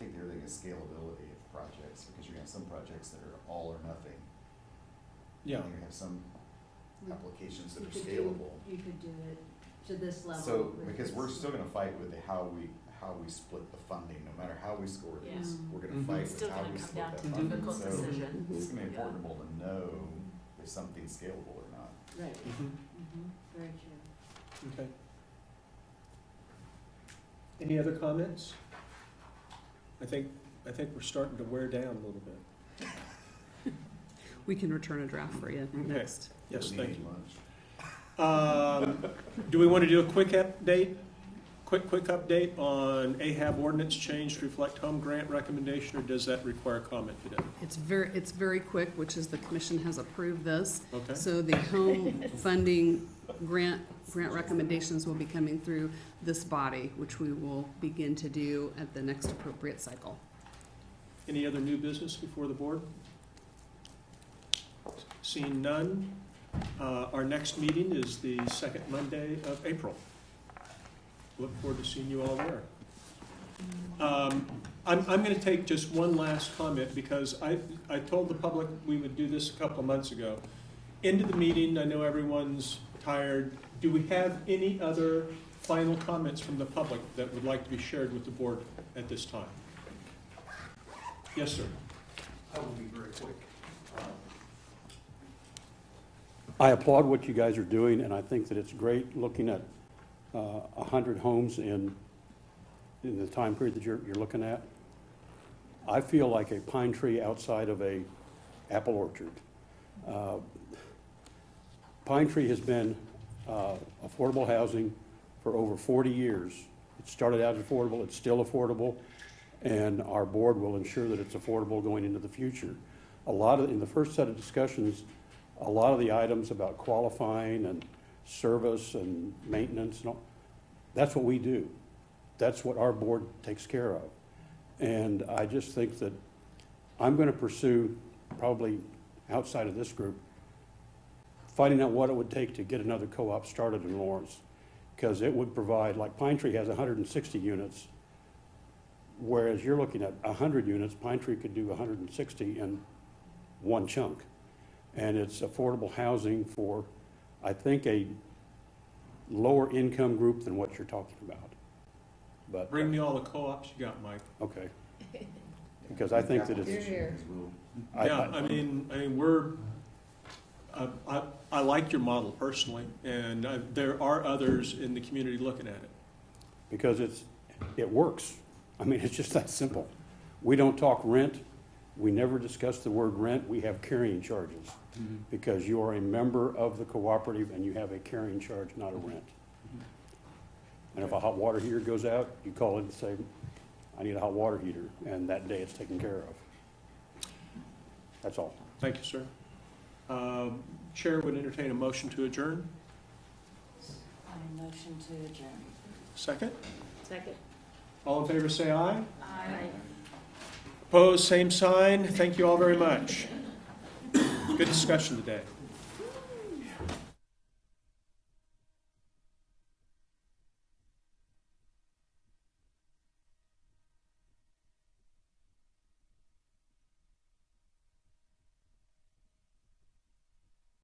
think the other thing is scalability of projects, because you're gonna have some projects that are all or nothing. Yeah. And you're gonna have some applications that You are could scalable. You could do it to this level. So, with because this. we're still gonna fight with how we split the funding, no matter how we score Yeah. this, we're gonna Mhm. fight It's with still how gonna we come split down that to funding. difficult So decision. it's gonna be important to know if something's scalable or not. Right, Mhm. very true. Okay. Any other comments? I think we're starting to wear down a little bit. We can return a draft for you Okay. next. Yes, We thank need you. lunch. Do we want to do a quick update? Quick update on AHAB ordinance change to reflect home grant recommendation, or does that require comment today? It's very quick, which is the commission has approved this. Okay. So the home funding grant recommendations will be coming through this body, which we will begin to do at the next appropriate cycle. Any other new business before the board? Seeing none, our next meeting is the second Monday of April. Look forward to seeing you all there. I'm going to take just one last comment because I told the public we would do this a couple of months ago. End of the meeting, I know everyone's tired. Do we have any other final comments from the public that would like to be shared with the board at this time? Yes, sir. I will be very quick. I applaud what you guys are doing, and I think that it's great looking at 100 homes in the time period that you're looking at. I feel like a pine tree outside of a apple orchard. Pine Tree has been affordable housing for over 40 years. It started out as affordable, it's still affordable, and our board will ensure that it's affordable going into the future. In the first set of discussions, a lot of the items about qualifying and service and maintenance, and all, that's what we do. That's what our board takes care of. And I just think that I'm going to pursue, probably outside of this group, finding out what it would take to get another co-op started in Lawrence. Because it would provide, like Pine Tree has 160 units, whereas you're looking at 100 units, Pine Tree could do 160 in one chunk. And it's affordable housing for, I think, a lower income group than what you're talking about. But Bring me all the co-ops you got, Mike. okay, because I think that it's. Yeah, I mean, we're, I like your model personally, and there are others in the community looking at it. Because it works. I mean, it's just that simple. We don't talk rent. We never discuss the word rent. We have carrying charges. Because you are a member of the cooperative and you have a carrying charge, not a rent. And if a hot water heater goes out, you call in and say, I need a hot water heater, and that day it's taken care of. That's all. Thank you, sir. Chair would entertain a motion to adjourn. I motion to adjourn. Second? Second. All in favor, say aye. Aye. Opposed, same sign. Thank you all very much. Good discussion today.